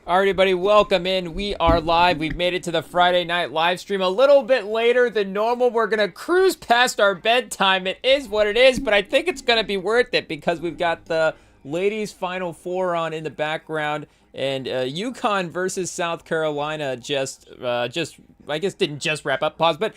All right, everybody, welcome in. We are live. We've made it to the Friday night live stream a little bit later than normal. We're going to cruise past our bedtime. It is what it is, but I think it's going to be worth it because we've got the ladies' Final Four on in the background. And UConn versus South Carolina just I guess didn't just wrap up, pause, but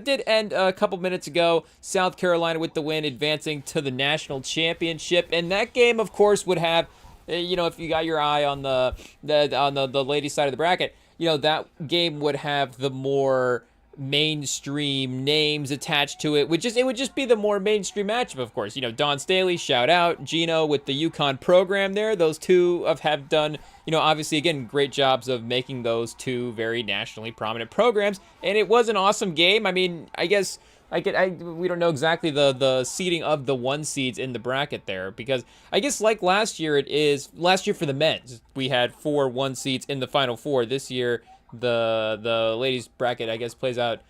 did end a couple minutes ago. South Carolina with the win, advancing to the national championship. And that game, of course, would have, if you got your eye on the ladies' side of the bracket, that game would have the more mainstream names attached to it. It would just be the more mainstream matchup, of course. Dawn Staley, shout out. Gino with the UConn program there. Those two have done, obviously, again, great jobs of making those two very nationally prominent programs. And it was an awesome game. I mean, I guess we don't know exactly the seeding of the one seeds in the bracket there, because I guess like last year for the men's, we had 4 1 seeds in the Final Four. This year, the ladies bracket, I guess, plays out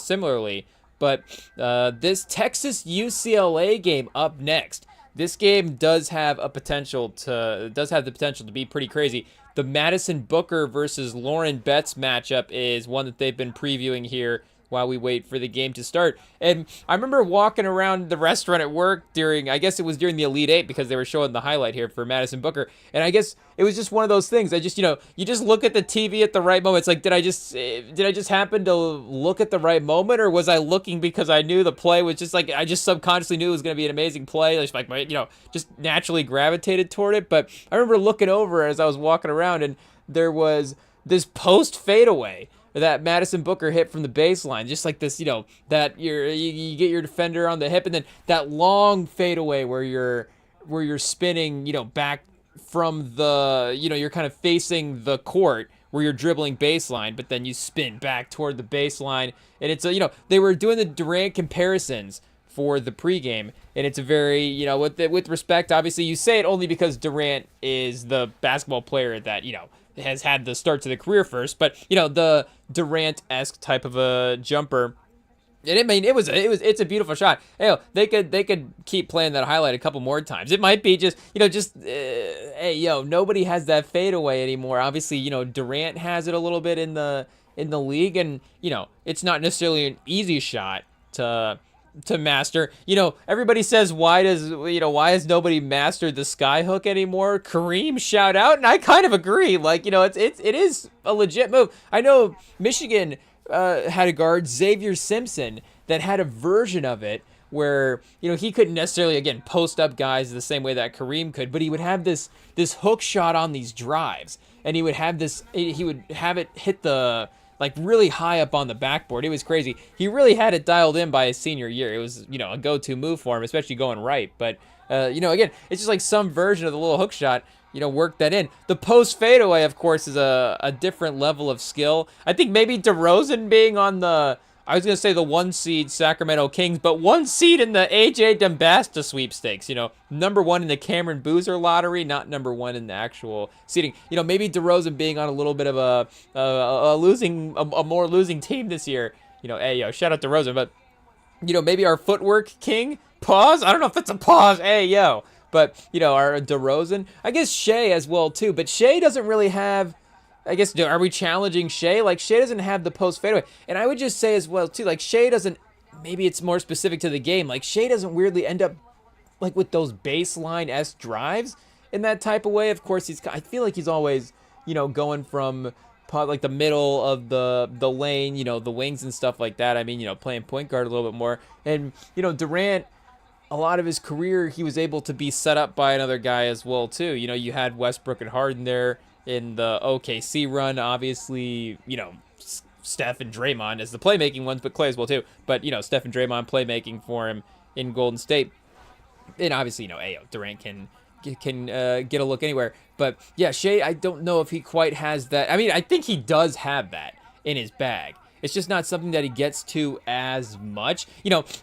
similarly. But this Texas UCLA game up next, this game does have the potential to be pretty crazy. The Madison Booker versus Lauren Betts matchup is one that they've been previewing here while we wait for the game to start. And I remember walking around the restaurant at work I guess it was during the Elite Eight, because they were showing the highlight here for Madison Booker. And I guess it was just one of those things. You just look at the TV at the right moment. It's like, did I just happen to look at the right moment, or was I looking because I knew the play was just like, I just subconsciously knew it was going to be an amazing play. Just naturally gravitated toward it. But I remember looking over as I was walking around, and there was this post fadeaway that Madison Booker hit from the baseline, just like this, that you get your defender on the hip, and then that long fadeaway where you're spinning, back from the, you're kind of facing the court where you're dribbling baseline, but then you spin back toward the baseline, and it's they were doing the Durant comparisons for the pregame, and it's a very, with respect, obviously you say it only because Durant is the basketball player that, has had the start to the career first, but the Durant-esque type of a jumper. And it's a beautiful shot. They could keep playing that highlight a couple more times. It might be just nobody has that fadeaway anymore. Obviously, Durant has it a little bit in the league, and it's not necessarily an easy shot to master. Everybody says, why has nobody mastered the sky hook anymore? Kareem, shout out. And I kind of agree. It is a legit move. I know Michigan had a guard, Xavier Simpson, that had a version of it where, he couldn't necessarily, again, post up guys the same way that Kareem could, but he would have this hook shot on these drives, and he would have it hit the, really high up on the backboard. It was crazy. He really had it dialed in by his senior year. It was, a go-to move for him, especially going right. But, again, it's just like some version of the little hook shot, work that in. The post fadeaway, of course, is a different level of skill. I think maybe DeRozan being on the 1 seed Sacramento Kings, but 1 seed in the AJ Dembasta sweepstakes, number 1 in the Cameron Boozer lottery, not number 1 in the actual seeding. Maybe DeRozan being on a little bit of a more losing team this year. Shout out DeRozan, but maybe our footwork king, pause. I don't know if that's a pause. But our DeRozan, I guess Shea as well too, but Shea doesn't really have, I guess, are we challenging Shea? Shea doesn't have the post fadeaway. And I would just say as well, too, Shea doesn't, maybe it's more specific to the game. Shea doesn't weirdly end up, with those baseline-esque drives in that type of way. Of course, I feel like he's always, going from, the middle of the lane, the wings and stuff like that. I mean, playing point guard a little bit more. And, Durant, a lot of his career, he was able to be set up by another guy as well, too. You had Westbrook and Harden there in the OKC run, obviously, Steph and Draymond as the playmaking ones, but Clay as well too. But, Steph and Draymond playmaking for him in Golden State. And obviously, Durant can get a look anywhere. But yeah, Shea, I don't know if he quite has that. I mean, I think he does have that in his bag. It's just not something that he gets to as much.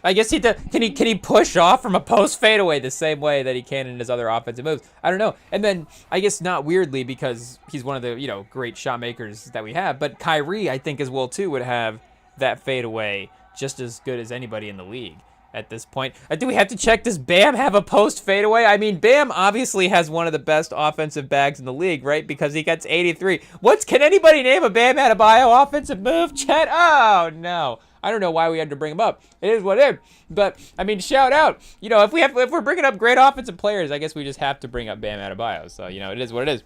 I guess can he push off from a post fadeaway the same way that he can in his other offensive moves? I don't know. And then I guess not weirdly, because he's one of the great shot makers that we have. But Kyrie, I think as well too, would have that fadeaway just as good as anybody in the league. at this point. Do we have to check, does Bam have a post fadeaway? I mean, Bam obviously has one of the best offensive bags in the league, right? Because he gets 83. Can anybody name a Bam Adebayo offensive move, Chet? Oh, no. I don't know why we had to bring him up. It is what it is. But, I mean, shout out. You know, if we're bringing up great offensive players, I guess we just have to bring up Bam Adebayo. So, you know, it is what it is.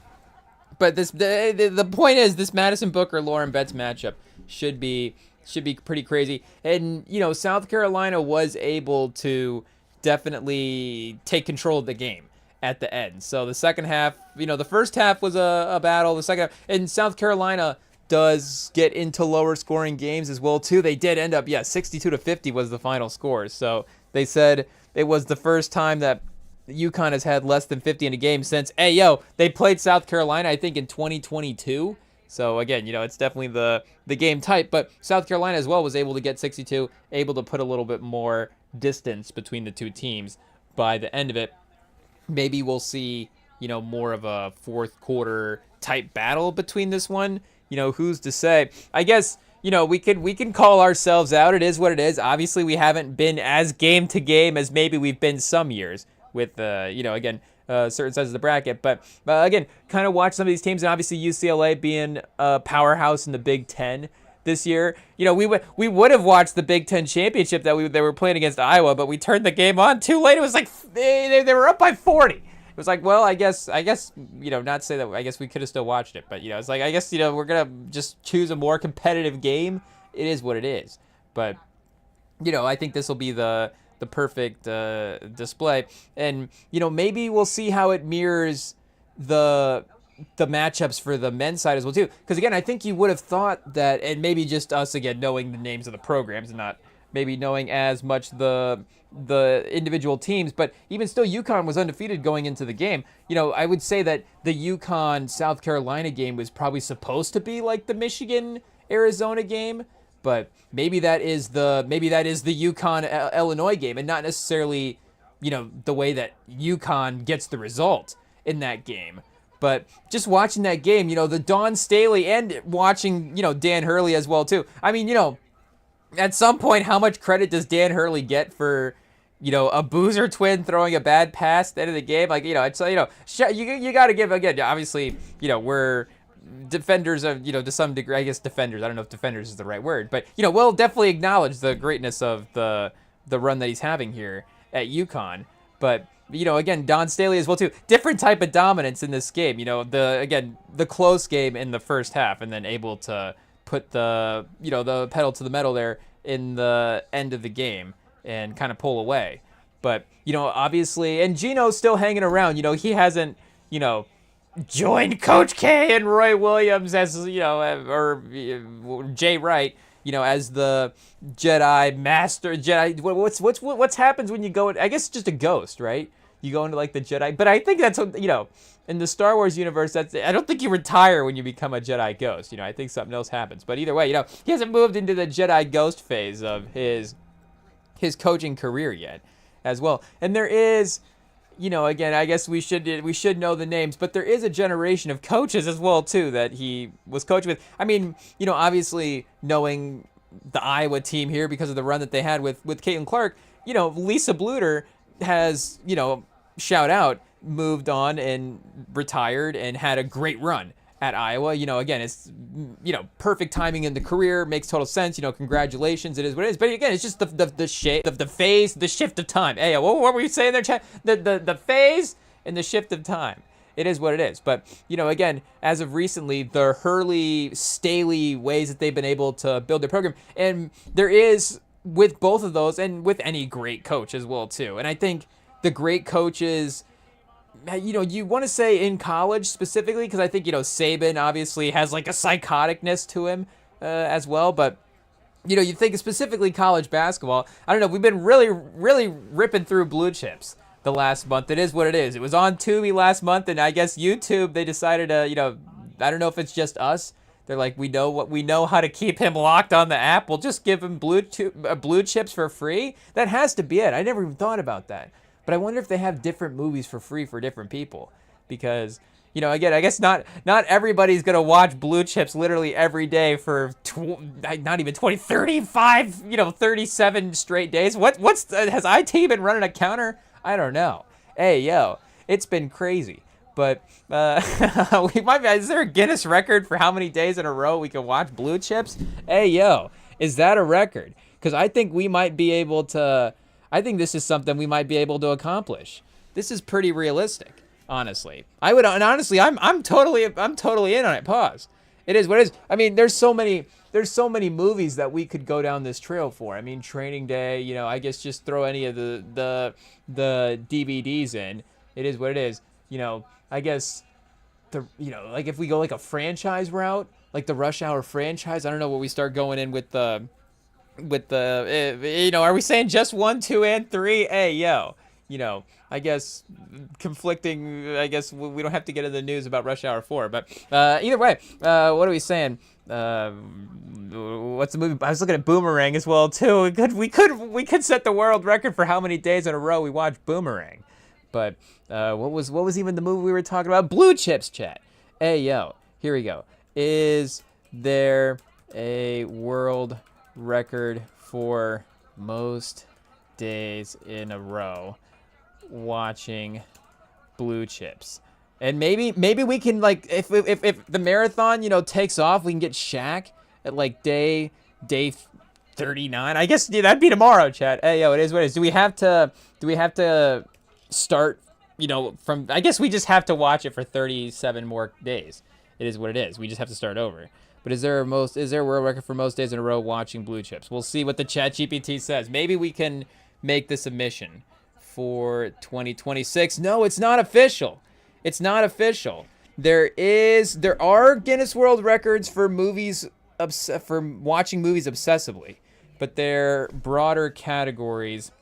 But the point is, this Madison Booker Lauren Betts matchup should be pretty crazy. And, you know, South Carolina was able to definitely take control of the game at the end. So the second half, you know, the first half was a battle. The second half, and South Carolina does get into lower scoring games as well too. They did end up, 62-50 was the final score. So they said it was the first time that UConn has had less than 50 in a game since, they played South Carolina, I think, in 2022. So again, you know, it's definitely the game type, but South Carolina as well was able to get 62, able to put a little bit more distance between the two teams by the end of it. Maybe we'll see, you know, more of a fourth quarter type battle between this one. You know, who's to say? I guess, you know, we can call ourselves out. It is what it is. Obviously, we haven't been as game to game as maybe we've been some years with, you know, again, certain sides of the bracket. But again, kind of watch some of these teams, and obviously UCLA being a powerhouse in the Big Ten this year. You know, we would have watched the Big Ten championship that they were playing against Iowa, but we turned the game on too late. It was like they were up by 40. It was like, well, I guess, you know, not to say that, I guess we could have still watched it, but, you know, it's like, I guess, you know, we're going to just choose a more competitive game. It is what it is. But, you know, I think this will be the perfect display. And, you know, maybe we'll see how it mirrors the matchups for the men's side as well, too. Because, again, I think you would have thought that, and maybe just us, again, knowing the names of the programs and not maybe knowing as much the individual teams, but even still, UConn was undefeated going into the game. You know, I would say that the UConn-South Carolina game was probably supposed to be like the Michigan-Arizona game, but maybe that is the UConn-Illinois game, and not necessarily, you know, the way that UConn gets the result in that game. But just watching that game, you know, the Dawn Staley, and watching, you know, Dan Hurley as well, too. I mean, you know, at some point, how much credit does Dan Hurley get for, you know, a Boozer twin throwing a bad pass at the end of the game? Like, you know, it's, you know, you got to give, again, obviously, you know, we're defenders of, you know, to some degree, I guess defenders. I don't know if defenders is the right word, but, you know, we'll definitely acknowledge the greatness of the run that he's having here at UConn. But, you know, again, Don Staley as well, too. Different type of dominance in this game. You know, the close game in the first half, and then able to put the pedal to the metal there in the end of the game and kind of pull away. But, you know, obviously, and Gino's still hanging around. You know, he hasn't, you know, joined Coach K and Roy Williams as, you know, or Jay Wright, you know, as the Jedi Master. What's happens when you go, I guess it's just a ghost, right? You go into like the Jedi, but I think that's, you know, in the Star Wars universe, I don't think you retire when you become a Jedi Ghost. You know, I think something else happens. But either way, you know, he hasn't moved into the Jedi Ghost phase of his coaching career yet, as well. And there is, you know, again, I guess we should know the names, but there is a generation of coaches as well too that he was coaching with. I mean, you know, obviously knowing the Iowa team here because of the run that they had with Caitlin Clark, you know, Lisa Bluter has, you know, shout out, moved on and retired and had a great run at Iowa. You know, again, it's, you know, perfect timing in the career, makes total sense. You know, congratulations, it is what it is. But again, it's just the shape of the phase, the shift of time. Hey, what were you saying there, Chad? The phase and the shift of time. It is what it is. But, you know, again, as of recently, the Hurley, Staley ways that they've been able to build their program, and there is with both of those, and with any great coach as well too. And I think the great coaches, you know, you want to say in college specifically, because I think, you know, Saban obviously has like a psychoticness to him as well. But, you know, you think specifically college basketball, I don't know, we've been really, really ripping through blue chips the last month. It is what it is. It was on Tubi last month, and I guess YouTube, they decided to, you know, I don't know if it's just us. They're like, we know how to keep him locked on the app. We'll just give him blue chips for free. That has to be it. I never even thought about that. But I wonder if they have different movies for free for different people, because, You know, again, I guess not everybody's gonna watch Blue Chips literally every day for not even 20, 35, 37 straight days. Has IT been running a counter? I don't know. Hey, yo, it's been crazy. But we might be. Is there a Guinness record for how many days in a row we can watch Blue Chips? Hey, yo, is that a record? Because I think we might be able to. I think this is something we might be able to accomplish. This is pretty realistic, honestly. And honestly, I'm totally in on it. Pause. It is what it is. I mean, there's so many movies that we could go down this trail for. I mean, Training Day. I guess just throw any of the DVDs in. It is what it is. I guess like if we go like a franchise route, like the Rush Hour franchise. I don't know what we start going in with the are we saying just 1, 2, and 3? Hey, yo, I guess conflicting. I guess we don't have to get into the news about Rush Hour 4, but either way, what are we saying? What's the movie? I was looking at Boomerang as well too. We could set the world record for how many days in a row we watch Boomerang. But what was even the movie we were talking about? Blue Chips, chat. Hey, yo, here we go. Is there a world record for most days in a row watching Blue Chips? And maybe we can, like, if the marathon takes off, we can get Shaq at like day 39. I guess that'd be tomorrow, chat. Hey, yo, it is what it is. Do we have to start from? I guess we just have to watch it for 37 more days. It is what it is. We just have to start over. But is there a world record for most days in a row watching Blue Chips? We'll see what the chat GPT says. Maybe we can make the submission for 2026. No, it's not official. It's not official. There are Guinness World Records for for watching movies obsessively, but they're broader categories.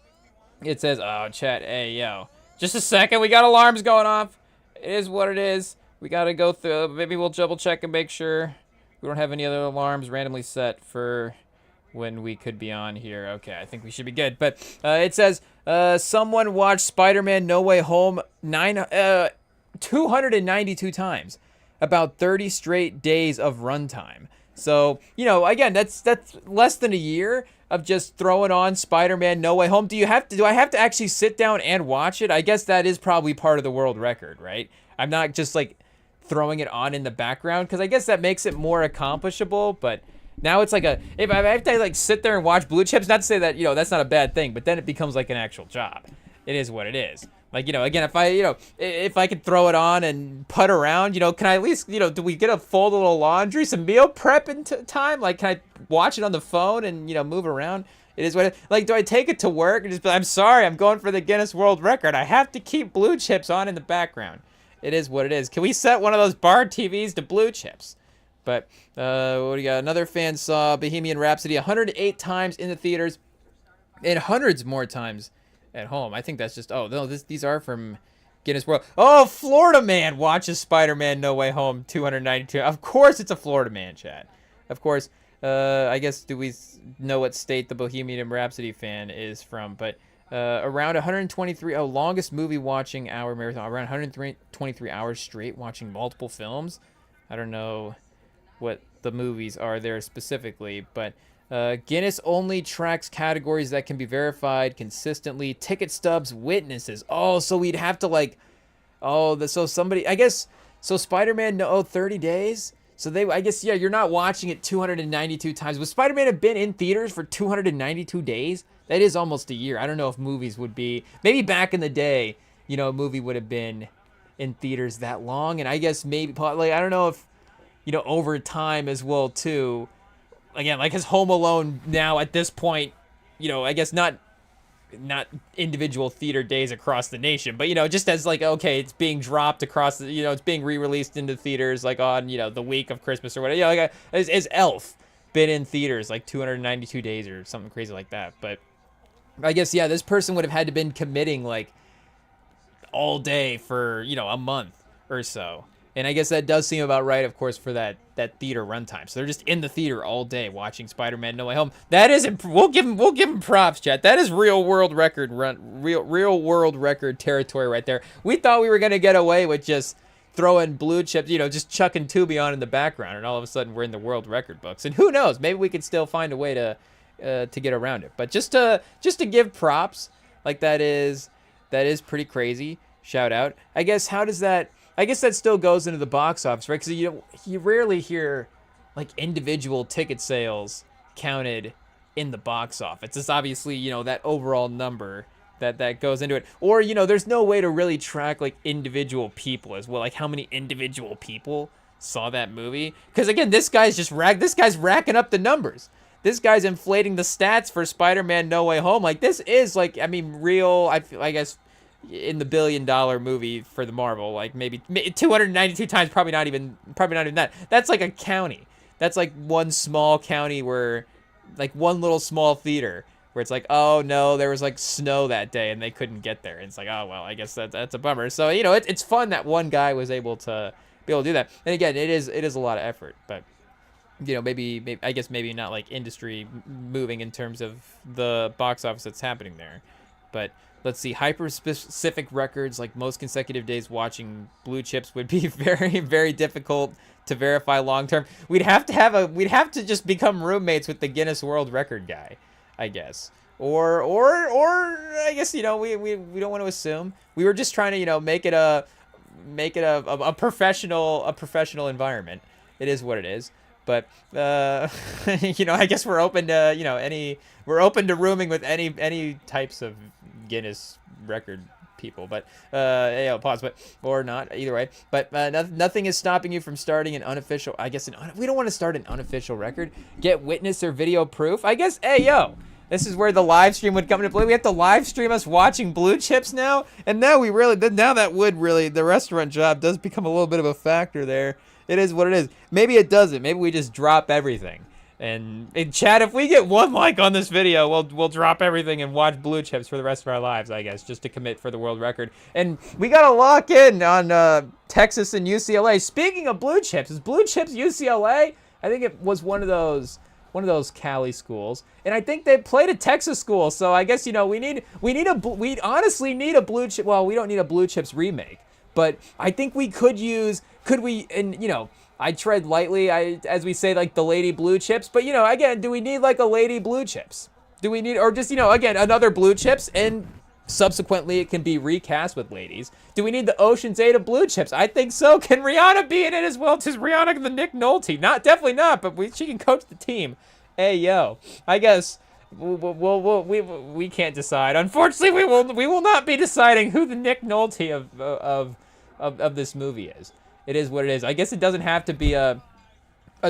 It says, oh, chat, hey, yo. Just a second, we got alarms going off. It is what it is. We got to go through. Maybe we'll double check and make sure we don't have any other alarms randomly set for when we could be on here. Okay, I think we should be good. But it says, someone watched Spider-Man No Way Home 292 times. About 30 straight days of runtime. So, again, that's less than a year of just throwing on Spider-Man No Way Home. Do I have to actually sit down and watch it? I guess that is probably part of the world record, right? I'm not just like throwing it on in the background, because I guess that makes it more accomplishable. But now it's like if I have to like sit there and watch Blue Chips, not to say that that's not a bad thing, but then it becomes like an actual job. It is what it is. Like, again, if I could throw it on and putt around, can I at least, do we get a full little laundry, some meal prep in time? Like, can I watch it on the phone and, move around? It is what it, like, do I take it to work and just be, I'm sorry, I'm going for the Guinness World Record. I have to keep Blue Chips on in the background. It is what it is. Can we set one of those bar TVs to Blue Chips? But, what do you got? Another fan saw Bohemian Rhapsody 108 times in the theaters and hundreds more times at home. I think that's just, oh no, these are from Guinness World. Oh, Florida man watches Spider-Man No Way Home 292. Of course it's a Florida man, chat. Of course. I guess, do we know what state the Bohemian Rhapsody fan is from? But around 123, longest movie watching hour marathon, around 123 hours straight watching multiple films. I don't know what the movies are there specifically, but Guinness only tracks categories that can be verified consistently. Ticket stubs, witnesses. Oh, so we'd have to like, so somebody, I guess, so Spider-Man, 30 days? So I guess, yeah, you're not watching it 292 times. Would Spider-Man have been in theaters for 292 days? That is almost a year. I don't know if movies would be, maybe back in the day, a movie would have been in theaters that long. And I guess maybe, like, I don't know if, over time as well, too. Again, like his Home Alone now at this point, I guess not individual theater days across the nation, but just as like, okay, it's being dropped across the, it's being re-released into theaters like on the week of Christmas or whatever. Like is Elf been in theaters like 292 days or something crazy like that? But I guess, yeah, this person would have had to been committing like all day for a month or so. And I guess that does seem about right, of course, for that theater runtime. So they're just in the theater all day watching Spider-Man No Way Home. That is, we'll give him props, chat. That is real world record territory right there. We thought we were gonna get away with just throwing blue chips, just chucking Tubi on in the background, and all of a sudden we're in the world record books. And who knows? Maybe we could still find a way to get around it. But just to give props, like that is pretty crazy. Shout out. I guess that still goes into the box office, right? Because you rarely hear like individual ticket sales counted in the box office. It's obviously that overall number that goes into it. Or there's no way to really track like individual people as well, like how many individual people saw that movie. Because again, this guy's racking up the numbers. This guy's inflating the stats for Spider-Man No Way Home. Like this is like, I mean, real. I guess in the $1 billion movie for the Marvel, like maybe 292 times, probably not even that. That's like a county. That's like one small county where, like one little small theater where it's like, oh no, there was like snow that day and they couldn't get there. And it's like, oh well, I guess that's a bummer. So it's fun that one guy was able to do that. And again, it is a lot of effort, but maybe I guess maybe not like industry moving in terms of the box office that's happening there. But let's see, hyper-specific records like most consecutive days watching blue chips would be very, very difficult to verify long-term. We'd have to just become roommates with the Guinness World Record guy, I guess. Or I guess, we don't want to assume. We were just trying to, make it a professional environment. It is what it is. But I guess we're open to we're open to rooming with any types of Guinness record people. But pause, but or not, either way. But nothing is stopping you from starting an unofficial. I guess we don't want to start an unofficial record. Get witness or video proof. I guess this is where the live stream would come into play. We have to live stream us watching blue chips now, and now the restaurant job does become a little bit of a factor there. It is what it is. Maybe it doesn't. Maybe we just drop everything. And chat, if we get 1 like on this video, we'll drop everything and watch blue chips for the rest of our lives, I guess, just to commit for the world record. And we gotta lock in on Texas and UCLA. Speaking of blue chips, is blue chips UCLA? I think it was one of those Cali schools, and I think they played a Texas school. So I guess we honestly need a blue chip. Well, we don't need a blue chips remake, but I think we could use. I tread lightly, as we say, like the lady blue chips. But, again, do we need like a lady blue chips? Do we need, or just, again, another blue chips, and subsequently it can be recast with ladies? Do we need the Ocean's 8 of blue chips? I think so. Can Rihanna be in it as well? Is Rihanna the Nick Nolte? Definitely not, but she can coach the team. Hey, yo. I guess we can't decide. Unfortunately, we will not be deciding who the Nick Nolte of this movie is. It is what it is. I guess it doesn't have to be a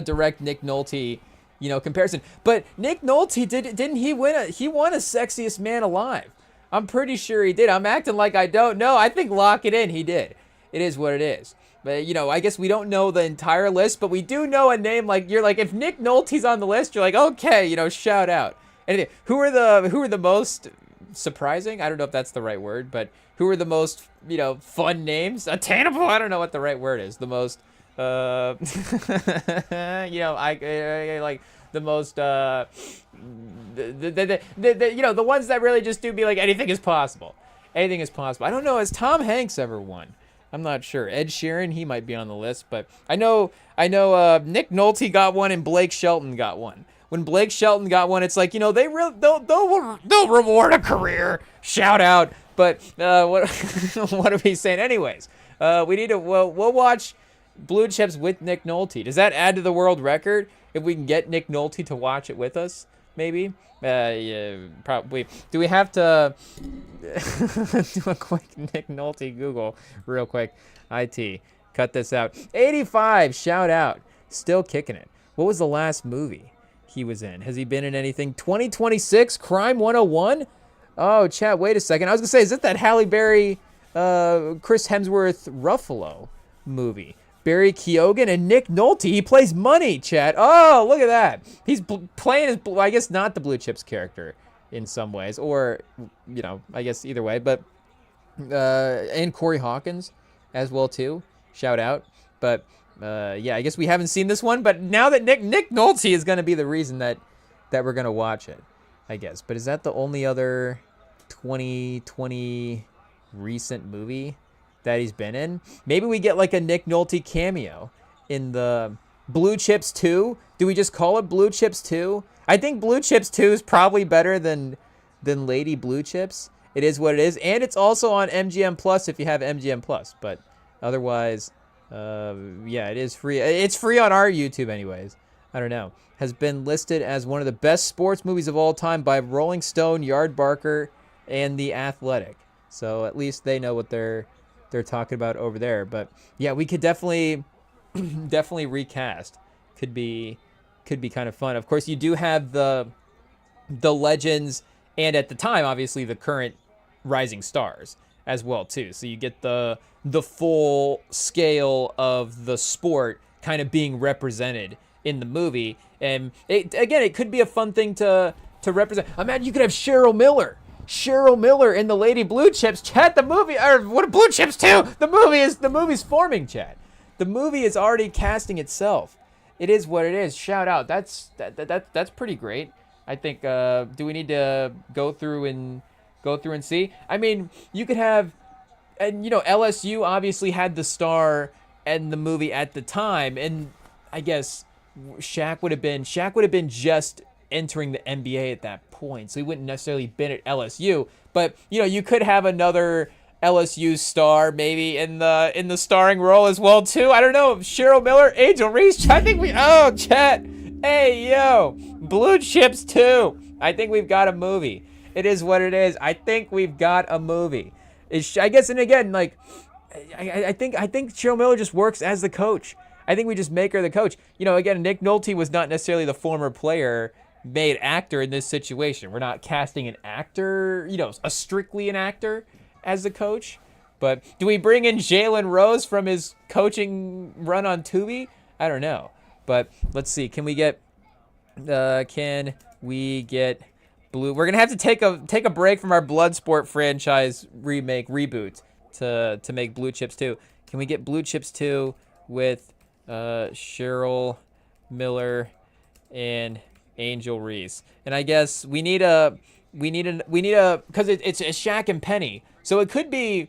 direct Nick Nolte, comparison. But Nick Nolte didn't he win? He won a Sexiest Man Alive. I'm pretty sure he did. I'm acting like I don't know. I think lock it in. He did. It is what it is. But I guess we don't know the entire list, but we do know a name. Like you're like, if Nick Nolte's on the list, you're like, okay, shout out. Anyway, who are the most surprising? I don't know if that's the right word, but who are the most fun names? Attainable? I don't know what the right word is. The most I like the most the ones that really just do be like anything is possible. Anything is possible. I don't know, has Tom Hanks ever won? I'm not sure. Ed Sheeran, he might be on the list, but I know Nick Nolte got one and Blake Shelton got one. When Blake Shelton got one, it's like, they'll reward a career. Shout out. But what are we saying? Anyways, we'll watch blue chips with Nick Nolte. Does that add to the world record if we can get Nick Nolte to watch it with us? Maybe. Yeah, probably. Do we have to do a quick Nick Nolte Google real quick? IT. Cut this out. 85. Shout out. Still kicking it. What was the last movie he was in? Has he been in anything? 2026 Crime 101? Oh, chat, wait a second. I was going to say, is it that Halle Berry, Chris Hemsworth Ruffalo movie? Barry Keoghan and Nick Nolte. He plays Money, chat. Oh, look at that. He's playing as, I guess, not the Blue Chips character in some ways. Or, I guess either way. But, and Corey Hawkins as well, too. Shout out. But, yeah, I guess we haven't seen this one. But now that Nick Nolte is going to be the reason that we're going to watch it, I guess. But is that the only other 2020 recent movie that he's been in. Maybe we get like a Nick Nolte cameo in the Blue Chips 2. Do we just call it Blue Chips 2? I think Blue Chips 2 is probably better than Lady Blue Chips. It is what it is, and it's also on MGM Plus if you have MGM Plus. But otherwise, yeah, it is free. It's free on our YouTube anyways. I don't know. Has been listed as one of the best sports movies of all time by Rolling Stone, Yardbarker, and The Athletic. So at least they know what they're talking about over there. But yeah, we could definitely recast. Could be kind of fun. Of course, you do have the legends, and at the time, obviously, the current rising stars as well too. So you get the full scale of the sport kind of being represented in the movie. And it could be a fun thing to represent. Imagine you could have Cheryl Miller in the Lady Blue Chips. Chat, the movie, or what, Blue Chips 2? The movie's forming, chat. The movie is already casting itself. It is what it is. Shout out. That's pretty great. I think. Do we need to go through and see? I mean, you could have, and LSU obviously had the star in the movie at the time, and I guess Shaq would have been just entering the NBA at that point, so he wouldn't necessarily been at LSU. But you could have another LSU star maybe in the starring role as well too. I don't know. Cheryl Miller, Angel Reese. I think chat. Hey yo, Blue Chips 2. I think we've got a movie. It is what it is. I think we've got a movie. I guess, and again, like, I think Cheryl Miller just works as the coach. I think we just make her the coach. Again, Nick Nolte was not necessarily the former player made actor in this situation. We're not casting an actor, strictly an actor as the coach. But do we bring in Jalen Rose from his coaching run on Tubi? I don't know. But let's see. Can we get Blue? We're gonna have to take a break from our Bloodsport franchise reboot to make Blue Chips 2. Can we get Blue Chips 2 with Cheryl Miller and Angel Reese? And I guess we need a because it's Shaq and Penny, so it could be.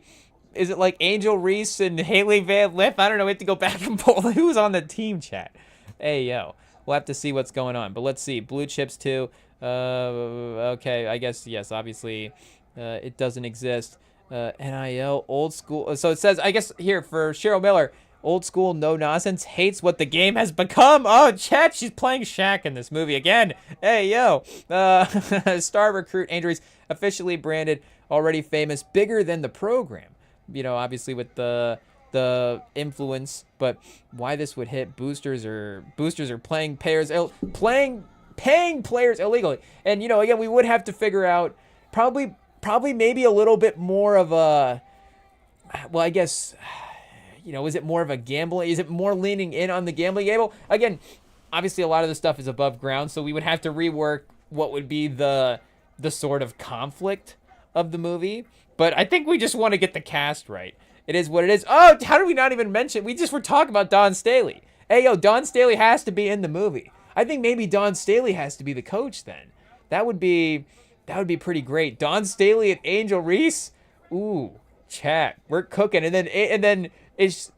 Is it like Angel Reese and Haley Van Lith? I don't know. We have to go back and forth. Who's on the team, chat? Hey yo, we'll have to see what's going on. But let's see. Blue Chips 2. Okay, I guess yes. Obviously, it doesn't exist. NIL, old school. So it says, I guess here for Cheryl Miller, old school, no nonsense, hates what the game has become. Oh, chat, she's playing Shaq in this movie again. Hey, yo. Star recruit Angel Reese, officially branded, already famous, bigger than the program. Obviously with the influence, but why this would hit boosters are paying players illegally. And again, we would have to figure out probably maybe a little bit more of a, well, I guess, is it more of a gambling? Is it more leaning in on the gambling angle? Again, obviously a lot of the stuff is above ground, so we would have to rework what would be the sort of conflict of the movie. But I think we just want to get the cast right. It is what it is. Oh, how did we not even mention? We just were talking about Don Staley. Hey, yo, Don Staley has to be in the movie. I think maybe Don Staley has to be the coach then. That would be pretty great. Don Staley and Angel Reese. Ooh, chat. We're cooking. And then it's,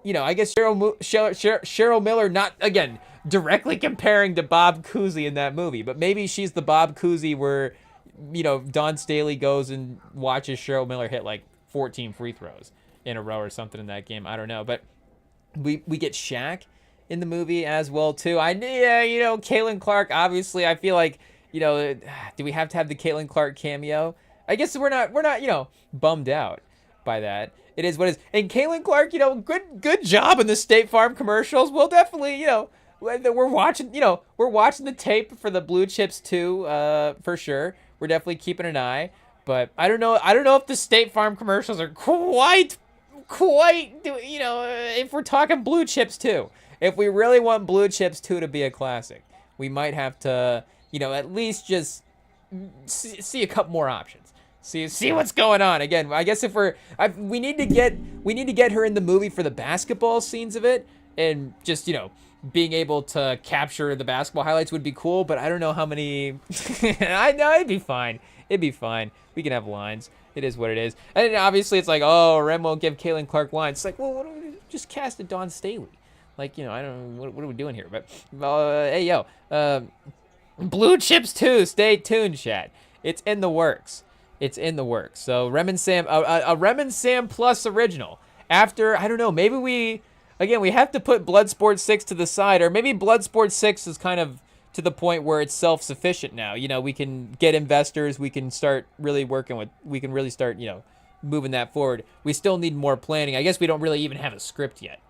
I guess Cheryl Miller, not, again, directly comparing to Bob Cousy in that movie, but maybe she's the Bob Cousy where, Don Staley goes and watches Cheryl Miller hit like 14 free throws in a row or something in that game. I don't know. But we get Shaq in the movie as well too. Caitlin Clark, obviously. I feel like, do we have to have the Caitlin Clark cameo? I guess we're not bummed out by that. It is what it is. And Caitlin Clark, good job in the State Farm commercials. We'll definitely, we're watching the tape for the Blue Chips 2, for sure. We're definitely keeping an eye. But I don't know if the State Farm commercials are quite, if we're talking Blue Chips 2. If we really want Blue Chips 2 to be a classic, we might have to, at least just see a couple more options. See what's going on. Again, I guess we need to get her in the movie for the basketball scenes of it, and just, being able to capture the basketball highlights would be cool, but I don't know how many. I know it'd be fine. We can have lines. It is what it is. And obviously it's like, oh, Rem won't give Caitlin Clark lines. It's like, well, what do we just cast a Dawn Staley? Like, I don't know, what are we doing here? But, hey, yo, Blue Chips 2, stay tuned, chat. It's in the works. It's in the works. So, Rem and Sam, a Rem and Sam Plus original. After, I don't know, maybe we have to put Bloodsport 6 to the side, or maybe Bloodsport 6 is kind of to the point where it's self-sufficient now. We can get investors, we can start really moving that forward. We still need more planning. I guess we don't really even have a script yet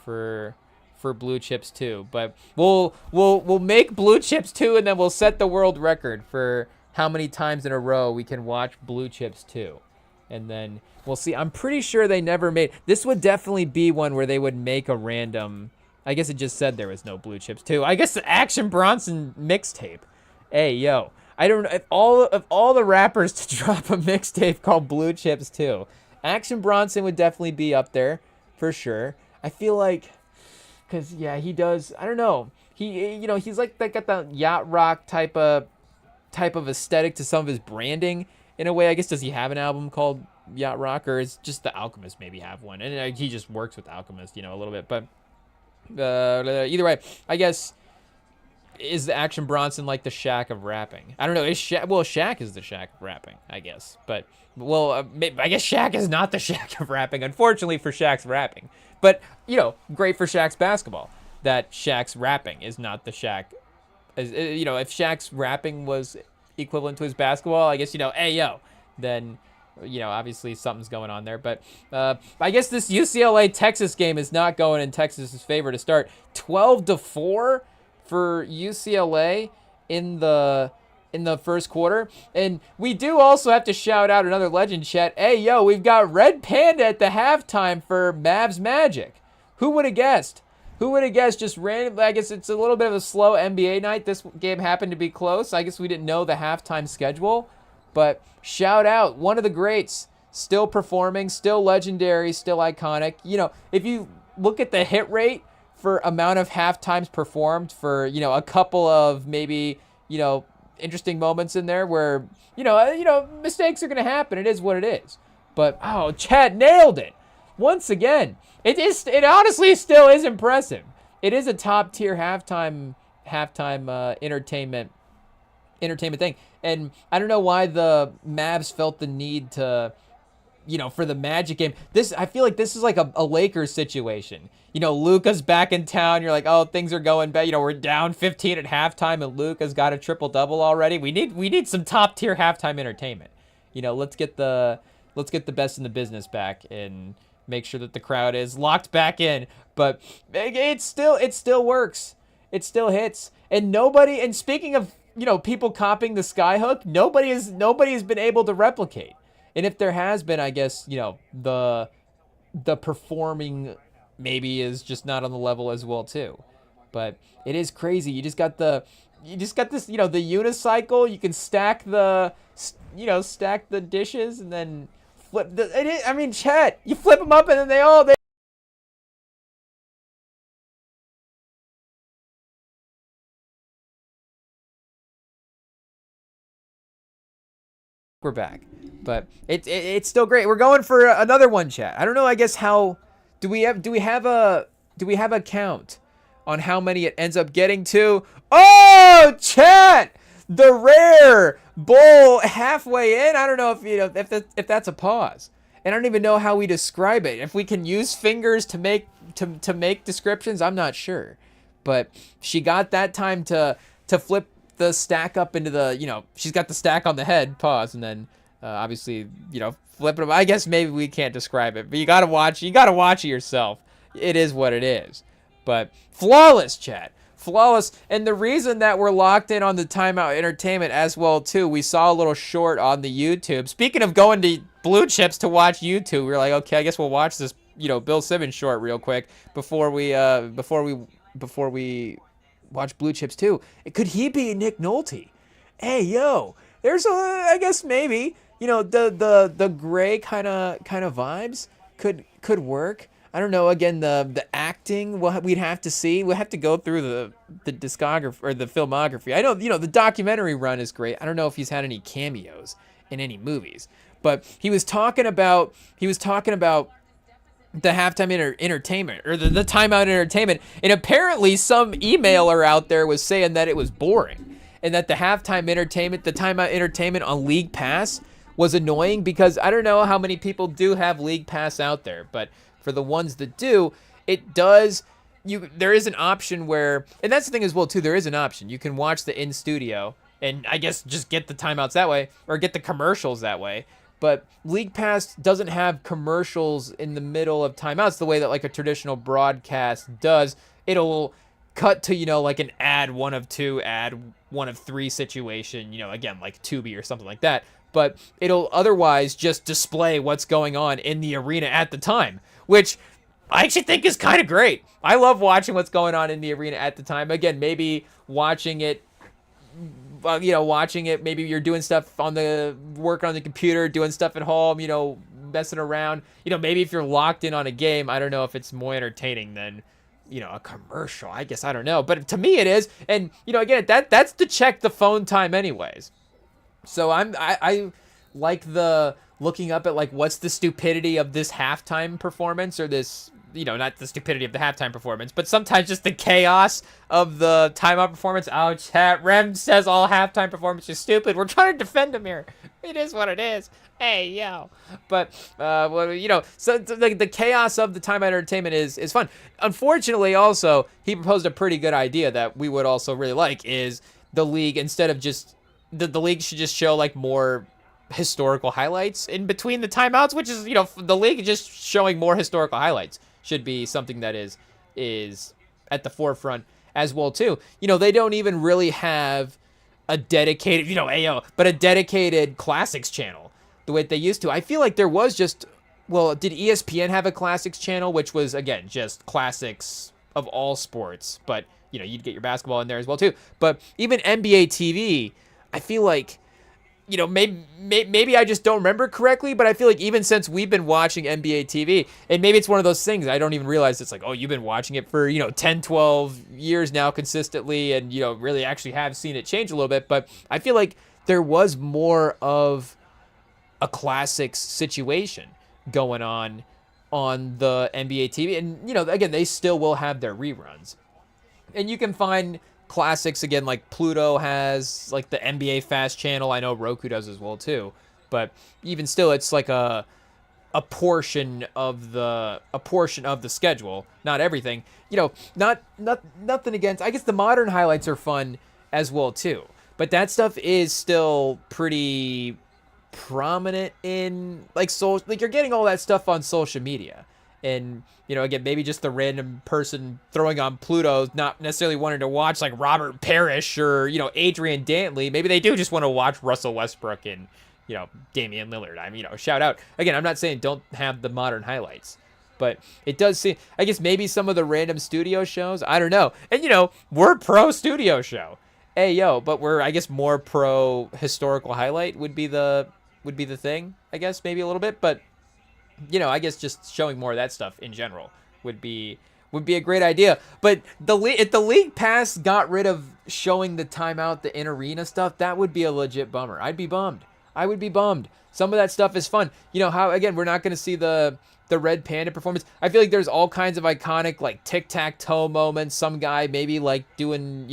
for Blue Chips 2, but we'll make Blue Chips 2, and then we'll set the world record for how many times in a row we can watch Blue Chips 2. And then we'll see. I'm pretty sure they never made... This would definitely be one where they would make a random... I guess it just said there was no Blue Chips 2. I guess the Action Bronson mixtape. Hey, yo. I don't know. If all the rappers to drop a mixtape called Blue Chips 2, Action Bronson would definitely be up there for sure. I feel like... Because, yeah, he does... I don't know. He's like got the yacht rock type of aesthetic to some of his branding. In a way, I guess, does he have an album called Yacht Rock, or is just the Alchemist maybe have one? And he just works with Alchemist, a little bit. But either way, I guess, is the Action Bronson like the Shaq of rapping? I don't know. Shaq is the Shaq of rapping, I guess. But, I guess Shaq is not the Shaq of rapping, unfortunately for Shaq's rapping. But, great for Shaq's basketball, that Shaq's rapping is not the Shaq. If Shaq's rapping was equivalent to his basketball, I guess, hey, yo, then, obviously something's going on there. But I guess this UCLA-Texas game is not going in Texas's favor to start. 12-4 for UCLA in the first quarter. And we do also have to shout out another legend, chat. Hey, yo, we've got Red Panda at the halftime for Mavs Magic. Who would have guessed? Who would have guessed? Just random. I guess it's a little bit of a slow NBA night. This game happened to be close. I guess we didn't know the halftime schedule. But shout out, one of the greats, still performing, still legendary, still iconic. If you look at the hit rate for amount of halftimes performed for, a couple of maybe, interesting moments in there where, mistakes are going to happen. It is what it is. But, Chad nailed it. Once again, it honestly still is impressive. It is a top tier halftime entertainment thing. And I don't know why the Mavs felt the need to, for the Magic game. I feel like this is like a Lakers situation. Luka's back in town. You're like, oh, things are going bad. We're down 15 at halftime, and Luka's got a triple-double already. We need some top-tier halftime entertainment. Let's get the best in the business back and make sure that the crowd is locked back in. But it still works. It still hits. And speaking of, people copying the skyhook, nobody has been able to replicate. And if there has been, I guess, the performing maybe is just not on the level as well too. But it is crazy. You just got this, the unicycle. You can stack the dishes and then flip Chet, you flip them up and then they we're back. But it's still great. We're going for another one, chat. I don't know, I guess how do we have a count on how many it ends up getting to? Oh, chat! The rare bull halfway in. I don't know if that's a pause. And I don't even know how we describe it. If we can use fingers to make descriptions, I'm not sure. But she got that time to flip the stack up into the, she's got the stack on the head, pause, and then obviously, flip it up. I guess maybe we can't describe it, but you gotta watch it yourself. It is what it is. But flawless, chat. Flawless. And the reason that we're locked in on the Timeout Entertainment as well too, we saw a little short on the YouTube. Speaking of going to Blue Chips to watch YouTube, we were like, okay, I guess we'll watch this, Bill Simmons short real quick before we watch Blue Chips 2. Could he be Nick Nolte? Hey, yo, there's I guess maybe, the gray kind of vibes could work. I don't know. Again, the acting, we'd have to see. We'll have to go through the discography or the filmography. I know, the documentary run is great. I don't know if he's had any cameos in any movies, but he was talking about the halftime entertainment, or the timeout entertainment, and apparently some emailer out there was saying that it was boring, and that the timeout entertainment on League Pass was annoying, because I don't know how many people do have League Pass out there, but for the ones that do, it does. There is an option where, and that's the thing as well too, there is an option. You can watch the in studio, and I guess just get the timeouts that way, or get the commercials that way. But League Pass doesn't have commercials in the middle of timeouts the way that like a traditional broadcast does. It'll cut to, like an ad 1 of 2, ad 1 of 3 situation, again, like Tubi or something like that. But it'll otherwise just display what's going on in the arena at the time, which I actually think is kind of great. I love watching what's going on in the arena at the time. Again, maybe watching it, maybe you're doing stuff working on the computer, doing stuff at home, messing around. Maybe if you're locked in on a game, I don't know if it's more entertaining than, a commercial. I guess, I don't know. But to me it is. And, again, that's to check the phone time anyways. So I like the looking up at like what's the stupidity of this halftime performance, or this, not the stupidity of the halftime performance, but sometimes just the chaos of the timeout performance. Oh, chat, Rem says all halftime performance is stupid. We're trying to defend him here. It is what it is. Hey, yo. But, so the chaos of the timeout entertainment is fun. Unfortunately, also, he proposed a pretty good idea that we would also really like, is the league, instead of just, the league should just show like more historical highlights in between the timeouts, which is, the league just showing more historical highlights should be something that is at the forefront as well too. They don't even really have a dedicated, but a dedicated classics channel the way they used to. I feel like there was just, did ESPN have a classics channel, which was, again, just classics of all sports, but you'd get your basketball in there as well too. But even NBA TV, I feel like, maybe I just don't remember correctly, but I feel like even since we've been watching NBA TV, and maybe it's one of those things I don't even realize, it's like, oh, you've been watching it for, 10, 12 years now consistently, and, really actually have seen it change a little bit. But I feel like there was more of a classics situation going on the NBA TV. And, again, they still will have their reruns. And you can find classics, again, like Pluto has like the NBA Fast channel. I know Roku does as well too, but even still, it's like a portion of the schedule, not everything. Nothing against, I guess the modern highlights are fun as well too, but that stuff is still pretty prominent in like social, like you're getting all that stuff on social media. And, again, maybe just the random person throwing on Pluto, not necessarily wanting to watch like Robert Parrish or, Adrian Dantley. Maybe they do just want to watch Russell Westbrook and, Damian Lillard. I mean, shout out. Again, I'm not saying don't have the modern highlights, but it does seem, I guess maybe some of the random studio shows, I don't know. And, we're pro studio show. Hey, yo, but we're, I guess, more pro historical highlight would be the thing, I guess, maybe a little bit. But I guess just showing more of that stuff in general would be a great idea. But if the League Pass got rid of showing the timeout, the in-arena stuff, that would be a legit bummer. I'd be bummed. I would be bummed. Some of that stuff is fun. How, again, we're not going to see the Red Panda performance. I feel like there's all kinds of iconic, like, tic-tac-toe moments. Some guy maybe, like, doing,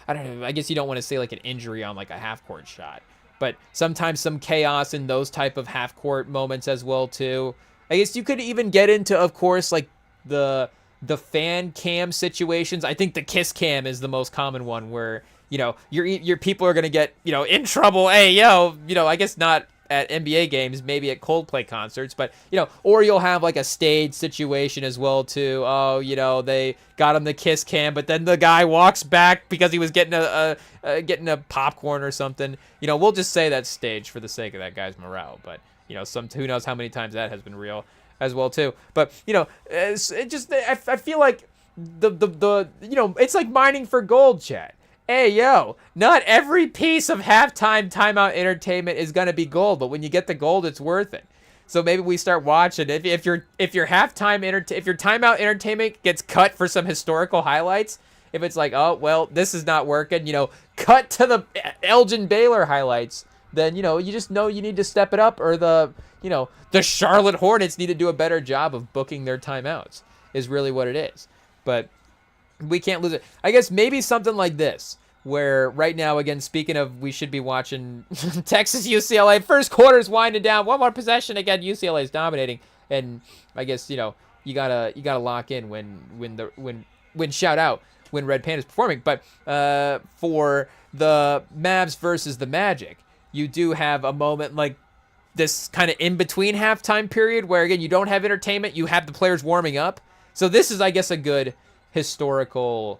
I don't know, I guess you don't want to say, like, an injury on, like, a half-court shot. But sometimes some chaos in those type of half-court moments as well, too. I guess you could even get into, of course, like the fan cam situations. I think the kiss cam is the most common one where, your people are going to get, in trouble. Hey, yo, I guess not at NBA games, maybe at Coldplay concerts, but, or you'll have like a stage situation as well too. Oh, they got him the kiss cam, but then the guy walks back because he was getting a popcorn or something. We'll just say that's staged for the sake of that guy's morale, but who knows how many times that has been real as well too. But I feel like the it's like mining for gold, chat. Hey, yo, not every piece of halftime timeout entertainment is gonna be gold, but when you get the gold, it's worth it. So maybe we start watching if your timeout entertainment gets cut for some historical highlights. If it's like, oh well, this is not working, cut to the Elgin Baylor highlights. then, you know, you just know you need to step it up, or the Charlotte Hornets need to do a better job of booking their timeouts is really what it is. But we can't lose it. I guess maybe something like this, where right now, again, speaking of, we should be watching Texas UCLA. First quarter's winding down. One more possession. Again, UCLA is dominating. And I guess, you know, you gotta lock in when shout out when Red Panda's performing. But for the Mavs versus the Magic, you do have a moment like this kind of in between halftime period where, again, you don't have entertainment, you have the players warming up. So this is, I guess, a good historical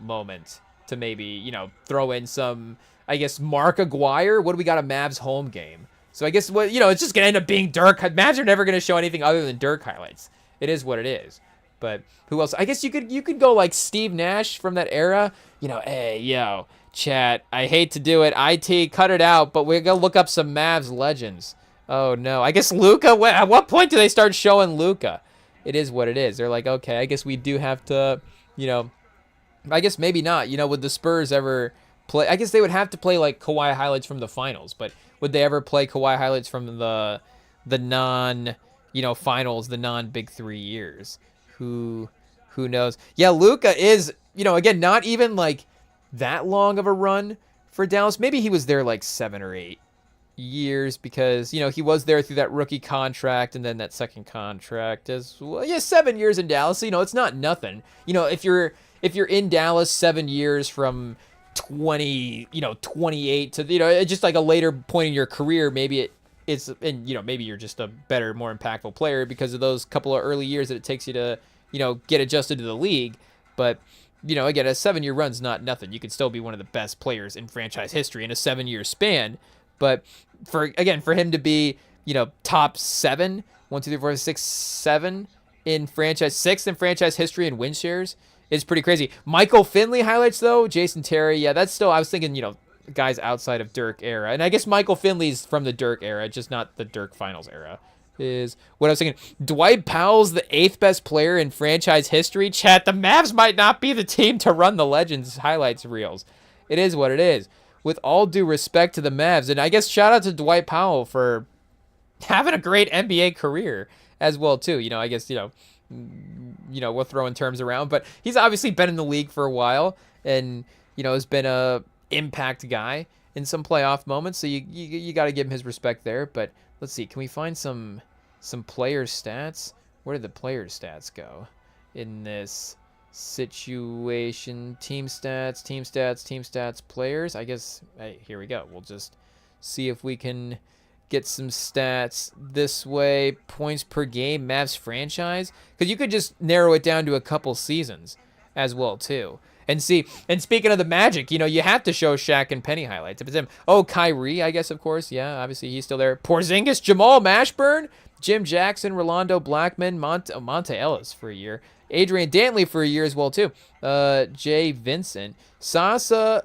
moment to maybe, you know, throw in some, I guess, Mark Aguirre. What do we got? A Mavs home game. So I guess, what, you know, it's just gonna end up being Dirk. Mavs are never gonna show anything other than Dirk highlights. It is what it is. But who else? I guess you could go like Steve Nash from that era. You know, hey, yo, chat, I hate to do it. IT, cut it out, but we're gonna look up some Mavs legends. Oh no, I guess Luka. At what point do they start showing Luka? It is what it is. They're like, okay, I guess we do have to, you know, I guess maybe not. You know, would the Spurs ever play? I guess they would have to play like Kawhi highlights from the finals, but would they ever play Kawhi highlights from the non, you know, finals, the non Big 3 years? Who knows? Yeah, Luka is, you know, again, not even like that long of a run for Dallas. Maybe he was there like 7 or 8 years, because, you know, he was there through that rookie contract and then that second contract as well. Yeah, 7 years in Dallas. So, you know, it's not nothing. You know, if you're in Dallas 7 years from 28 to, you know, just like a later point in your career, maybe it's, and, you know, maybe you're just a better, more impactful player because of those couple of early years that it takes you to, you know, get adjusted to the league. But, you know, again, a 7-year run's not nothing. You could still be one of the best players in franchise history in a 7-year span. But for him to be, you know, top 7, 1, 2, 3, 4, 5, 6, 7 in franchise, 6th in franchise history in win shares is pretty crazy. Michael Finley highlights, though, Jason Terry, yeah, that's still, I was thinking, you know, guys outside of Dirk era. And I guess Michael Finley's from the Dirk era, just not the Dirk finals era, is what I was thinking. Dwight Powell's the 8th best player in franchise history. Chat, the Mavs might not be the team to run the Legends highlights reels. It is what it is. With all due respect to the Mavs, and I guess shout out to Dwight Powell for having a great NBA career as well, too. You know, I guess, you know, we're throwing terms around, but he's obviously been in the league for a while and, you know, has been a impact guy in some playoff moments, so you got to give him his respect there. But let's see, can we find some player stats? Where did the player stats go in this situation? Team stats, players. I guess, hey, here we go. We'll just see if we can get some stats this way. Points per game, Mavs franchise, because you could just narrow it down to a couple seasons as well too. And see, and speaking of the Magic, you know, you have to show Shaq and Penny highlights. If it's him, oh, Kyrie, I guess, of course, yeah, obviously he's still there. Porzingis, Jamal Mashburn, Jim Jackson, Rolando Blackman, Monte Ellis for a year, Adrian Dantley for a year as well too. Jay Vincent, Sasha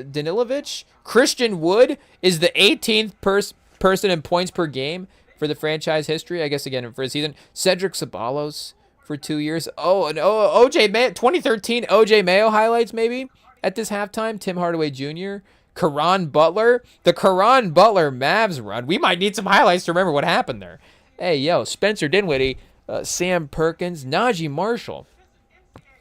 Danilovic, Christian Wood is the 18th person in points per game for the franchise history. I guess again for a season. Cedric Ceballos for 2 years. Oh, and OJ Mayo, 2013 OJ Mayo highlights maybe at this halftime. Tim Hardaway Jr., Caron Butler, the Caron Butler Mavs run. We might need some highlights to remember what happened there. Hey, yo, Spencer Dinwiddie, Sam Perkins, Najee Marshall,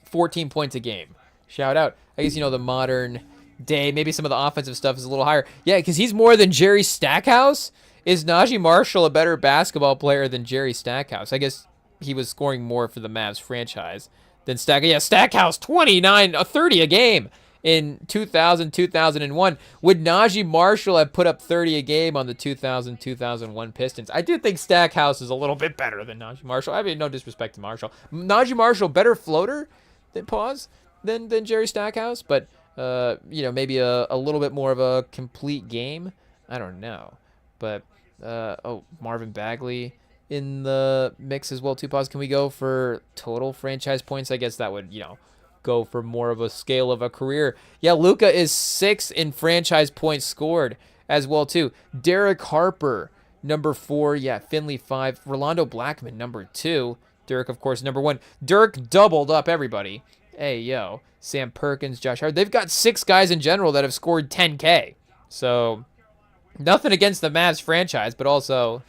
14 points a game. Shout out. I guess, you know, the modern day, maybe some of the offensive stuff is a little higher. Yeah, because he's more than Jerry Stackhouse. Is Najee Marshall a better basketball player than Jerry Stackhouse? I guess he was scoring more for the Mavs franchise than Stackhouse. Yeah, Stackhouse, 30 a game in 2000, 2001. Would Najee Marshall have put up 30 a game on the 2000, 2001 Pistons? I do think Stackhouse is a little bit better than Najee Marshall. I mean, no disrespect to Marshall. Najee Marshall, better floater than Jerry Stackhouse, but, you know, maybe a little bit more of a complete game. I don't know. But, Marvin Bagley in the mix as well, too. Pause. Can we go for total franchise points? I guess that would, you know, go for more of a scale of a career. Yeah, Luka is 6th in franchise points scored as well, too. Derek Harper, number 4. Yeah, Finley, 5. Rolando Blackman, number 2. Dirk, of course, number 1. Dirk doubled up everybody Hey, yo, Sam Perkins, Josh Hart. They've got 6 guys in general that have scored 10K. So, nothing against the Mavs franchise, but also,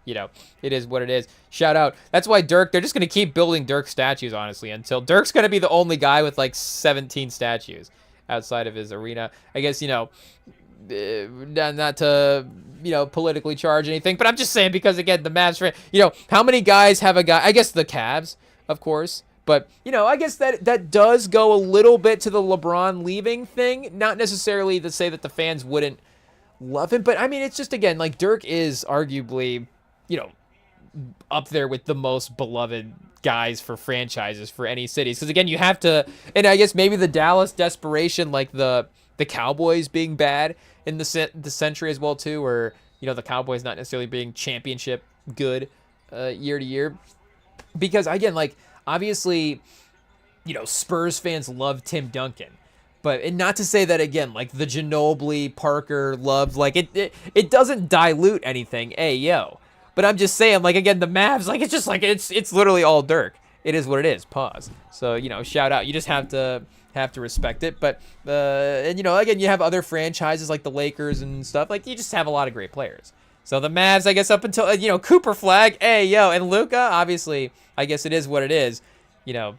you know, it is what it is. Shout out. That's why Dirk, they're just going to keep building Dirk statues, honestly, until Dirk's going to be the only guy with like 17 statues outside of his arena. I guess, you know, not to, you know, politically charge anything, but I'm just saying because, again, the Mavs, you know, how many guys have a guy? I guess the Cavs, of course. But, you know, I guess that does go a little bit to the LeBron leaving thing. Not necessarily to say that the fans wouldn't love him, but I mean, it's just, again, like Dirk is arguably, you know, up there with the most beloved guys for franchises for any cities. Because, again, you have to, and I guess maybe the Dallas desperation, like the Cowboys being bad in the century as well, too, or, you know, the Cowboys not necessarily being championship good year to year. Because, again, like, obviously, you know, Spurs fans love Tim Duncan. But, and not to say that, again, like the Ginobili, Parker, Love, like it doesn't dilute anything. Hey, yo. But I'm just saying, like, again, the Mavs, like, it's just like, it's literally all Dirk. It is what it is. Pause. So, you know, shout out. You just have to respect it. But, and, you know, again, you have other franchises like the Lakers and stuff. Like, you just have a lot of great players. So the Mavs, I guess, up until, you know, Cooper Flag, hey, yo, and Luka, obviously, I guess it is what it is. You know,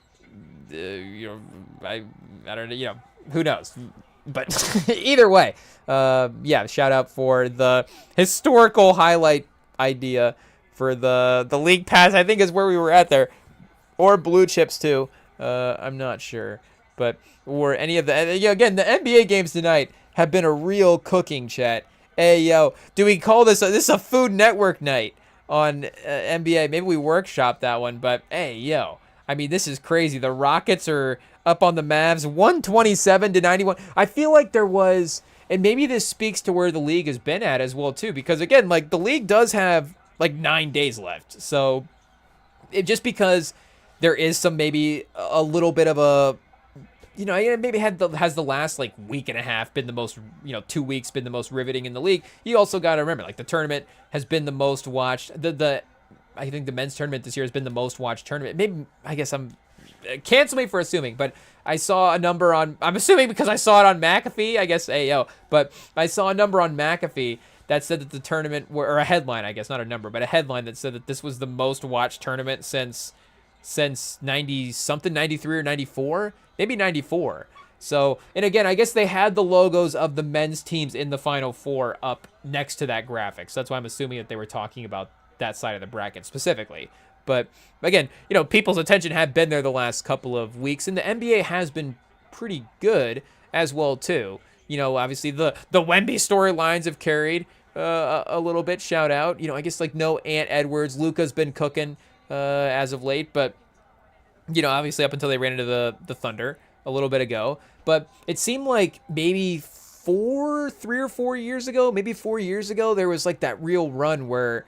I don't know, you know, who knows? But either way, yeah, shout out for the historical highlight idea for the League Pass, I think is where we were at there. Or Blue Chips, too. I'm not sure. But, or any of the, again, the NBA games tonight have been a real cooking, chat. Hey, yo, do we call this is a Food Network night on NBA? Maybe we workshop that one, but hey, yo, I mean, this is crazy. The Rockets are up on the Mavs, 127-91. I feel like there was, and maybe this speaks to where the league has been at as well, too, because, again, like, the league does have, like, 9 days left, so just because there is some maybe a little bit of a, you know, maybe has the last, like, week and a half been the most, you know, 2 weeks been the most riveting in the league. You also got to remember, like, the tournament has been the most watched. I think the men's tournament this year has been the most watched tournament. Maybe, I guess cancel me for assuming, but I saw a number on, I'm assuming because I saw it on McAfee, I guess, hey, yo, but I saw a number on McAfee that said that the tournament, or a headline, I guess, not a number, but a headline that said that this was the most watched tournament since 90-something, 93 or 94, maybe 94. So, and again, I guess they had the logos of the men's teams in the Final Four up next to that graphic. So that's why I'm assuming that they were talking about that side of the bracket specifically. But again, you know, people's attention had been there the last couple of weeks, and the NBA has been pretty good as well, too. You know, obviously the Wemby storylines have carried a little bit. Shout out. You know, I guess like no Ant Edwards. Luka's been cooking as of late, but you know, obviously up until they ran into the Thunder a little bit ago. But it seemed like maybe 3 or 4 years ago, maybe 4 years ago, there was like that real run where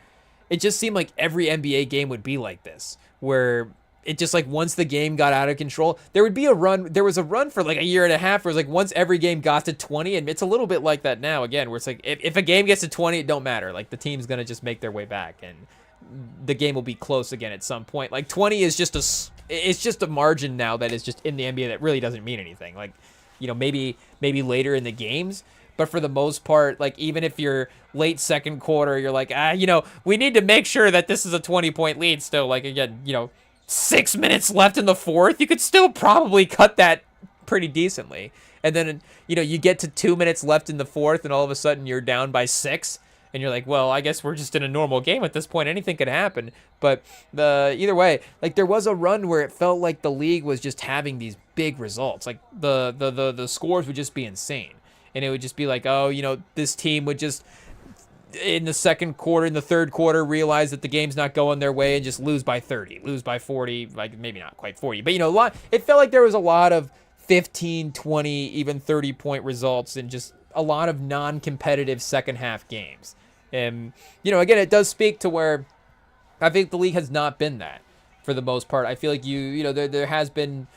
it just seemed like every NBA game would be like this, where it just like once the game got out of control, there would be a run. There was a run for like a year and a half where it was like once every game got to 20, and it's a little bit like that now again, where it's like if a game gets to 20, it don't matter. Like the team's going to just make their way back and the game will be close again at some point. Like 20 is just it's just a margin now that is just in the NBA that really doesn't mean anything. Like, you know, maybe later in the games, but for the most part, like even if you're late second quarter, you're like, you know, we need to make sure that this is a 20-point lead still. Like again, you know, 6 minutes left in the fourth, you could still probably cut that pretty decently. And then, you know, you get to 2 minutes left in the fourth and all of a sudden you're down by 6. And you're like, well, I guess we're just in a normal game at this point. Anything could happen. But either way, like there was a run where it felt like the league was just having these big results. Like the scores would just be insane. And it would just be like, oh, you know, this team would just in the second quarter, in the third quarter, realize that the game's not going their way and just lose by 30, lose by 40, like maybe not quite 40. But, you know, it felt like there was a lot of 15, 20, even 30-point results and just a lot of non-competitive second half games. And, you know, again, it does speak to where I think the league has not been that for the most part. I feel like you know, there has been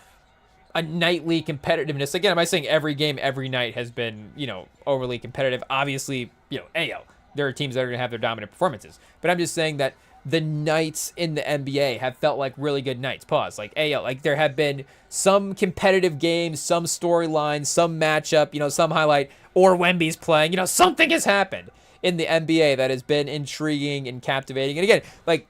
a nightly competitiveness. Again, am I saying every game, every night has been, you know, overly competitive? Obviously, you know, there are teams that are going to have their dominant performances. But I'm just saying that the nights in the NBA have felt like really good nights. Pause. Like, hey, yo, like there have been some competitive games, some storylines, some matchup, some highlight, or Wemby's playing, something has happened in the NBA that has been intriguing and captivating. And again, like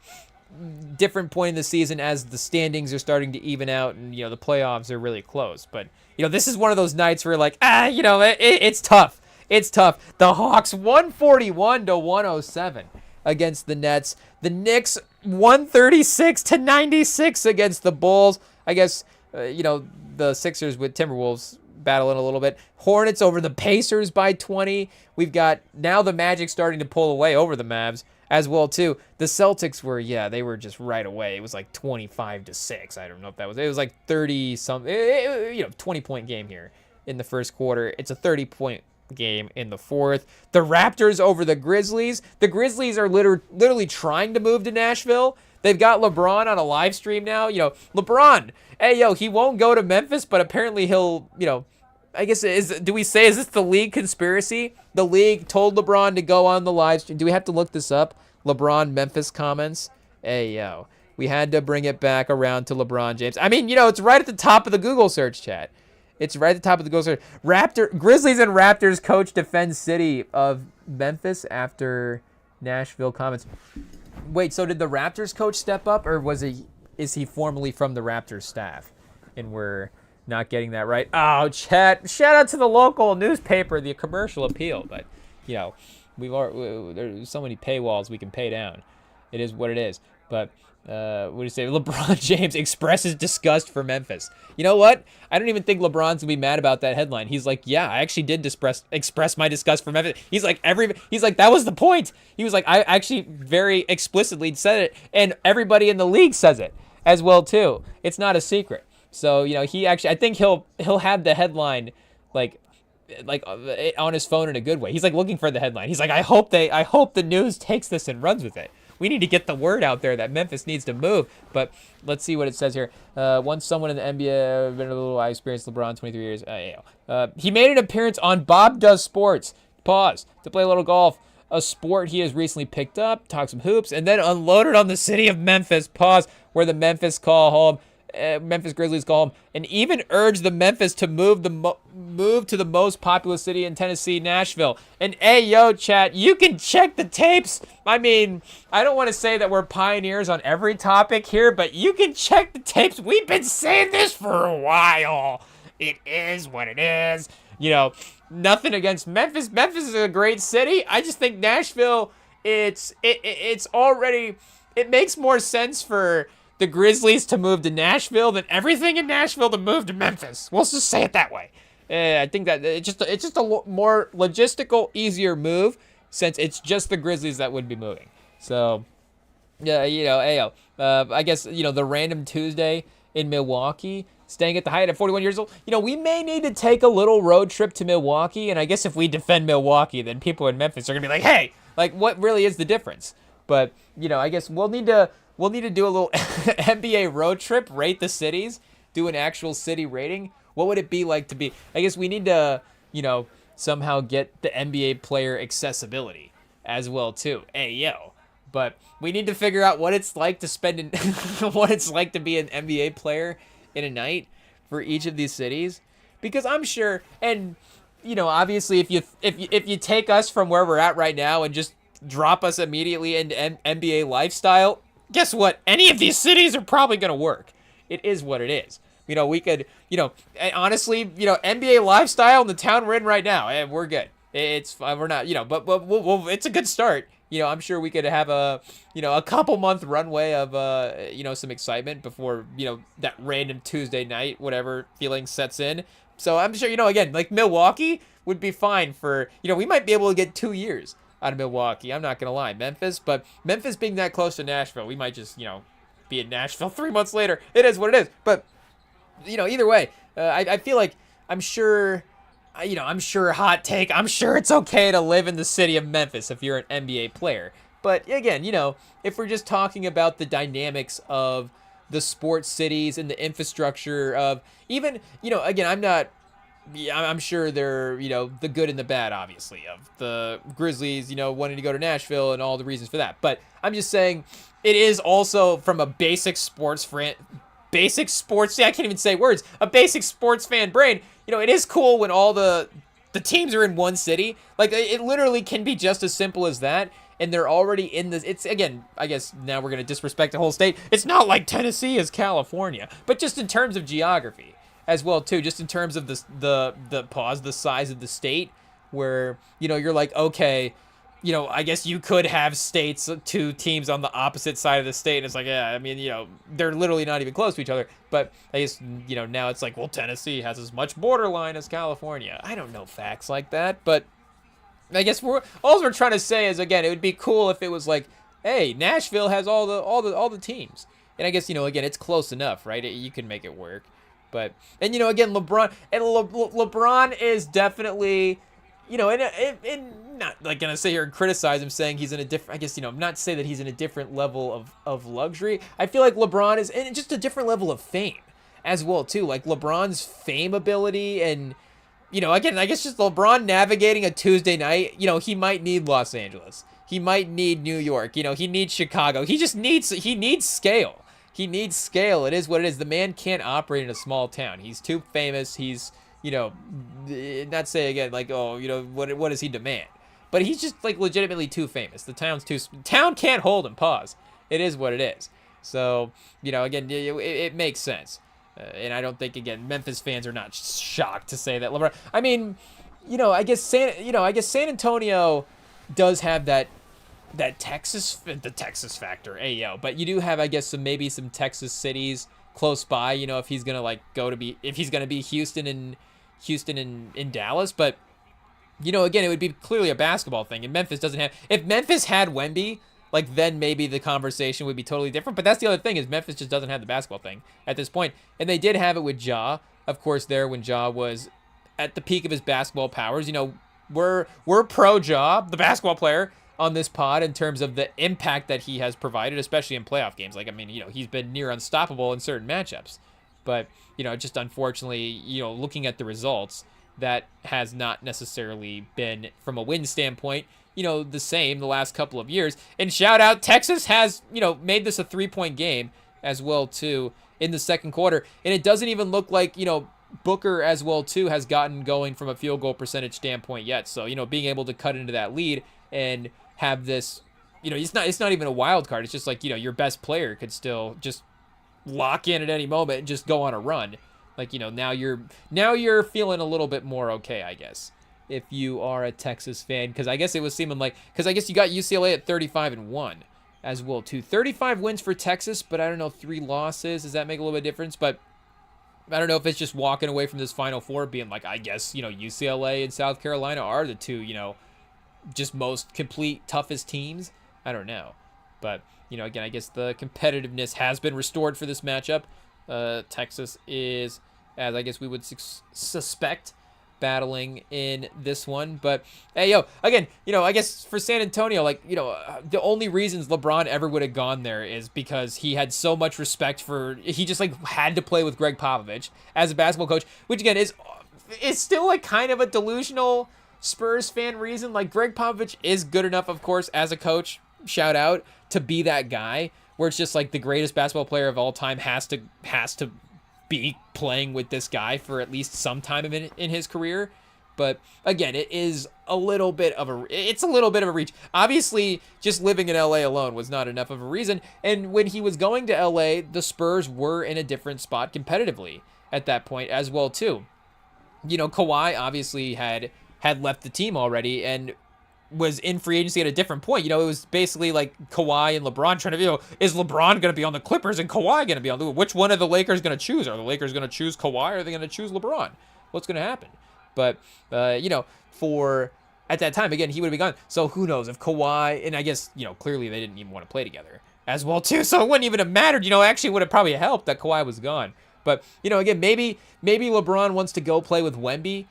different point in the season as the standings are starting to even out and, the playoffs are really close. But, this is one of those nights where like, it's tough. It's tough. The Hawks 141-107 against the Nets. The Knicks 136-96 against the Bulls. I guess, the Sixers with Timberwolves battling a little bit. Hornets over the Pacers by 20. We've got now the Magic starting to pull away over the Mavs as well too. The Celtics were, they were just right away. It was like 25-6. I don't know if it was like 30 something, 20-point game here in the first quarter. It's a 30-point game in the fourth. The Raptors over the Grizzlies. The Grizzlies are literally trying to move to Nashville. They've got LeBron on a live stream now. LeBron, he won't go to Memphis, but apparently he'll, I guess, is this the league conspiracy? The league told LeBron to go on the live stream. Do we have to look this up? LeBron Memphis comments. We had to bring it back around to LeBron James. I mean, it's right at the top of the Google search chat. It's right at the top of the Google search. Grizzlies and Raptors coach defends city of Memphis after Nashville comments. Wait, so did the Raptors coach step up, or is he formerly from the Raptors staff? And we're not getting that right. Oh, chat! Shout out to the local newspaper, the Commercial Appeal. But there's so many paywalls we can pay down. It is what it is. But what do you say? LeBron James expresses disgust for Memphis. You know what? I don't even think LeBron's gonna be mad about that headline. He's like, yeah, I actually did express my disgust for Memphis. He's like, that was the point. He was like, I actually very explicitly said it, and everybody in the league says it as well too. It's not a secret. So he actually, I think he'll have the headline like on his phone in a good way. He's like looking for the headline. He's like, I hope the news takes this and runs with it. We need to get the word out there that Memphis needs to move. But let's see what it says here. Once someone in the NBA, I experienced LeBron, 23 years. He made an appearance on Bob Does Sports. Pause. To play a little golf. A sport he has recently picked up. Talk some hoops. And then unloaded on the city of Memphis. Pause. Where the Memphis Grizzlies call home, and even urged the Memphis to move to the most populous city in Tennessee, Nashville. And chat, you can check the tapes. I mean, I don't want to say that we're pioneers on every topic here, but you can check the tapes. We've been saying this for a while. It is what it is. Nothing against Memphis. Memphis is a great city. I just think Nashville, it's already, it makes more sense for the Grizzlies to move to Nashville than everything in Nashville to move to Memphis. We'll just say it that way. I think that it's just a more logistical, easier move since it's just the Grizzlies that would be moving. So, I guess, the random Tuesday in Milwaukee, staying at the Hyatt at 41 years old. We may need to take a little road trip to Milwaukee, and I guess if we defend Milwaukee, then people in Memphis are going to be like, hey, like, what really is the difference? But, I guess we'll need to do a little NBA road trip, rate the cities, do an actual city rating. What would it be like to be? I guess we need to, somehow get the NBA player accessibility as well too. But we need to figure out what it's like to what it's like to be an NBA player in a night for each of these cities, because I'm sure, and obviously if you take us from where we're at right now and just drop us immediately into NBA lifestyle, guess what? Any of these cities are probably going to work. It is what it is. We could, honestly, NBA lifestyle in the town we're in right now, and we're good. It's fine. We're not, but it's a good start. I'm sure we could have a couple month runway of, some excitement before, that random Tuesday night, whatever feeling sets in. So I'm sure, again, like Milwaukee would be fine for, we might be able to get 2 years out of Milwaukee. I'm not going to lie. Memphis being that close to Nashville, we might just, be in Nashville 3 months later. It is what it is. But, either way, I feel like I'm sure, hot take, I'm sure it's okay to live in the city of Memphis if you're an NBA player. But again, if we're just talking about the dynamics of the sports cities and the infrastructure of even, again, I'm sure they're, the good and the bad, obviously, of the Grizzlies, wanting to go to Nashville and all the reasons for that. But I'm just saying, it is also from a yeah, I can't even say words. A basic sports fan brain. It is cool when all the teams are in one city. Like, it literally can be just as simple as that. And they're already in this. It's, again, I guess now we're going to disrespect the whole state. It's not like Tennessee is California, but just in terms of geography as well, too. Just in terms of the size of the state, where, you're like, okay, I guess you could have states, two teams on the opposite side of the state. And it's like, yeah, I mean, they're literally not even close to each other. But I guess, now it's like, well, Tennessee has as much borderline as California. I don't know facts like that, but I guess all we're trying to say is, again, it would be cool if it was like, hey, Nashville has all the teams. And I guess, again, it's close enough, right? You can make it work. But, and, again, LeBron is definitely, and not like gonna sit here and criticize him saying he's in a different, I guess, not say that he's in a different level of luxury. I feel like LeBron is in just a different level of fame as well, too. Like, LeBron's fame ability and, again, I guess just LeBron navigating a Tuesday night, he might need Los Angeles. He might need New York. He needs Chicago. He needs scale. He needs scale. It is what it is. The man can't operate in a small town. He's too famous. He's, not say again, like, oh, what does he demand? But he's just, like, legitimately too famous. The town can't hold him. Pause. It is what it is. So, again, it makes sense. And I don't think, again, Memphis fans are not shocked to say that LeBron. I mean, I guess San Antonio does have the Texas factor. Hey, yo, but you do have, I guess, maybe some Texas cities close by. If he's gonna if he's gonna be Houston and Dallas, but again, it would be clearly a basketball thing. And Memphis doesn't have. If Memphis had Wemby, like, then maybe the conversation would be totally different. But that's the other thing, is Memphis just doesn't have the basketball thing at this point. And they did have it with Ja, of course, there when Ja was at the peak of his basketball powers. We're pro Ja, the basketball player, on this pod in terms of the impact that he has provided, especially in playoff games. Like, I mean, he's been near unstoppable in certain matchups. But, just unfortunately, looking at the results, that has not necessarily been, from a win standpoint, the same the last couple of years. And shout out, Texas has, made this a 3-point game as well, too, in the second quarter. And it doesn't even look like, Booker as well, too, has gotten going from a field goal percentage standpoint yet. So, being able to cut into that lead and have this, it's not even a wild card. It's just like, your best player could still just lock in at any moment and just go on a run. Like, now you're feeling a little bit more okay, I guess, if you are a Texas fan, because I guess it was seeming like, because I guess you got UCLA at 35-1 as well, too. 35 wins for Texas, but I don't know, 3 losses. Does that make a little bit of difference? But I don't know if it's just walking away from this Final Four being like, I guess, UCLA and South Carolina are the two, just most complete, toughest teams. I don't know. But, again, I guess the competitiveness has been restored for this matchup. Texas is, as I guess we would suspect, battling in this one. But, hey, yo, again, I guess for San Antonio, like, the only reasons LeBron ever would have gone there is because he had so much respect for, he just, like, had to play with Greg Popovich as a basketball coach, which, again, is still, like, kind of a delusional Spurs fan reason. Like, Greg Popovich is good enough, of course, as a coach, shout out, to be that guy, where it's just like the greatest basketball player of all time has to be playing with this guy for at least some time in his career. But again, it's a little bit of a reach. Obviously, just living in LA alone was not enough of a reason. And when he was going to LA, the Spurs were in a different spot competitively at that point as well, too. Kawhi obviously had left the team already and was in free agency at a different point. It was basically like Kawhi and LeBron trying to, is LeBron going to be on the Clippers and Kawhi going to be on the, which one are the Lakers going to choose? Are the Lakers going to choose Kawhi or are they going to choose LeBron? What's going to happen? But, for, at that time, again, he would have been gone. So who knows if Kawhi, and I guess, clearly they didn't even want to play together as well, too. So it wouldn't even have mattered, actually would have probably helped that Kawhi was gone. But, again, maybe LeBron wants to go play with Wemby,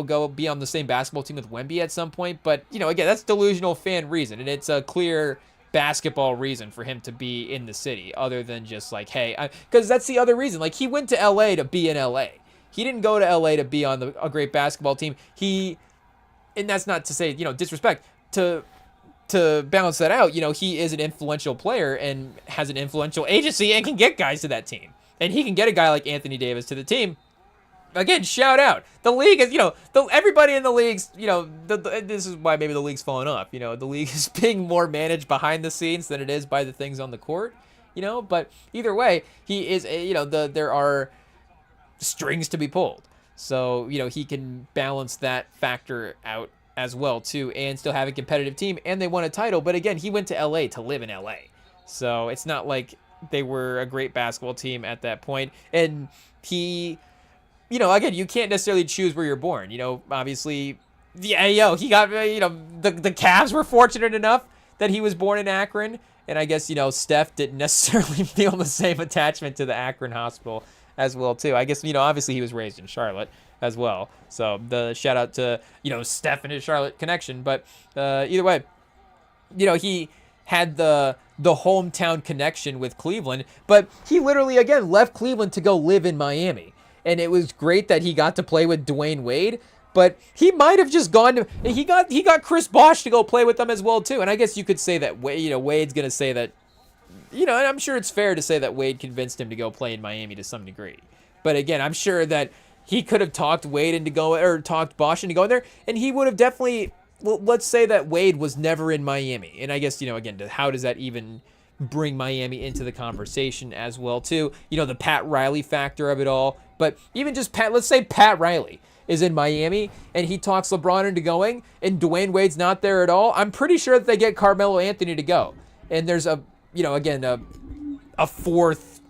go be on the same basketball team with Wemby at some point. But, again, that's delusional fan reason. And it's a clear basketball reason for him to be in the city other than just like, hey, because that's the other reason. Like, he went to LA to be in LA. He didn't go to LA to be on a great basketball team. And that's not to say, disrespect, to to balance that out, he is an influential player and has an influential agency and can get guys to that team. And he can get a guy like Anthony Davis to the team. Again, shout out. The league is, everybody in the league's, this is why maybe the league's falling off. The league is being more managed behind the scenes than it is by the things on the court, But either way, he is, there are strings to be pulled. So, he can balance that factor out as well, too, and still have a competitive team. And they won a title. But again, he went to LA to live in LA. So it's not like they were a great basketball team at that point. And he... again, you can't necessarily choose where you're born. Obviously, he got, the Cavs were fortunate enough that he was born in Akron. And I guess, Steph didn't necessarily feel the same attachment to the Akron hospital as well, too. I guess, obviously he was raised in Charlotte as well. So the shout out to, Steph and his Charlotte connection. But either way, he had the hometown connection with Cleveland. But he literally, again, left Cleveland to go live in Miami. And it was great that he got to play with Dwayne Wade, but he might have just gone to he got Chris Bosh to go play with them as well too. And I guess you could say that Wade's gonna say that, and I'm sure it's fair to say that Wade convinced him to go play in Miami to some degree. But again, I'm sure that he could have talked Wade into going or talked Bosh into going there, and he would have definitely. Well, let's say that Wade was never in Miami, and I guess again, how does that even bring Miami into the conversation as well too? The Pat Riley factor of it all. But even just let's say Pat Riley is in Miami and he talks LeBron into going and Dwayne Wade's not there at all. I'm pretty sure that they get Carmelo Anthony to go. And there's a fourth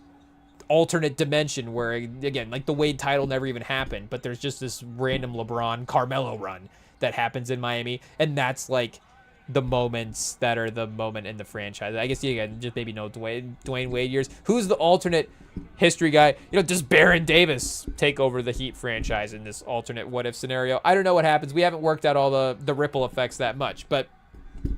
alternate dimension where, again, like the Wade title never even happened, but there's just this random LeBron Carmelo run that happens in Miami. And that's like the moments that are the moment in the franchise. I guess you can just maybe know Dwayne Wade years. Who's the alternate history guy? Does Baron Davis take over the Heat franchise in this alternate what-if scenario? I don't know what happens. We haven't worked out all the ripple effects that much. But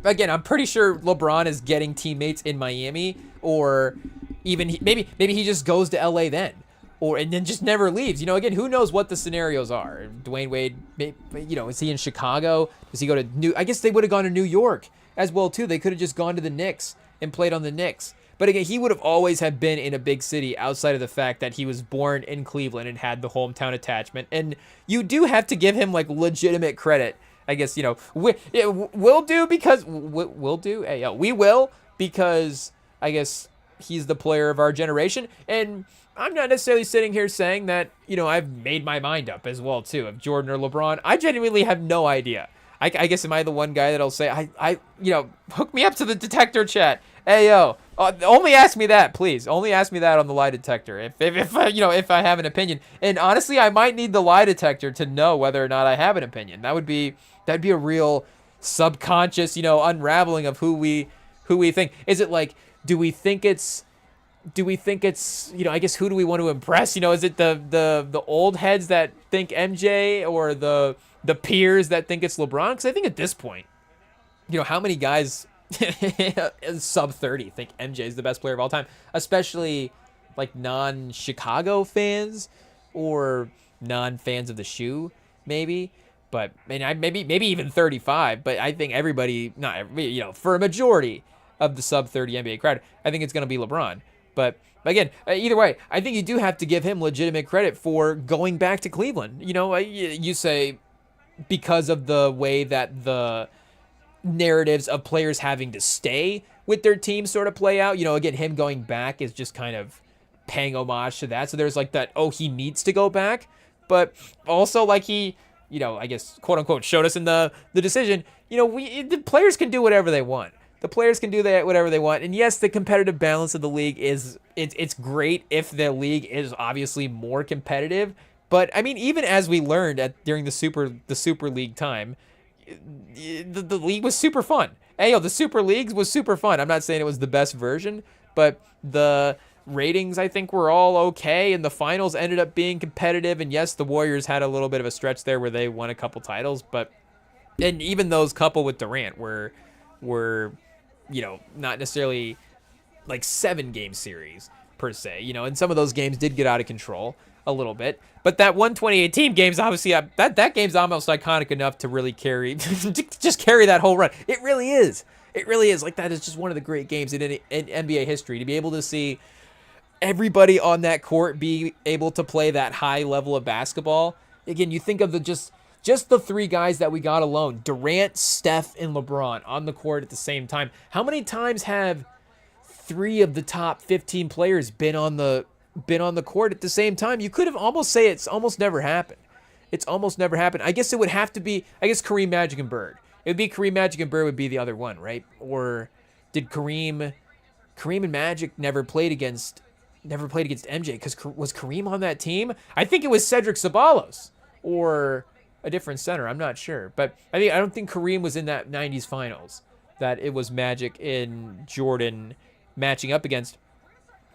again, I'm pretty sure LeBron is getting teammates in Miami, or even maybe he just goes to LA then. And then just never leaves. Again, who knows what the scenarios are? Dwayne Wade, is he in Chicago? Does he go to I guess they would have gone to New York as well, too. They could have just gone to the Knicks and played on the Knicks. But again, he would have always have been in a big city outside of the fact that he was born in Cleveland and had the hometown attachment. And you do have to give him, like, legitimate credit. I guess, we'll do because... We'll do? Hey, we will because, I guess, he's the player of our generation. And... I'm not necessarily sitting here saying that, I've made my mind up as well, too, of Jordan or LeBron. I genuinely have no idea. I guess, am I the one guy that'll say, hook me up to the detector chat. Hey, yo, only ask me that, please. Only ask me that on the lie detector if I have an opinion. And honestly, I might need the lie detector to know whether or not I have an opinion. That'd be a real subconscious, unraveling of who we think. Is it like, do we think it's, I guess, who do we want to impress? Is it the old heads that think MJ or the peers that think it's LeBron? Because I think at this point, how many guys sub 30 think MJ is the best player of all time, especially like non-Chicago fans or non-fans of the shoe, maybe. But maybe even 35. But I think everybody, for a majority of the sub 30 NBA crowd, I think it's going to be LeBron. But again, either way, I think you do have to give him legitimate credit for going back to Cleveland. You say because of the way that the narratives of players having to stay with their team sort of play out. Again, him going back is just kind of paying homage to that. So there's like that, he needs to go back. But also like he, I guess, quote unquote, showed us in the decision, the players can do whatever they want. The players can do whatever they want. And yes, the competitive balance of the league it's great if the league is obviously more competitive. But I mean, even as we learned during the Super League time, the league was super fun. The Super Leagues was super fun. I'm not saying it was the best version, but the ratings, I think, were all okay, and the finals ended up being competitive. And yes, the Warriors had a little bit of a stretch there where they won a couple titles, and even those couple with Durant were not necessarily like 7-game series per se, and some of those games did get out of control a little bit. But that 2018 game's obviously that game's almost iconic enough to really carry just carry that whole run. It really is. It really is. Like, that is just one of the great games in NBA history, to be able to see everybody on that court be able to play that high level of basketball. Again, you think of just the three guys that we got alone, Durant, Steph, and LeBron on the court at the same time. How many times have three of the top 15 players been on the court at the same time? You could have almost say it's almost never happened. It's almost never happened. I guess it would have to be, Kareem, Magic, and Bird. It would be Kareem, Magic, and Bird would be the other one, right? Or did Kareem and Magic never played against MJ? Because was Kareem on that team? I think it was Cedric Ceballos or a different center. I'm not sure. But I don't think Kareem was in that 90s finals that it was Magic and Jordan matching up against.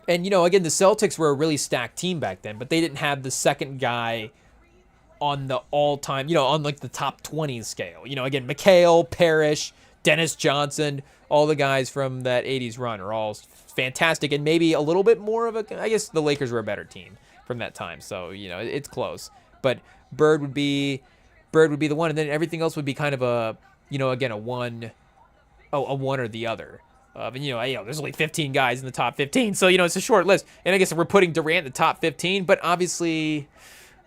And, again, the Celtics were a really stacked team back then, but they didn't have the second guy on the all-time, on like the top 20 scale. Again, McHale, Parrish, Dennis Johnson, all the guys from that 80s run are all fantastic, and maybe a little bit more of I guess the Lakers were a better team from that time, so, it's close. But Bird would be the one, and then everything else would be kind of a, again, a one or the other. And, there's only 15 guys in the top 15, so, it's a short list. And I guess we're putting Durant in the top 15, but obviously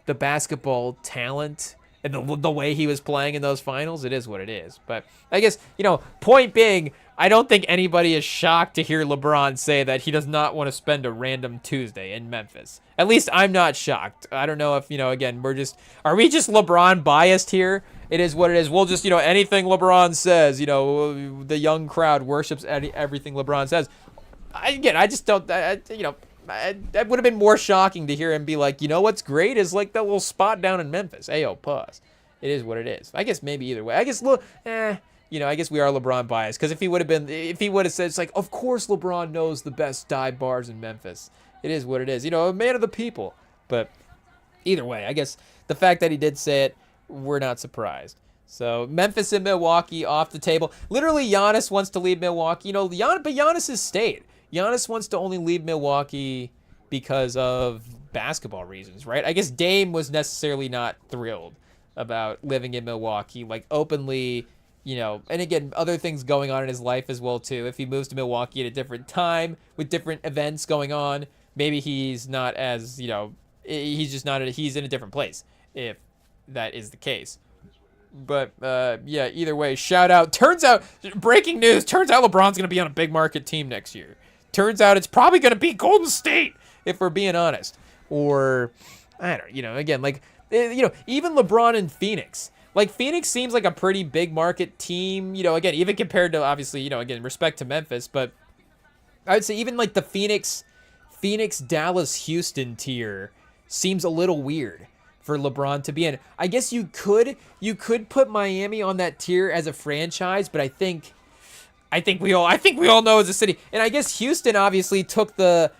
the basketball talent and the way he was playing in those finals, it is what it is. But I guess, point being, I don't think anybody is shocked to hear LeBron say that he does not want to spend a random Tuesday in Memphis. At least I'm not shocked. I don't know if, again, are we just LeBron biased here? It is what it is. We'll just, anything LeBron says, the young crowd worships everything LeBron says. I just don't, that would have been more shocking to hear him be like, what's great is like that little spot down in Memphis. Ayo, pause. It is what it is. I guess maybe either way. I guess, I guess we are LeBron biased, because if he would have said, it's like, of course LeBron knows the best dive bars in Memphis. It is what it is. A man of the people. But either way, I guess the fact that he did say it, we're not surprised. So Memphis and Milwaukee off the table. Literally, Giannis wants to leave Milwaukee. But Giannis has stayed. Giannis wants to only leave Milwaukee because of basketball reasons, right? I guess Dame was necessarily not thrilled about living in Milwaukee, like openly, and again, other things going on in his life as well, too. If he moves to Milwaukee at a different time with different events going on, maybe he's not as, he's in a different place, if that is the case. But, yeah, either way, shout out. Breaking news, turns out LeBron's going to be on a big market team next year. Turns out it's probably going to be Golden State, if we're being honest. Or, I don't know, again, like, even LeBron in Phoenix. Like, Phoenix seems like a pretty big market team, again, even compared to, obviously, again, respect to Memphis. But I would say even, like, the Phoenix, Dallas, Houston tier seems a little weird for LeBron to be in. I guess you could put Miami on that tier as a franchise, but I think we all know as a city. And I guess Houston obviously took the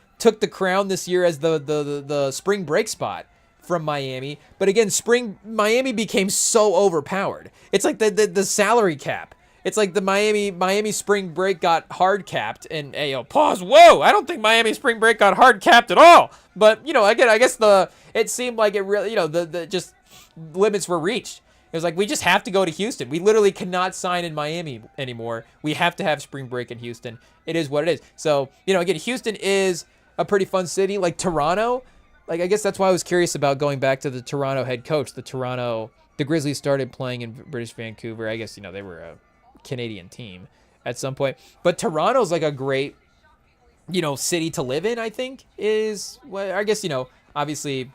crown this year as the spring break spot from Miami. But again, Miami became so overpowered. It's like the salary cap. It's like the Miami spring break got hard capped, and pause. Whoa, I don't think Miami spring break got hard capped at all. But again, I guess it seemed like it really, the just limits were reached. It was like, we just have to go to Houston. We literally cannot sign in Miami anymore. We have to have spring break in Houston. It is what it is. So, again, Houston is a pretty fun city. Like Toronto, like I guess that's why I was curious about going back to the Toronto head coach. The Grizzlies started playing in British Vancouver. I guess, they were a Canadian team at some point. But Toronto's like a great, city to live in, I think, is what I guess, obviously,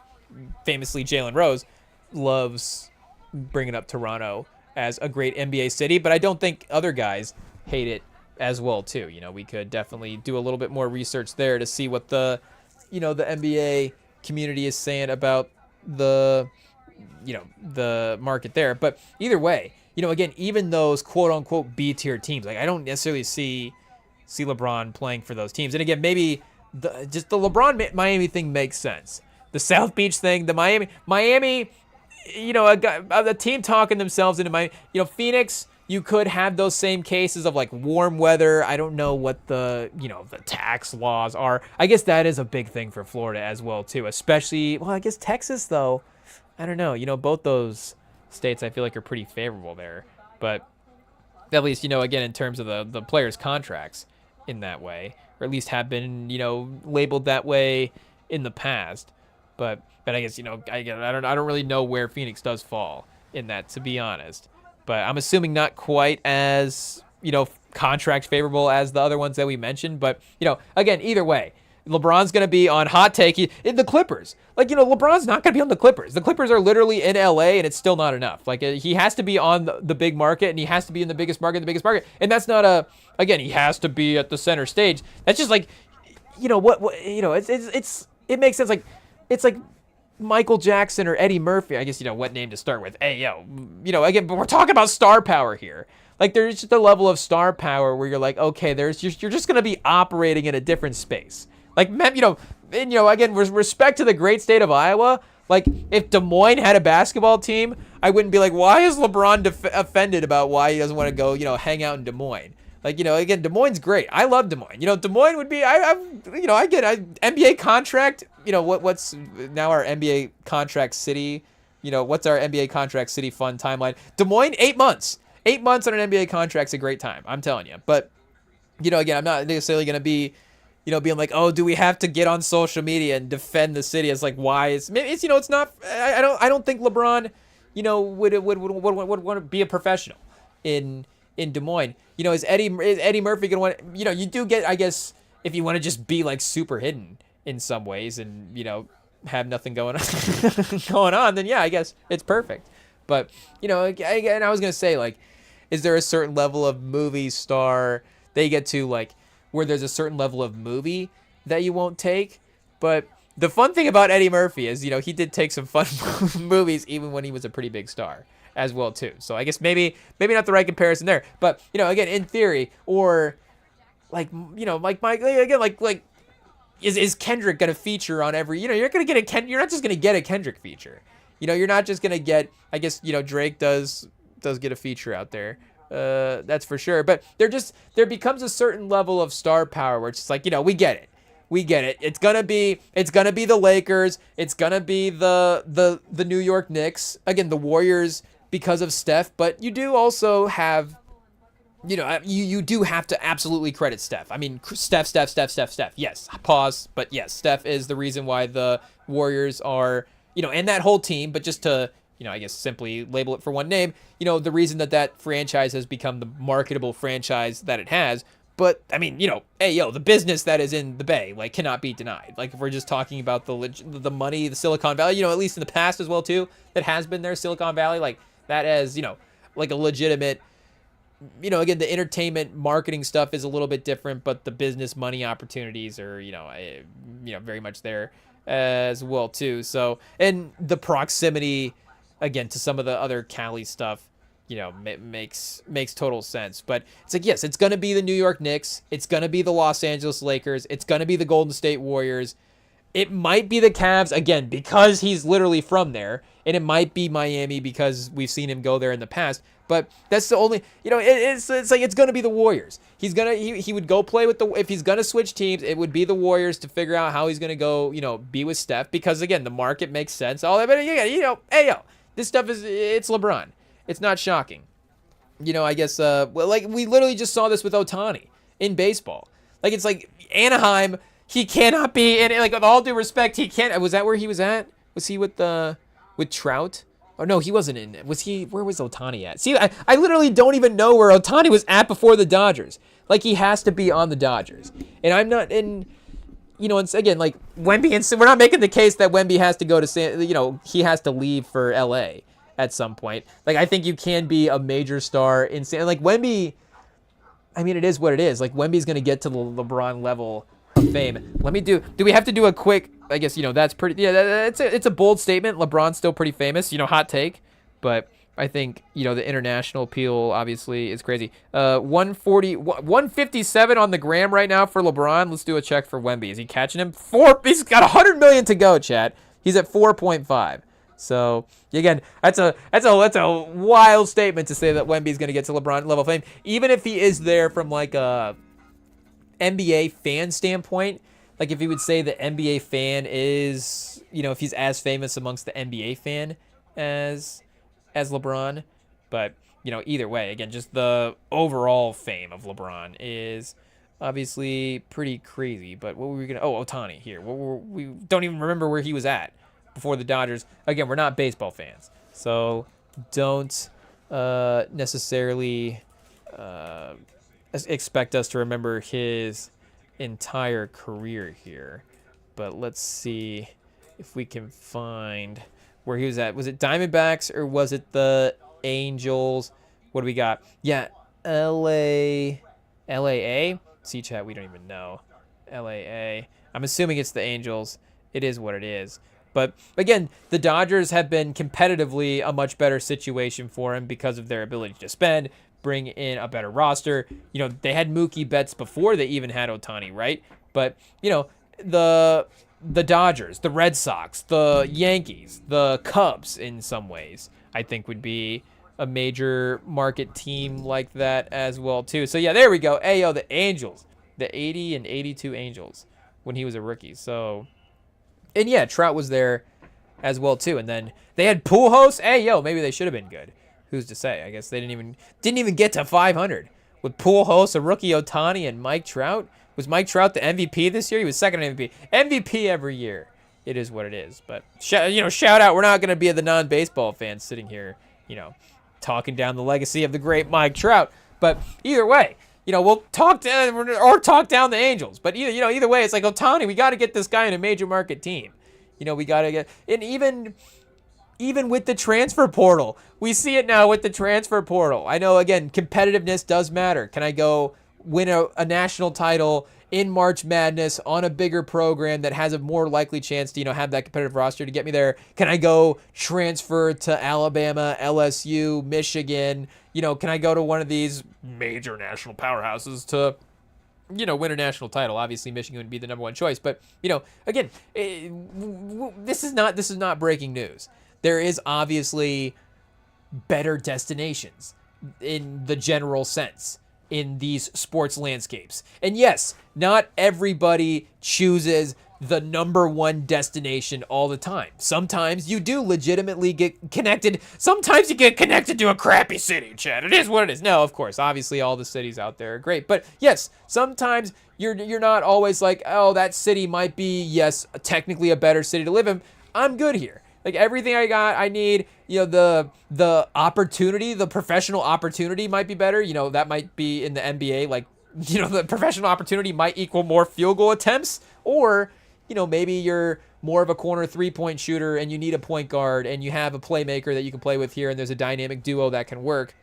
famously, Jalen Rose loves bringing up Toronto as a great NBA city, but I don't think other guys hate it as well too. We could definitely do a little bit more research there to see what the NBA community is saying about the market there. But either way, again, even those quote unquote B tier teams, like I don't necessarily see LeBron playing for those teams. And again, maybe just the LeBron Miami thing makes sense. The South Beach thing, the Miami, a team talking themselves into Miami. Phoenix, you could have those same cases of like warm weather. I don't know what the tax laws are. I guess that is a big thing for Florida as well too, especially, well, I guess Texas though. I don't know. Both those states I feel like are pretty favorable there. But At least, again, in terms of the players' contracts in that way, or at least have been, labeled that way in the past. But I guess, I don't really know where Phoenix does fall in that, to be honest. But I'm assuming not quite as, contract favorable as the other ones that we mentioned. But, again, either way, LeBron's going to be on hot take in the Clippers. LeBron's not going to be on the Clippers. The Clippers are literally in LA, and it's still not enough. He has to be on the big market, and he has to be in the biggest market. And that's not again, he has to be at the center stage. That's just it makes sense. It's like Michael Jackson or Eddie Murphy. I guess, what name to start with. Hey, again, but we're talking about star power here. There's just a level of star power where you're like, okay, you're just going to be operating in a different space. Again, with respect to the great state of Iowa, if Des Moines had a basketball team, I wouldn't be like, why is LeBron offended about why he doesn't want to go, hang out in Des Moines? Again, Des Moines is great. I love Des Moines. Des Moines would be, I get an NBA contract. What's now our NBA contract city? What's our NBA contract city fund timeline? Des Moines, 8 months. 8 months on an NBA contract's a great time. I'm telling you. But, again, I'm not necessarily going to be, being like, oh, do we have to get on social media and defend the city? It's why it's it's not. I don't think LeBron, would want to be a professional in Des Moines. Is Eddie Murphy gonna want? You do get, I guess, if you want to just be super hidden in some ways and have nothing going on, then yeah, I guess it's perfect. But again, I was gonna say is there a certain level of movie star they get to where there's a certain level of movie that you won't take? But the fun thing about Eddie Murphy is, he did take some fun movies even when he was a pretty big star as well too. So I guess maybe not the right comparison there. But, again, in theory, or Mike, again, is Kendrick going to feature on every, you're going to get you're not just going to get a Kendrick feature. You're not just going to get, I guess, Drake does get a feature out there. That's for sure. But there becomes a certain level of star power where it's just we get it. It's gonna be the Lakers. It's gonna be the New York Knicks. Again, the Warriors because of Steph. But you do also have, you do have to absolutely credit Steph. I mean, Steph. Yes, pause. But yes, Steph is the reason why the Warriors are, and that whole team. But just to, I guess simply label it for one name, the reason that franchise has become the marketable franchise that it has. But, I mean, the business that is in the Bay, cannot be denied. If we're just talking about the money, the Silicon Valley, at least in the past as well, too, that has been there, Silicon Valley, that as, a legitimate, again, the entertainment marketing stuff is a little bit different, but the business money opportunities are, very much there as well, too. So, and the proximity, again, to some of the other Cali stuff, makes total sense. But it's yes, it's going to be the New York Knicks. It's going to be the Los Angeles Lakers. It's going to be the Golden State Warriors. It might be the Cavs, again, because he's literally from there. And it might be Miami because we've seen him go there in the past. But that's the only, it's going to be the Warriors. He would go play with if he's going to switch teams, it would be the Warriors to figure out how he's going to go, be with Steph. Because, again, the market makes sense. All that, but, this stuff it's LeBron. It's not shocking. I guess, we literally just saw this with Ohtani in baseball. It's Anaheim, he cannot be, and with all due respect, he can't. Was that where he was at? Was he with Trout? Oh, no, he wasn't in. Where was Ohtani at? See, I literally don't even know where Ohtani was at before the Dodgers. He has to be on the Dodgers. And I'm not, and, it's, again, Wemby, and we're not making the case that Wemby has to go to he has to leave for LA at some point. I think you can be a major star in Wemby. I mean, it is what it is. Wemby's going to get to the LeBron level of fame. Do we have to do a quick, I guess, that's pretty, yeah, it's a bold statement. LeBron's still pretty famous, hot take, but I think, the international appeal obviously is crazy. 157 on the gram right now for LeBron. Let's do a check for Wemby. Is he catching him? He's got 100 million to go, chat. He's at 4.5. So, again, that's a wild statement to say that Wemby's going to get to LeBron level fame. Even if he is there from a NBA fan standpoint, if he would say the NBA fan is, if he's as famous amongst the NBA fan as LeBron. But either way, again, just the overall fame of LeBron is obviously pretty crazy. But what were we gonna? Oh, Ohtani here. We don't even remember where he was at before the Dodgers. Again, we're not baseball fans, so don't necessarily expect us to remember his entire career here. But let's see if we can find where he was at. Was it Diamondbacks or was it the Angels? What do we got? Yeah, LAA. See chat, we don't even know. LAA. I'm assuming it's the Angels. It is what it is. But again, the Dodgers have been competitively a much better situation for him because of their ability to spend, bring in a better roster. They had Mookie Betts before they even had Ohtani, right? But, the Dodgers, the Red Sox, the Yankees, the Cubs in some ways, I think would be a major market team like that as well too. So yeah, there we go. Ayo, the Angels, the 80 and 82 Angels when he was a rookie. So, and yeah, Trout was there as well too. And then they had Pujols. Ayo, maybe they should have been good. Who's to say? I guess they didn't even get to 500 with Pujols, a rookie Ohtani, and Mike Trout. Was Mike Trout the MVP this year? He was second MVP. MVP every year. It is what it is. But shout out. We're not going to be the non-baseball fans sitting here, talking down the legacy of the great Mike Trout. But either way, we'll talk down the Angels. But either way, it's like Ohtani. We got to get this guy in a major market team. We got to get, and even with the transfer portal, we see it now with the transfer portal. I know, again, competitiveness does matter. Can I go win a national title in March Madness on a bigger program that has a more likely chance to, have that competitive roster to get me there? Can I go transfer to Alabama, LSU, Michigan? Can I go to one of these major national powerhouses to, win a national title? Obviously, Michigan would be the number one choice. But, again, this is not breaking news. There is obviously better destinations in the general sense in these sports landscapes. And yes, not everybody chooses the number one destination all the time. Sometimes you do legitimately get connected. Sometimes you get connected to a crappy city, Chad. It is what it is. No, of course, obviously all the cities out there are great. But yes, sometimes you're not always like, oh, that city might be, yes, technically a better city to live in. I'm good here. Like everything I need, the opportunity, the professional opportunity might be better. That might be in the NBA. Like, the professional opportunity might equal more field goal attempts, or, maybe you're more of a corner 3-point shooter and you need a point guard and you have a playmaker that you can play with here and there's a dynamic duo that can work.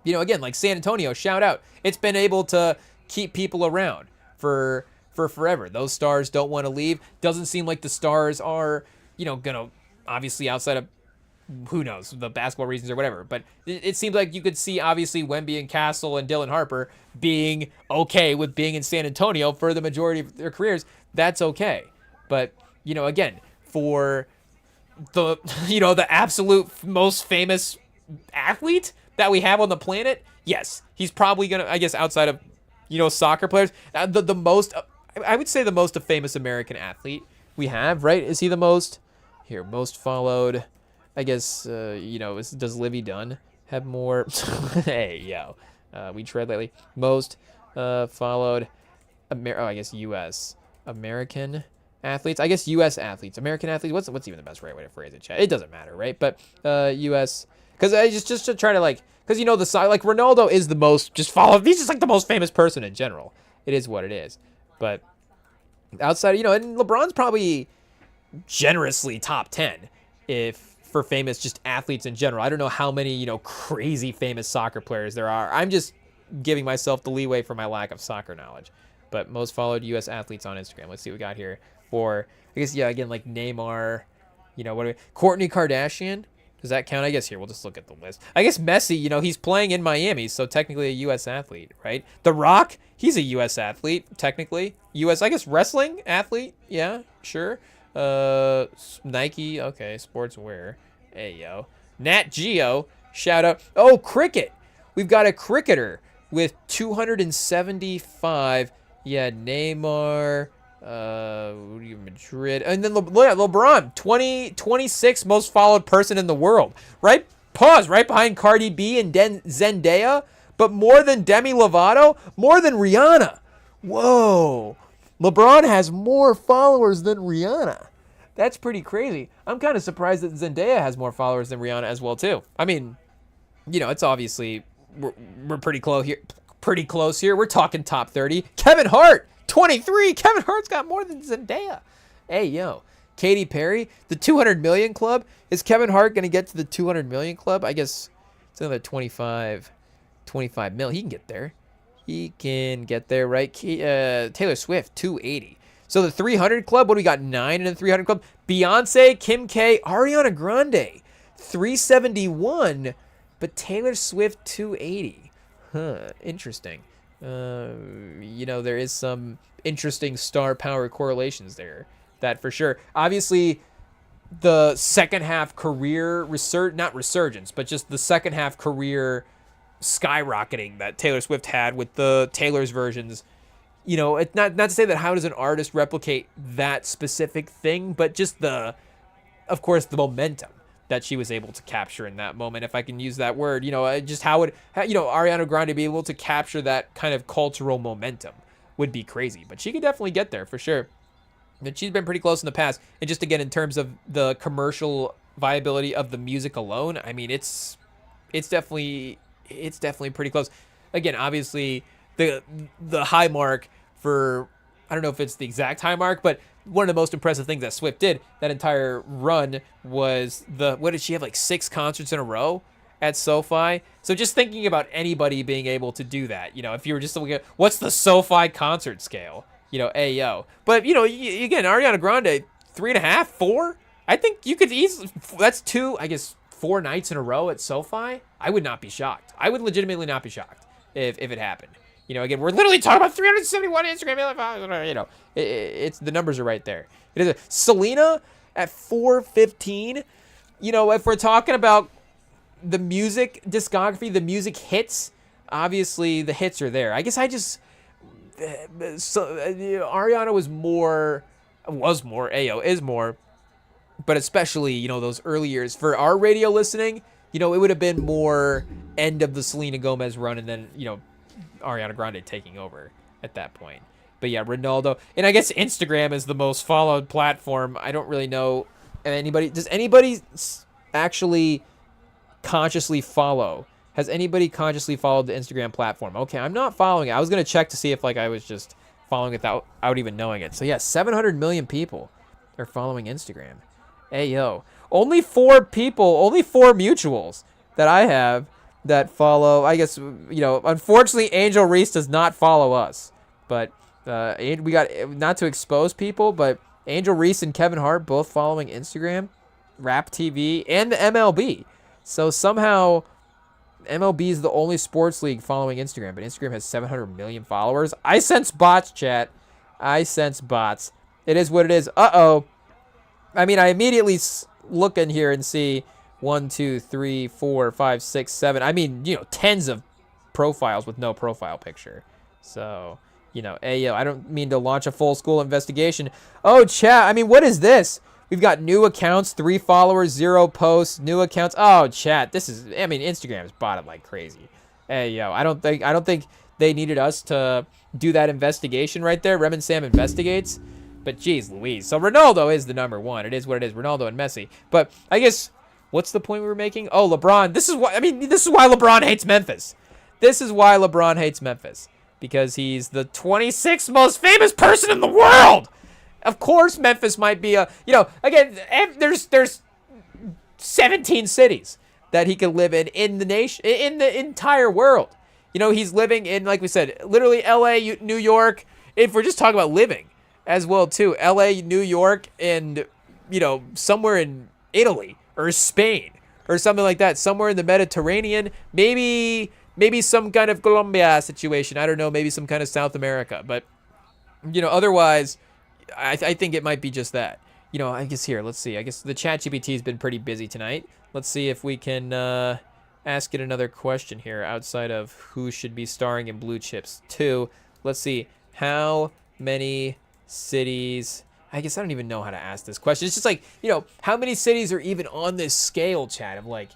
Again, like San Antonio, shout out. It's been able to keep people around for forever. Those stars don't want to leave. Doesn't seem like the stars are, gonna, obviously outside of, who knows, the basketball reasons or whatever. But it seems like you could see, obviously, Wemby and Castle and Dylan Harper being okay with being in San Antonio for the majority of their careers. That's okay. But, again, for the, the absolute most famous athlete that we have on the planet, yes, he's probably going to, I guess, outside of, soccer players, the most, I would say the most famous American athlete we have, right? Is he the most? Here, most followed, I guess, does Livy Dunn have more? Hey, yo, we tread lately. Most followed, I guess U.S. American athletes. I guess U.S. athletes. American athletes. What's even the best right way to phrase it, chat? It doesn't matter, right? But U.S. Because I just to try to because the side, like Ronaldo is the most just followed. He's just like the most famous person in general. It is what it is. But outside, and LeBron's probably generously top 10 if for famous just athletes in general. I don't know how many crazy famous soccer players there are. I'm just giving myself the leeway for my lack of soccer knowledge. But most followed U.S. athletes on Instagram. Let's see what we got here. For I guess again like Neymar, Kourtney Kardashian. Does that count? I guess here we'll just look at the list. I guess Messi, he's playing in Miami, so technically a U.S. athlete, right? The Rock, he's a U.S. athlete, technically. U.S. I guess wrestling athlete. Yeah, sure. Nike, okay, sportswear. Hey, yo. Nat Geo, shout out. Oh, cricket. We've got a cricketer with 275. Yeah, Neymar, Madrid. And then LeBron, 26 most followed person in the world, right? pause, right behind Cardi B and Zendaya, but more than Demi Lovato, more than Rihanna. Whoa. LeBron has more followers than Rihanna. That's pretty crazy. I'm kind of surprised that Zendaya has more followers than Rihanna as well, too. I mean, it's obviously, we're pretty close here. Pretty close here. We're talking top 30. Kevin Hart, 23. Kevin Hart's got more than Zendaya. Hey, yo. Katy Perry, the 200 million club. Is Kevin Hart going to get to the 200 million club? I guess it's another 25 mil. He can get there. He can get there, right? Taylor Swift, 280. So the 300 club, what do we got? 9 in the 300 club. Beyonce, Kim K, Ariana Grande, 371. But Taylor Swift, 280. Interesting. There is some interesting star power correlations there. That for sure. Obviously, the second half career not resurgence, but just the second half career skyrocketing that Taylor Swift had with the Taylor's versions. It's not to say that how does an artist replicate that specific thing, but just of course, the momentum that she was able to capture in that moment, if I can use that word. Just how would Ariana Grande be able to capture that kind of cultural momentum would be crazy, but she could definitely get there for sure. And she's been pretty close in the past. And just again, in terms of the commercial viability of the music alone, I mean, it's definitely pretty close. Again, obviously, the high mark for, I don't know if it's the exact high mark, but one of the most impressive things that Swift did that entire run was what did she have, like 6 concerts in a row at SoFi? So just thinking about anybody being able to do that, if you were just looking at what's the SoFi concert scale, ayo. But, again, Ariana Grande, 3.5, 4? I think you could easily, that's 4 nights in a row at SoFi. I would not be shocked. I would legitimately not be shocked if it happened. Again, we're literally talking about 371 Instagram followers. It's the numbers are right there. It is Selena at 415. If we're talking about the music discography, the music hits, obviously the hits are there. I guess Ariana is more, is more, but especially, those early years for our radio listening, it would have been more end of the Selena Gomez run and then, Ariana Grande taking over at that point. But yeah, Ronaldo, and I guess Instagram is the most followed platform. I don't really know does anybody actually consciously follow? Has anybody consciously followed the Instagram platform? Okay, I'm not following it. I was going to check to see if I was just following it without even knowing it. So yeah, 700 million people are following Instagram. Hey, yo. Only 4 mutuals that I have that follow. I guess, unfortunately, Angel Reese does not follow us. But we got, not to expose people, but Angel Reese and Kevin Hart both following Instagram, Rap TV, and the MLB. So somehow MLB is the only sports league following Instagram, but Instagram has 700 million followers. I sense bots, chat. I sense bots. It is what it is. Uh-oh. I mean, I immediately look in here and see 1, 2, 3, 4, 5, 6, 7. I mean, tens of profiles with no profile picture. So, ayo, I don't mean to launch a full school investigation. Oh, chat. I mean, what is this? We've got new accounts, 3 followers, 0 posts, new accounts. Oh, chat. Instagram is botted like crazy. Hey, yo, I don't think they needed us to do that investigation right there. Rem and Sam investigates. But geez Louise. So Ronaldo is the number 1. It is what it is. Ronaldo and Messi. But I guess, what's the point we were making? Oh, LeBron. This is why LeBron hates Memphis. This is why LeBron hates Memphis. Because he's the 26th most famous person in the world. Of course, Memphis might be again, there's 17 cities that he could live in the nation, in the entire world. He's living in, like we said, literally LA, New York. If we're just talking about living as well, too, LA, New York, and, somewhere in Italy or Spain or something like that, somewhere in the Mediterranean, maybe some kind of Colombia situation. I don't know, maybe some kind of South America. But, otherwise, I think it might be just that. I guess here, let's see. I guess the ChatGPT has been pretty busy tonight. Let's see if we can ask it another question here outside of who should be starring in Blue Chips 2. Let's see. How many cities... I guess I don't even know how to ask this question. It's just like, how many cities are even on this scale, chat, of like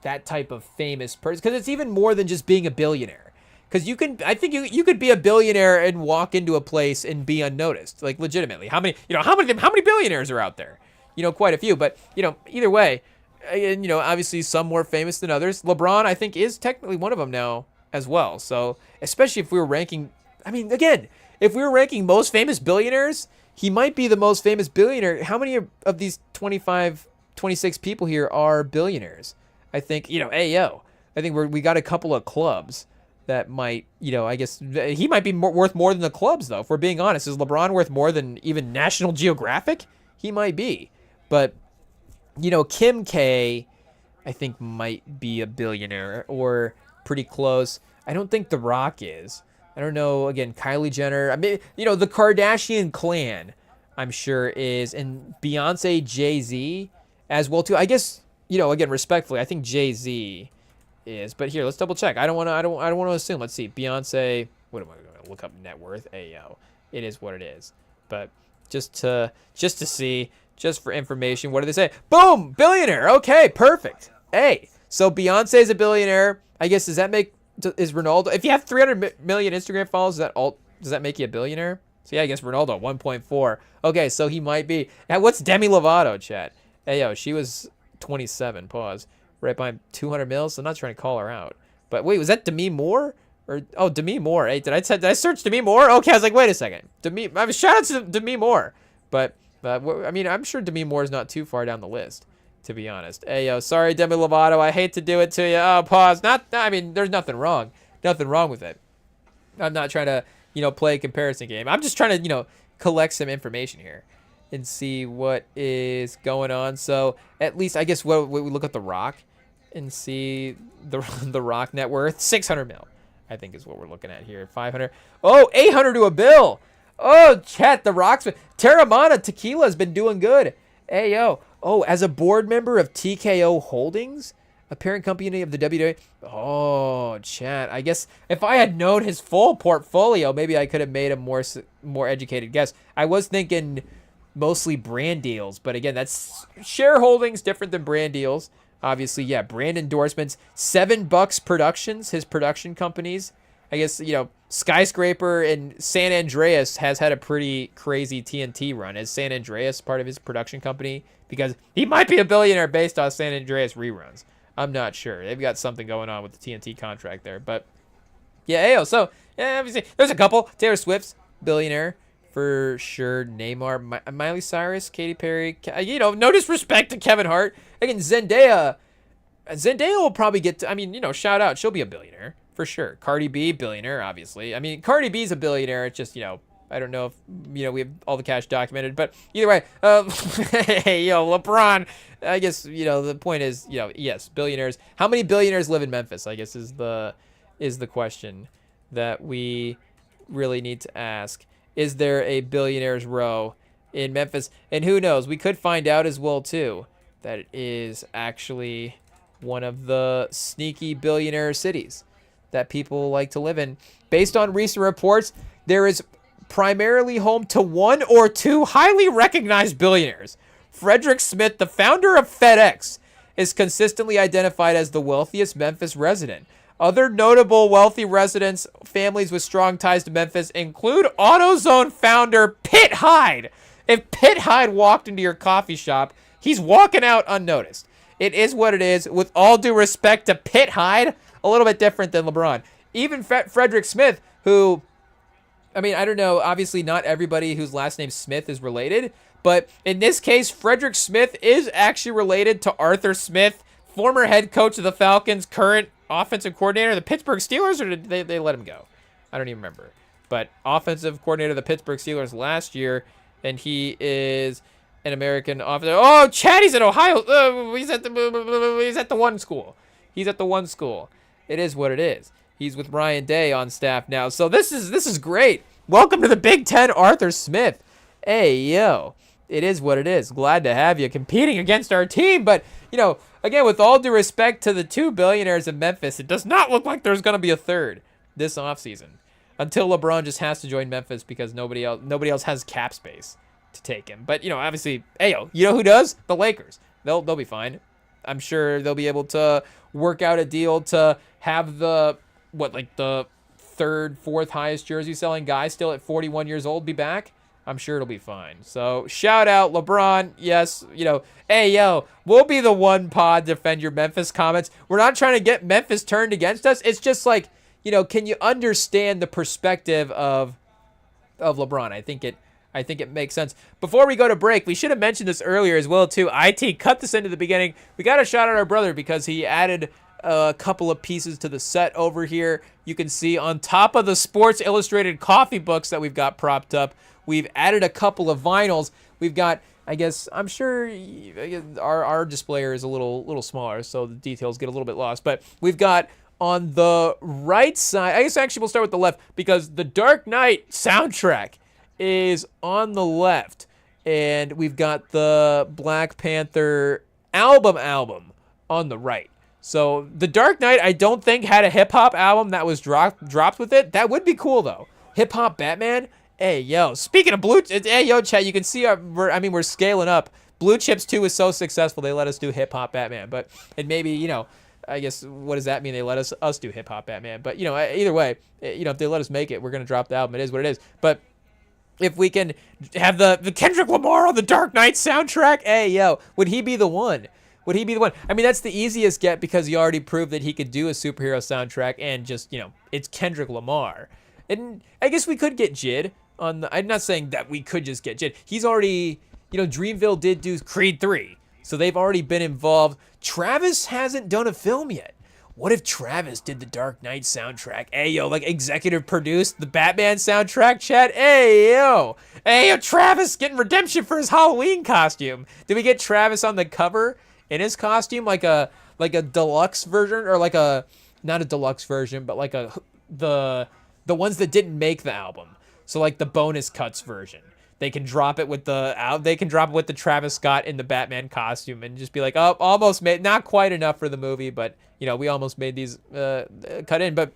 that type of famous person, because it's even more than just being a billionaire. Because I think you could be a billionaire and walk into a place and be unnoticed, like legitimately. How many billionaires are out there? Quite a few. But either way, and obviously some more famous than others. LeBron, I think, is technically one of them now as well. So especially if we were ranking, again, if we were ranking most famous billionaires, he might be the most famous billionaire. How many of these 25, 26 people here are billionaires? I think, I think we got a couple of clubs that might, I guess he might be worth more than the clubs, though, if we're being honest. Is LeBron worth more than even National Geographic? He might be. But, Kim K, I think, might be a billionaire or pretty close. I don't think The Rock is. I don't know. Again, Kylie Jenner. The Kardashian clan, I'm sure, is. And Beyonce, Jay-Z as well, too. I guess, again, respectfully, I think Jay-Z is. But here, let's double check. I don't want to assume. Let's see. Beyonce. What am I going to look up? Net worth. Ayo. It is what it is. But just to see, just for information, what do they say? Boom! Billionaire. Okay, perfect. Hey, so Beyonce is a billionaire. I guess, is Ronaldo? If you have 300 million Instagram followers, does that make you a billionaire? So yeah, I guess Ronaldo 1.4. Okay, so he might be. And what's Demi Lovato, chat? Hey, she was 27. Pause. Right behind 200 mils. I'm not trying to call her out. But wait, was that Demi Moore? Demi Moore. Hey, did I search Demi Moore? Okay, I was like, wait a second. Shout out to Demi Moore. But I'm sure Demi Moore is not too far down the list, to be honest. Hey, sorry, Demi Lovato. I hate to do it to you. Oh, pause. There's nothing wrong. Nothing wrong with it. I'm not trying to, play a comparison game. I'm just trying to, collect some information here and see what is going on. So at least, I guess, we look at The Rock and see the Rock net worth. 600 mil, I think, is what we're looking at here. 500. Oh, 800 to a bill. Oh, chat, The Rock's. Terramana Tequila has been doing good. Hey, yo. Oh, as a board member of TKO Holdings, a parent company of the WWE. Oh, chat. I guess if I had known his full portfolio, maybe I could have made a more educated guess. I was thinking mostly brand deals, but again, that's shareholdings, different than brand deals. Obviously, yeah, brand endorsements. $7 Productions, his production companies. I guess, Skyscraper and San Andreas has had a pretty crazy TNT run. Is San Andreas part of his production company? Because he might be a billionaire based on San Andreas reruns. I'm not sure. They've got something going on with the TNT contract there. But, yeah, so, yeah, obviously, there's a couple. Taylor Swift's billionaire for sure. Neymar, Miley Cyrus, Katy Perry. No disrespect to Kevin Hart. Again, Zendaya will probably get to, shout out. She'll be a billionaire. For sure. Cardi B, billionaire, obviously. Cardi B's a billionaire. It's just, I don't know if, we have all the cash documented. But either way, hey, LeBron, I guess, the point is, yes, billionaires. How many billionaires live in Memphis, I guess, is the question that we really need to ask. Is there a billionaires row in Memphis? And who knows? We could find out as well, too, that it is actually one of the sneaky billionaire cities that people like to live in. Based on recent reports, there is primarily home to one or two highly recognized billionaires. Frederick Smith, the founder of FedEx, is consistently identified as the wealthiest Memphis resident. Other notable wealthy residents, families with strong ties to Memphis, include AutoZone founder Pitt Hyde. If Pitt Hyde walked into your coffee shop, he's walking out unnoticed. It is what it is. With all due respect to Pitt Hyde, a little bit different than LeBron. Even Frederick Smith, who, I don't know, obviously not everybody whose last name Smith is related, but in this case, Frederick Smith is actually related to Arthur Smith, former head coach of the Falcons, current offensive coordinator of the Pittsburgh Steelers, or did they let him go? I don't even remember. But offensive coordinator of the Pittsburgh Steelers last year, and he is an American offensive. Oh, Chad, he's at Ohio. He's at the one school. He's at the one school. It is what it is. He's with Ryan Day on staff now. So this is great. Welcome to the Big Ten, Arthur Smith. Hey, yo. It is what it is. Glad to have you competing against our team. But, again, with all due respect to the two billionaires in Memphis, it does not look like there's going to be a third this offseason. Until LeBron just has to join Memphis because nobody else has cap space to take him. But, obviously, hey, yo, you know who does? The Lakers. They'll be fine. I'm sure they'll be able to work out a deal to have the third, fourth highest jersey selling guy still at 41 years old be back. I'm sure it'll be fine. So shout out LeBron. Yes, hey, yo, we'll be the one pod defend your Memphis comments. We're not trying to get Memphis turned against us. It's just like, can you understand the perspective of LeBron? I think it makes sense. Before we go to break, we should have mentioned this earlier as well, too. IT cut this into the beginning. We got to shout out our brother because he added a couple of pieces to the set over here. You can see on top of the Sports Illustrated coffee books that we've got propped up, we've added a couple of vinyls. We've got, I guess, I'm sure our displayer is a little smaller, so the details get a little bit lost. But we've got on the right side, I guess actually we'll start with the left because the Dark Knight soundtrack is on the left. And we've got the Black Panther album on the right. So the Dark Knight, I don't think had a hip hop album that was dropped with it. That would be cool though. Hip hop Batman. Hey yo, speaking of hey yo, chat, you can see we're scaling up. Blue Chips 2 was so successful they let us do hip hop Batman. But and maybe I guess what does that mean? They let us do hip hop Batman. But either way, if they let us make it, we're gonna drop the album. It is what it is. But if we can have the Kendrick Lamar on the Dark Knight soundtrack, hey yo, would he be the one? Would he be the one? I mean, that's the easiest get because he already proved that he could do a superhero soundtrack and just, it's Kendrick Lamar. And I guess we could get Jid on the... I'm not saying that we could just get Jid. He's already... Dreamville did do Creed 3, so they've already been involved. Travis hasn't done a film yet. What if Travis did the Dark Knight soundtrack? Hey, yo, executive produced the Batman soundtrack, chat? Hey, yo, Travis getting redemption for his Halloween costume. Did we get Travis on the cover in his costume, like a deluxe version, or not a deluxe version, but the ones that didn't make the album. So the bonus cuts version. They can drop it with the Travis Scott in the Batman costume and just be like, oh, almost made, not quite enough for the movie, but we almost made these cut in. But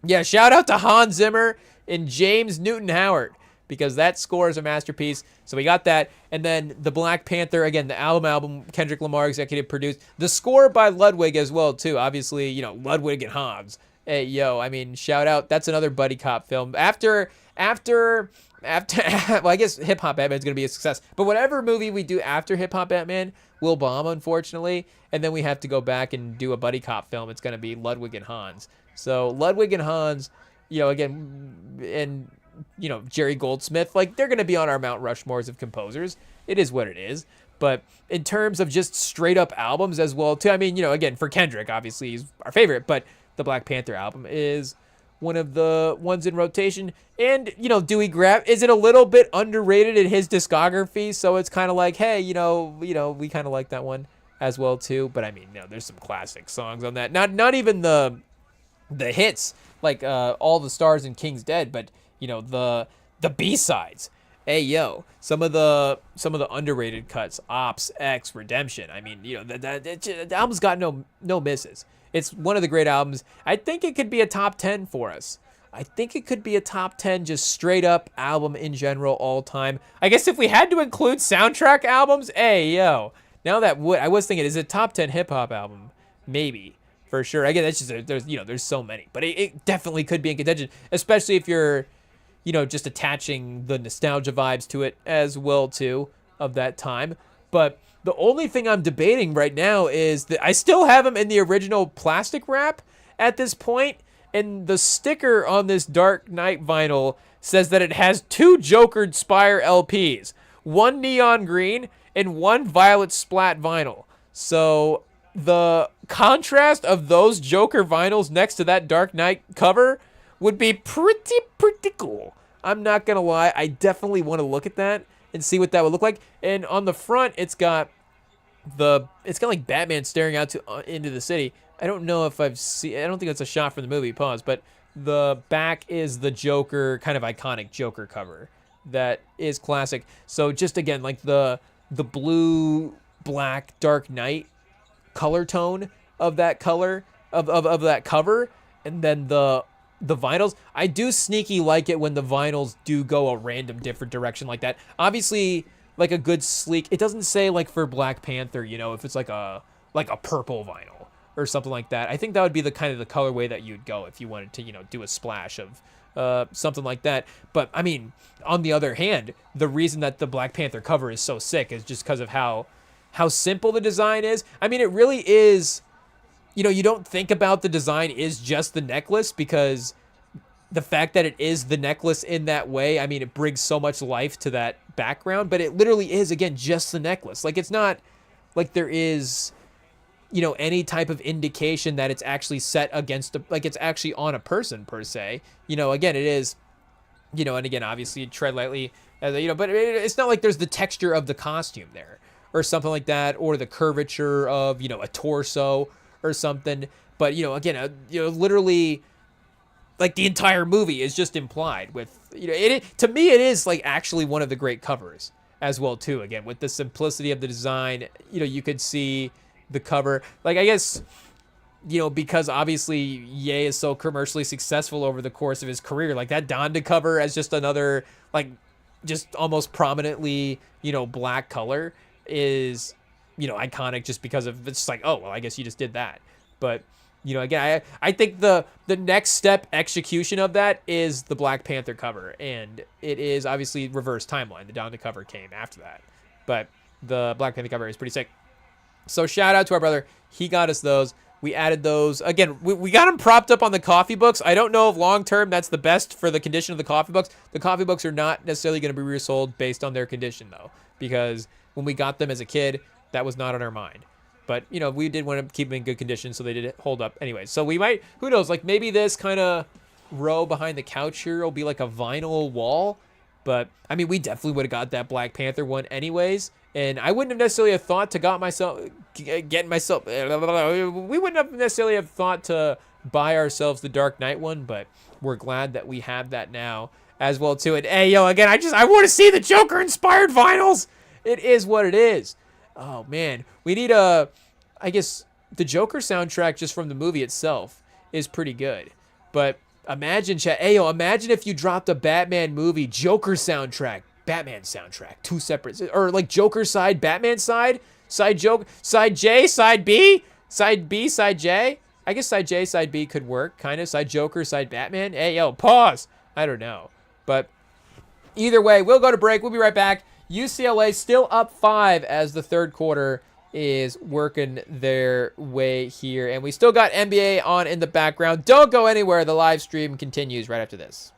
yeah, shout out to Hans Zimmer and James Newton Howard, because that score is a masterpiece. So we got that. And then the Black Panther, again, the album, Kendrick Lamar executive produced. The score by Ludwig as well, too. Obviously, Ludwig and Hans. Hey, yo, shout out. That's another buddy cop film. After well, I guess Hip Hop Batman is going to be a success. But whatever movie we do after Hip Hop Batman will bomb, unfortunately. And then we have to go back and do a buddy cop film. It's going to be Ludwig and Hans. So Ludwig and Hans, again, and Jerry Goldsmith, they're going to be on our Mount Rushmores of composers. It is what it is. But in terms of just straight up albums as well, too, again, for Kendrick, obviously he's our favorite, but the Black Panther album is one of the ones in rotation. And, do we grab, is it a little bit underrated in his discography? So it's kind of like, hey, we kind of like that one as well too. But there's some classic songs on that. Not even the hits, All the Stars and King's Dead, but the B-sides. Hey yo, some of the underrated cuts, Ops, X, Redemption. The album's got no misses. It's one of the great albums. I think it could be a top 10 for us. I think it could be a top 10 just straight up album in general all time. I guess if we had to include soundtrack albums, hey yo. Now that I was thinking, is it top 10 hip hop album? Maybe. For sure. Again, that's just there's so many. But it definitely could be in contention, especially if you're just attaching the nostalgia vibes to it as well too of that time. But the only thing I'm debating right now is that I still have them in the original plastic wrap at this point, and the sticker on this Dark Knight vinyl says that it has 2 Joker Spire LPs, one neon green and one violet splat vinyl. So the contrast of those Joker vinyls next to that Dark Knight cover would be pretty cool. I'm not gonna lie, I definitely want to look at that and see what that would look like. And on the front, it's got Batman staring out into the city. I don't know if I don't think it's a shot from the movie. Pause. But the back is the Joker, kind of iconic Joker cover that is classic. So just again, the blue, black, Dark Knight color tone of that color of that cover, and then the vinyls. I do sneaky like it when the vinyls do go a random different direction like that. Obviously, a good sleek. It doesn't say for Black Panther, if it's a like a purple vinyl or something like that. I think that would be the kind of the colorway that you'd go if you wanted to, do a splash of something like that. But I mean, on the other hand, the reason that the Black Panther cover is so sick is just because of how simple the design is. I mean, it really is, you don't think about the design is just the necklace, because the fact that it is the necklace in that way, I mean, it brings so much life to that background, but it literally is, again, just the necklace. Like, it's not like there is, any type of indication that it's actually set against like it's actually on a person per se. Again, it is, and again, obviously tread lightly, but it's not like there's the texture of the costume there or something like that, or the curvature of, a torso or something. But, again, literally, like, the entire movie is just implied with, to me, it is like actually one of the great covers as well too. Again, with the simplicity of the design, you could see the cover, like, I guess, because obviously Ye is so commercially successful over the course of his career, like that Donda cover as just another, like, just almost prominently, black color is, iconic just because of, it's like, oh, well, I guess you just did that. But, again, I think the next step execution of that is the Black Panther cover, and it is obviously reverse timeline. The Donda cover came after that, but the Black Panther cover is pretty sick. So shout out to our brother. He got us those. We added those. Again, we got them propped up on the coffee books. I don't know if long-term that's the best for the condition of the coffee books. The coffee books are not necessarily going to be resold based on their condition, though, because when we got them as a kid, that was not on our mind. But, we did want to keep them in good condition, so they did hold up anyway. So we might, who knows, like maybe this kind of row behind the couch here will be like a vinyl wall. But, I mean, we definitely would have got that Black Panther one anyways. And I wouldn't have necessarily have thought to we wouldn't have necessarily have thought to buy ourselves the Dark Knight one, but we're glad that we have that now as well too. And hey, again, I want to see the Joker inspired vinyls. It is what it is. Oh man, we need I guess the Joker soundtrack just from the movie itself is pretty good. But imagine, imagine if you dropped a Batman movie Joker soundtrack, Batman soundtrack, two separate, or like Joker side, Batman side Joker, side J, side B, side B, side J. I guess side J, side B could work, kind of. Side Joker, side Batman. Hey, pause. I don't know. But either way, we'll go to break. We'll be right back. UCLA still up 5 as the third quarter is working their way here. And we still got NBA on in the background. Don't go anywhere. The live stream continues right after this.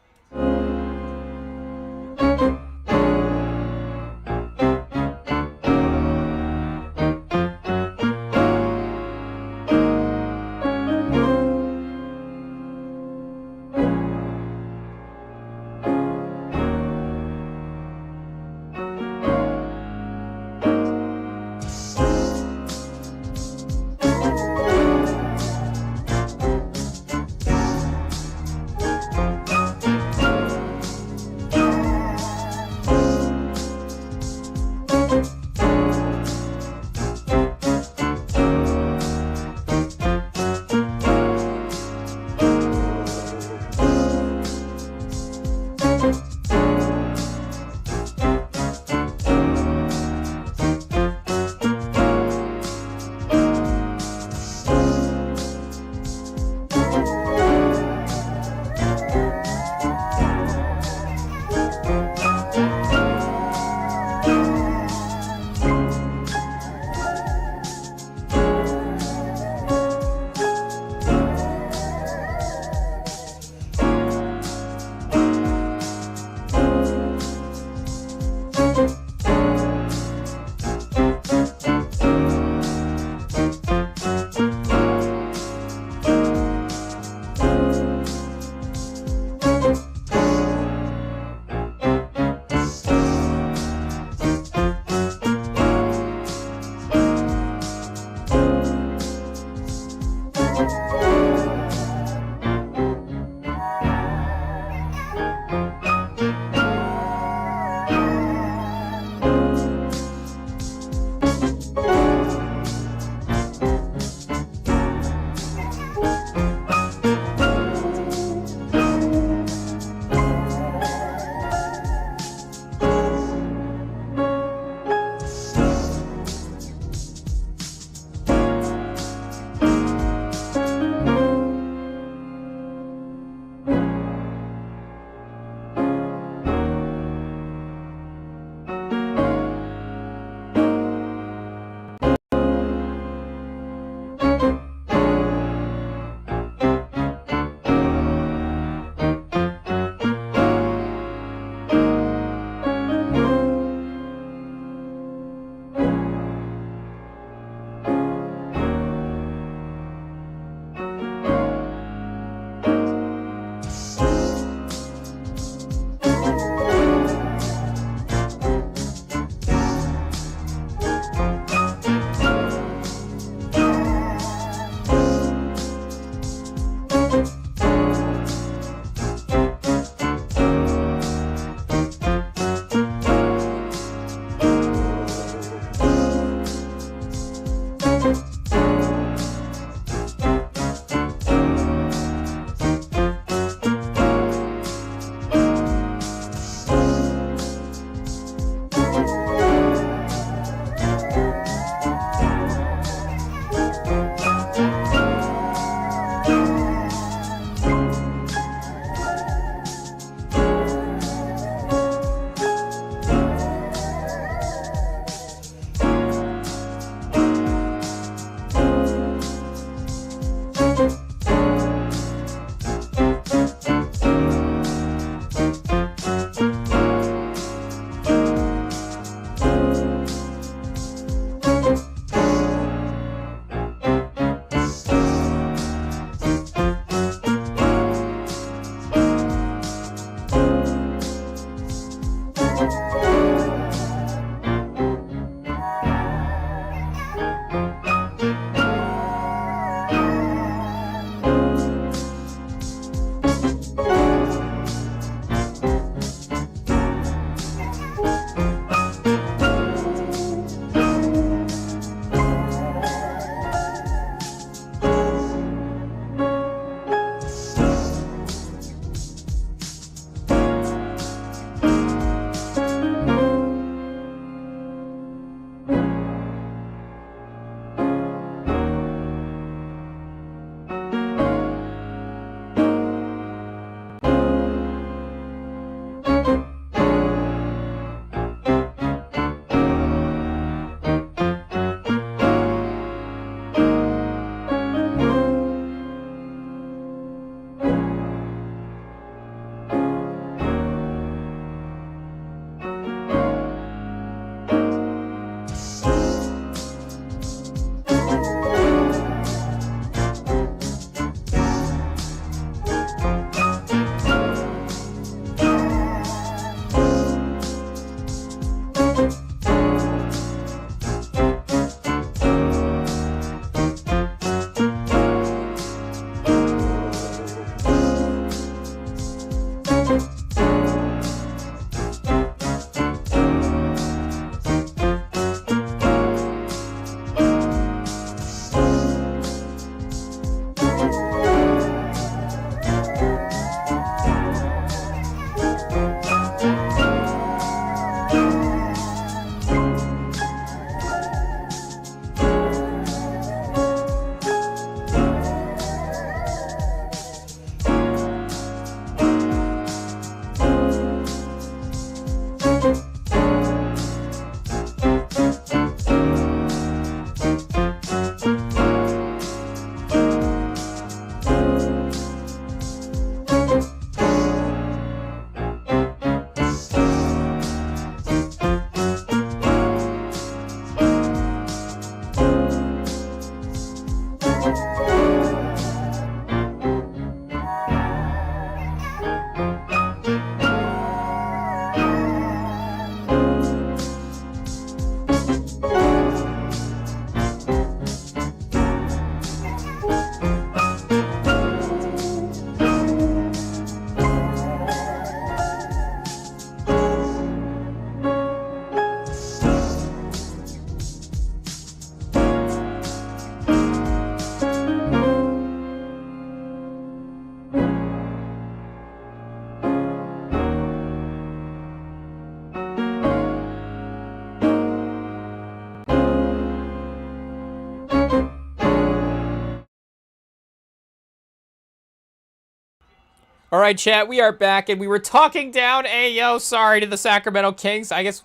All right, chat, we are back, and we were talking down. Ayo, sorry to the Sacramento Kings. I guess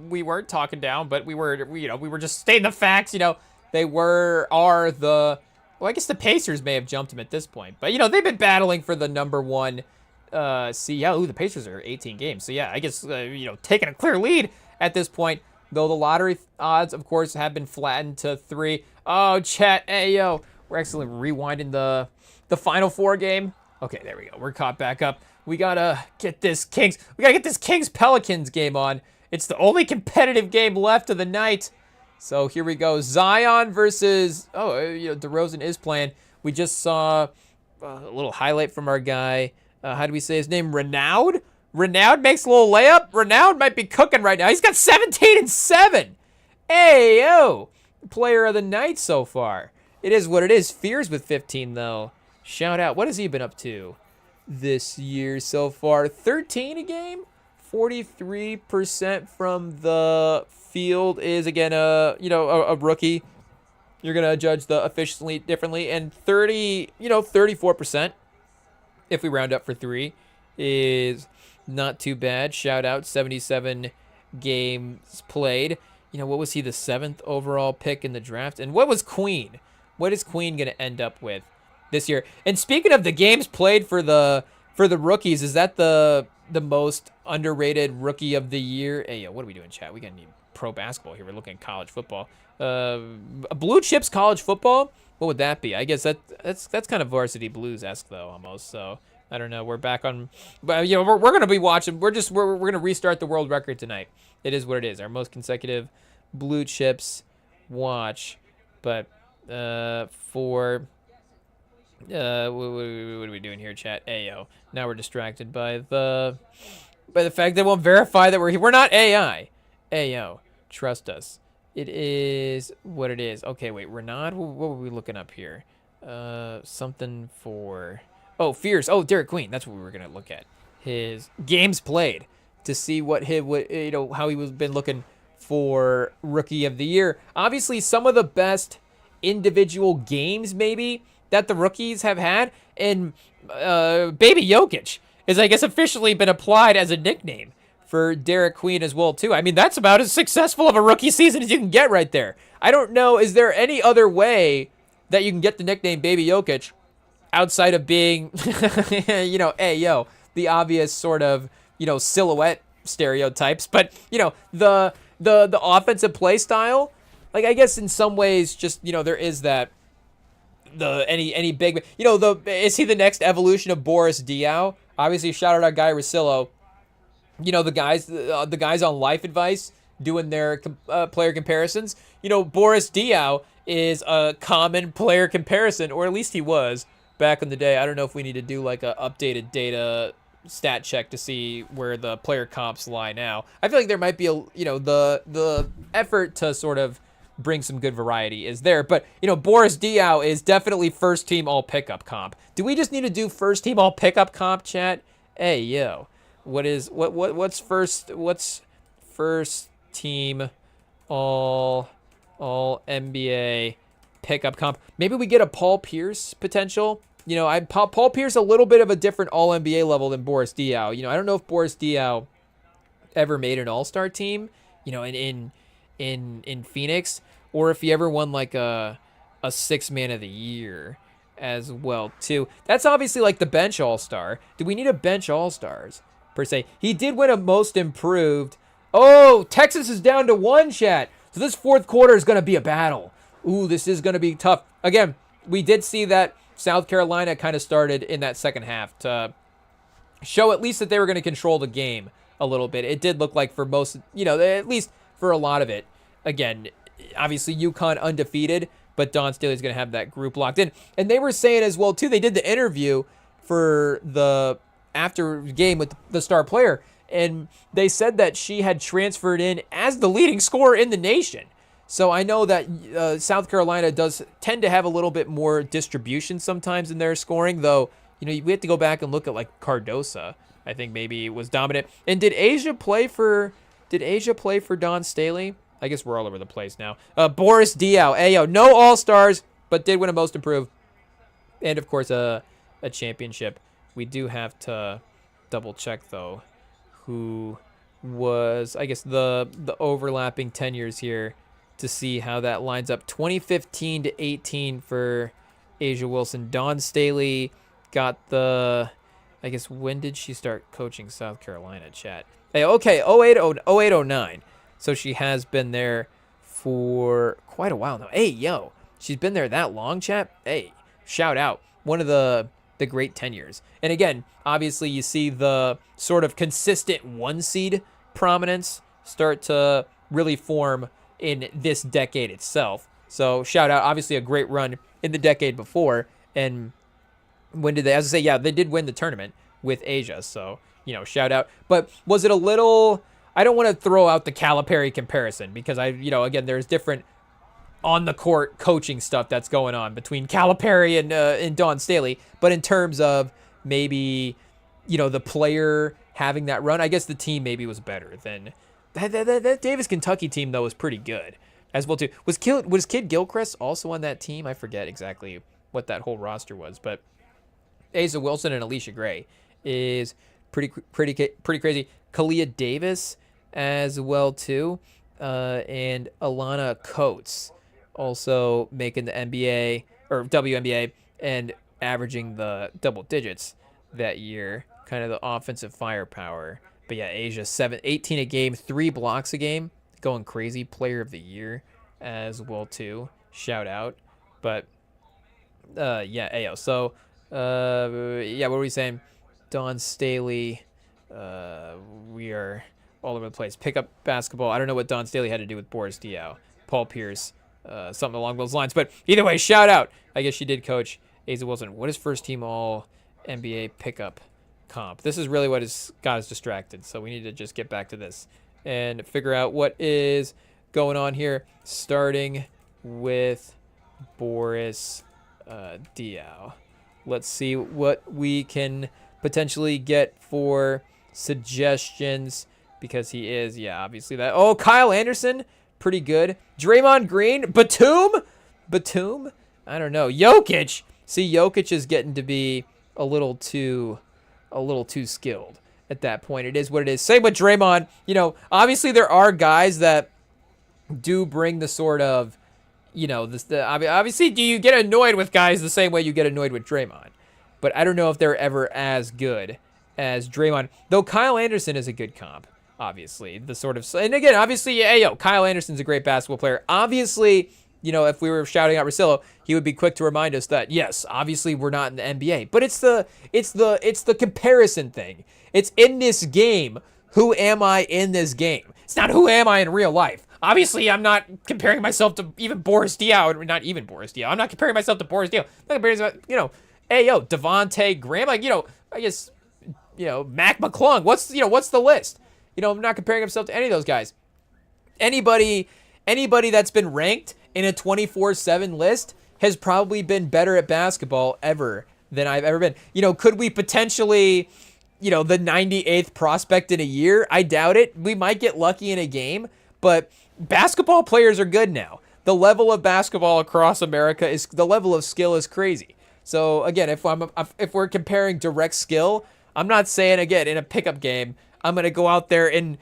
we weren't talking down, but we were just stating the facts. They are the. Well, I guess the Pacers may have jumped them at this point, but they've been battling for the number one. The Pacers are 18 games, so yeah, I guess taking a clear lead at this point. Though the lottery odds, of course, have been flattened to 3. Oh, chat, ayo, we're actually rewinding the Final Four game. Okay, there we go. We're caught back up. We gotta get this Kings Pelicans game on. It's the only competitive game left of the night. So here we go. Zion versus DeRozan is playing. We just saw a little highlight from our guy. How do we say his name? Renaud? Renaud makes a little layup. Renaud might be cooking right now. He's got 17 and 7. Hey, yo. Player of the night so far. It is what it is. Fears with 15, though. Shout out. What has he been up to this year so far? 13 a game? 43% from the field is, again, a rookie. You're going to judge the efficiency differently. And 34%, if we round up for 3, is not too bad. Shout out. 77 games played. What was he, the 7th overall pick in the draft? And what was Queen? What is Queen going to end up with this year? And speaking of the games played for the rookies, is that the most underrated rookie of the year? Hey, yo, what are we doing, chat? We got to need pro basketball here. We're looking at college football. Blue Chips college football? What would that be? I guess that's kind of Varsity Blues-esque, though, almost. So I don't know. We're back on, but we're gonna be watching. We're gonna restart the world record tonight. It is what it is. Our most consecutive Blue Chips watch. But for what are we doing here, chat? Ayo. Now we're distracted by the fact that it won't verify that we're not AI. Ayo. Trust us. It is what it is. Okay, wait, Renaud, what were we looking up here? Something for... Oh, Fierce. Oh, Derek Queen. That's what we were going to look at. His games played to see how he was been looking for Rookie of the Year. Obviously, some of the best individual games, maybe, that the rookies have had. And Baby Jokic is, I guess, officially been applied as a nickname for Derek Queen as well, too. I mean, that's about as successful of a rookie season as you can get right there. I don't know, is there any other way that you can get the nickname Baby Jokic outside of being, the obvious sort of, silhouette stereotypes, but, the offensive play style, like, I guess in some ways, just, there is that, any big, is he the next evolution of Boris Diaw? Obviously, shout out our guy Rosillo. The guys on Life Advice doing their player comparisons. Boris Diaw is a common player comparison, or at least he was back in the day. I don't know if we need to do like a updated data stat check to see where the player comps lie now. I feel like there might be the effort to sort of bring some good variety is there, but Boris Diaw is definitely first team all pickup comp. Do we just need to do first team all pickup comp, chat? Hey yo. What's first team all NBA pickup comp? Maybe we get a Paul Pierce potential. Paul Pierce a little bit of a different all NBA level than Boris Diaw. I don't know if Boris Diaw ever made an all-star team, in Phoenix, or if he ever won like a 6 man of the year as well too. That's obviously like the bench all-star. Do we need a bench all-stars? Per se. He did win a most improved. Oh, Texas is down to 1, chat. So this fourth quarter is going to be a battle. Ooh, this is going to be tough. Again, we did see that South Carolina kind of started in that second half to show at least that they were going to control the game a little bit. It did look like for most, at least for a lot of it. Again, obviously UConn undefeated, but Don Staley's going to have that group locked in. And they were saying as well, too, they did the interview for the after game with the star player, and they said that she had transferred in as the leading scorer in the nation. So I know that South Carolina does tend to have a little bit more distribution sometimes in their scoring, though, we have to go back and look at like Cardosa. I think maybe was dominant. And did Asia play for Don Staley? I guess we're all over the place now. Boris Diaw, ayo, no all-stars, but did win a most improved. And of course a championship We do have to double check, though, who was, I guess, the overlapping tenures here to see how that lines up. 2015 to 18 for A'ja Wilson. Dawn Staley got the, I guess, when did she start coaching South Carolina, chat? Hey, okay, 0809. So she has been there for quite a while now. Hey, yo, she's been there that long, chat? Hey, shout out. One of the great tenures. And again, obviously you see the sort of consistent 1 seed prominence start to really form in this decade itself. So shout out, obviously a great run in the decade before. And when did they, as I say, yeah, they did win the tournament with A'ja. So, you know, shout out. But was it a little, I don't want to throw out the Calipari comparison because again, there's different on the court coaching stuff that's going on between Calipari and Dawn Staley. But in terms of maybe, the player having that run, I guess the team maybe was better than that Davis Kentucky team, though, was pretty good as well, too. Was Kid Gilchrist also on that team? I forget exactly what that whole roster was. But A'ja Wilson and Alicia Gray is pretty crazy. Kalia Davis as well, too. And Alana Coates also making the NBA or WNBA and averaging the double digits that year. Kind of the offensive firepower. But yeah, A'ja 18 a game, 3 blocks a game, going crazy. Player of the year as well too. Shout out. But yeah, Ayo. So yeah, what were we saying? Dawn Staley. We are all over the place. Pick up basketball. I don't know what Dawn Staley had to do with Boris Diaw. Paul Pierce. Something along those lines. But either way, shout out. I guess she did coach A'ja Wilson. What is first team all NBA pickup comp? This is really what has got us distracted. So we need to just get back to this and figure out what is going on here. Starting with Boris Diaw. Let's see what we can potentially get for suggestions because he is, yeah, obviously that. Oh, Kyle Anderson. Pretty good. Draymond Green. Batum? I don't know. Jokic. See, Jokic is getting to be a little too skilled at that point. It is what it is. Same with Draymond. Obviously there are guys that do bring the sort of, obviously do you get annoyed with guys the same way you get annoyed with Draymond? But I don't know if they're ever as good as Draymond. Though Kyle Anderson is a good comp. Obviously, the sort of, and again, obviously, Kyle Anderson's a great basketball player. Obviously, if we were shouting out Russillo, he would be quick to remind us that yes, obviously we're not in the NBA, but it's the comparison thing. It's in this game. Who am I in this game? It's not who am I in real life. Obviously, I'm not comparing myself to even Boris Diaw, or not even Boris Diaw. I'm not comparing myself to Boris Diaw. I'm comparing myself, Devontae Graham, I guess, Mac McClung. What's the list? I'm not comparing himself to any of those guys. Anybody that's been ranked in a 24/7 list has probably been better at basketball ever than I've ever been. Could we potentially, the 98th prospect in a year? I doubt it. We might get lucky in a game, but basketball players are good now. The level of basketball across America the level of skill is crazy. So again, if we're comparing direct skill, I'm not saying again in a pickup game, I'm going to go out there and,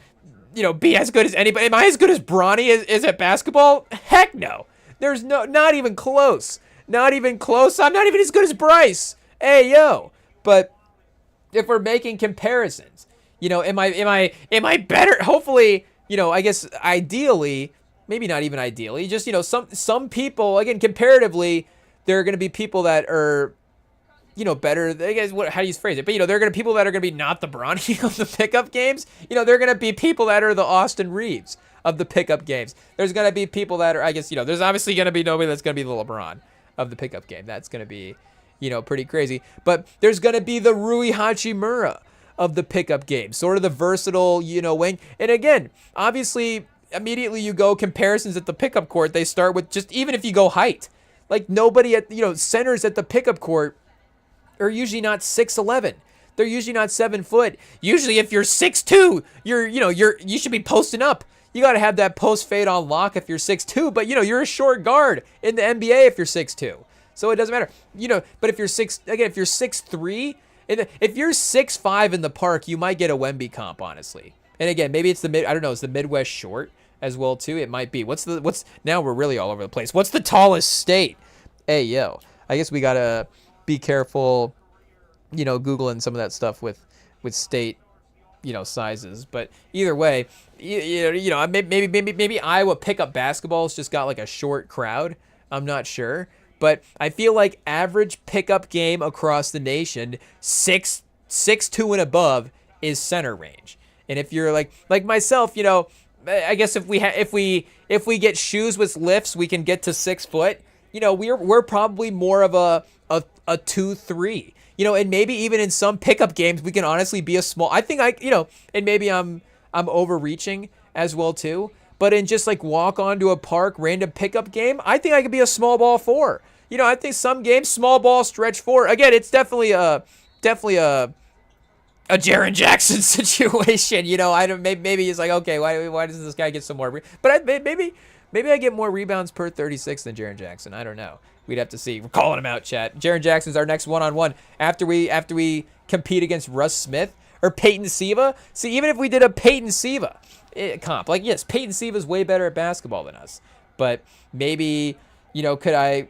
be as good as anybody. Am I as good as Bronny is at basketball? Heck no. There's not even close. Not even close. I'm not even as good as Bryce. Hey, yo. But if we're making comparisons, am I better? Hopefully, I guess ideally, maybe not even ideally, just, some people, again, comparatively, there are going to be people that are, better. I guess how do you phrase it? But there are going to be people that are going to be not the Bronny of the pickup games. They're going to be people that are the Austin Reeves of the pickup games. There's going to be people that are, I guess, there's obviously going to be nobody that's going to be the LeBron of the pickup game. That's going to be, pretty crazy. But there's going to be the Rui Hachimura of the pickup game, sort of the versatile, wing. And again, obviously, immediately you go comparisons at the pickup court. They start with just even if you go height, like nobody at centers at the pickup court are usually not 6'11". They're usually not 7 foot. Usually if you're 6'2", you should be posting up. You got to have that post fade on lock if you're 6'2", but you're a short guard in the NBA if you're 6'2". So it doesn't matter. But if you're 6'3", If you're 6'5" in the park, you might get a Wemby comp, honestly. And again, maybe it's I don't know, it's the Midwest short as well too. It might be. Now we're really all over the place. What's the tallest state? Hey, yo. I guess we gotta be careful, Googling some of that stuff with state, sizes. But either way, maybe Iowa pickup basketball's just got like a short crowd. I'm not sure. But I feel like average pickup game across the nation, 6'2" and above is center range. And if you're like myself, I guess if we get shoes with lifts, we can get to 6 foot. We're probably more of a 2-3. And maybe even in some pickup games, we can honestly be a small. I think and maybe I'm overreaching as well too. But in just like walk onto a park random pickup game, I think I could be a small ball 4. I think some games small ball stretch 4. Again, it's definitely a Jaren Jackson situation. I don't. Maybe it's like, okay, why does this guy get some more? But maybe I get more rebounds per 36 than Jaren Jackson. I don't know. We'd have to see. We're calling him out, chat. Jaren Jackson's our next one-on-one after we compete against Russ Smith or Peyton Siva. See, even if we did a Peyton Siva comp, yes, Peyton Siva's way better at basketball than us, but maybe could I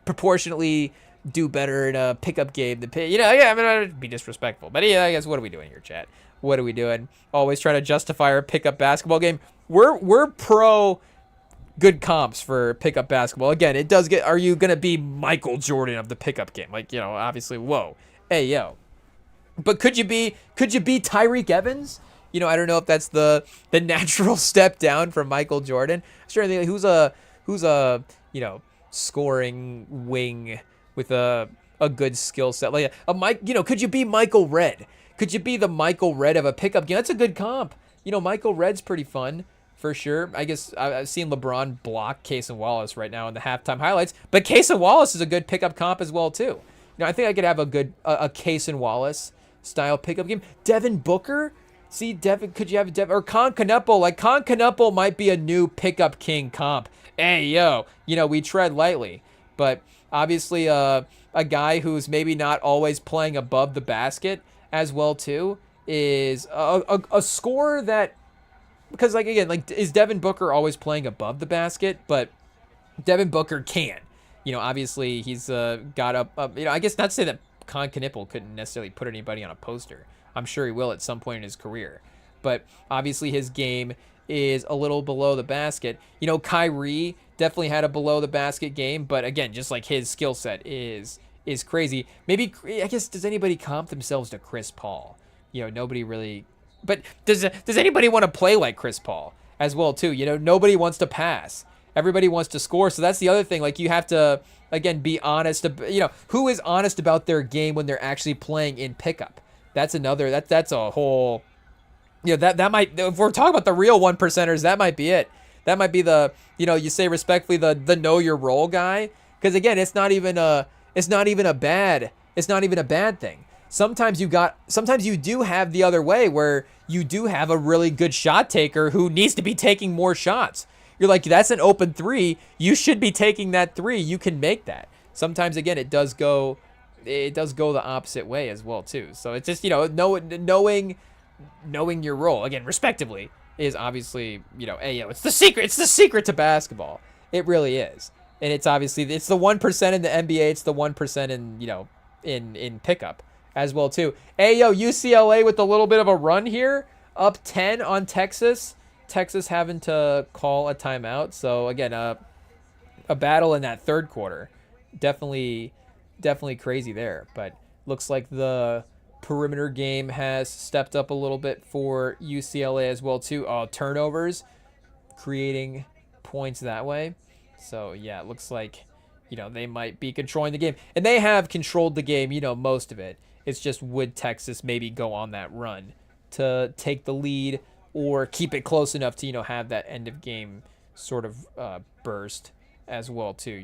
proportionately do better in a pickup game than I'd be disrespectful, but I guess what are we doing here, chat? What are we doing? Always trying to justify our pickup basketball game. We're pro good comps for pickup basketball. Again, it does get. Are you gonna be Michael Jordan of the pickup game? Obviously, whoa, hey yo. But could you be Tyreek Evans? I don't know if that's the natural step down from Michael Jordan. Sure, who's a scoring wing with a good skill set, like a Mike. Could you be Michael Redd? Could you be the Michael Redd of a pickup game? That's a good comp. Michael Redd's pretty fun for sure. I guess I've seen LeBron block Cason Wallace right now in the halftime highlights, but Cason Wallace is a good pickup comp as well too. I think I could have a good Cason Wallace style pickup game. Devin Booker. See, could you have Devin or Con Canepo? Like Con Canepo might be a new pickup king comp. Hey, yo, we tread lightly, but obviously a guy who's maybe not always playing above the basket as well too is a scorer that, because is Devin Booker always playing above the basket? But Devin Booker can. Obviously he's got up. I guess not to say that Con Canepo couldn't necessarily put anybody on a poster. I'm sure he will at some point in his career. But obviously his game is a little below the basket. Kyrie definitely had a below the basket game, but again, just like his skill set is crazy. Maybe, I guess, does anybody comp themselves to Chris Paul? Nobody really. But does anybody want to play like Chris Paul as well too? Nobody wants to pass. Everybody wants to score. So that's the other thing. You have to, again, be honest. Who is honest about their game when they're actually playing in pickup? That's another. That's a whole. That might. If we're talking about the real 1%ers, that might be it. That might be the. You say respectfully the know your role guy. Because again, it's not even a bad thing. Sometimes you do have the other way where you do have a really good shot taker who needs to be taking more shots. You're like, that's an open 3. You should be taking that 3. You can make that. Sometimes, again, it does go the opposite way as well too. So it's just, knowing your role, again, respectively, is obviously, it's the secret. It's the secret to basketball. It really is. And it's obviously, it's the 1% in the NBA. It's the 1% in pickup as well too. UCLA with a little bit of a run here, up 10 on Texas. Texas having to call a timeout. So again, a battle in that third quarter. Definitely crazy there. But looks like the perimeter game has stepped up a little bit for UCLA as well too. Turnovers, creating points that way. So yeah, it looks like, they might be controlling the game. And they have controlled the game, most of it. It's just, would Texas maybe go on that run to take the lead or keep it close enough to, have that end of game sort of burst as well too,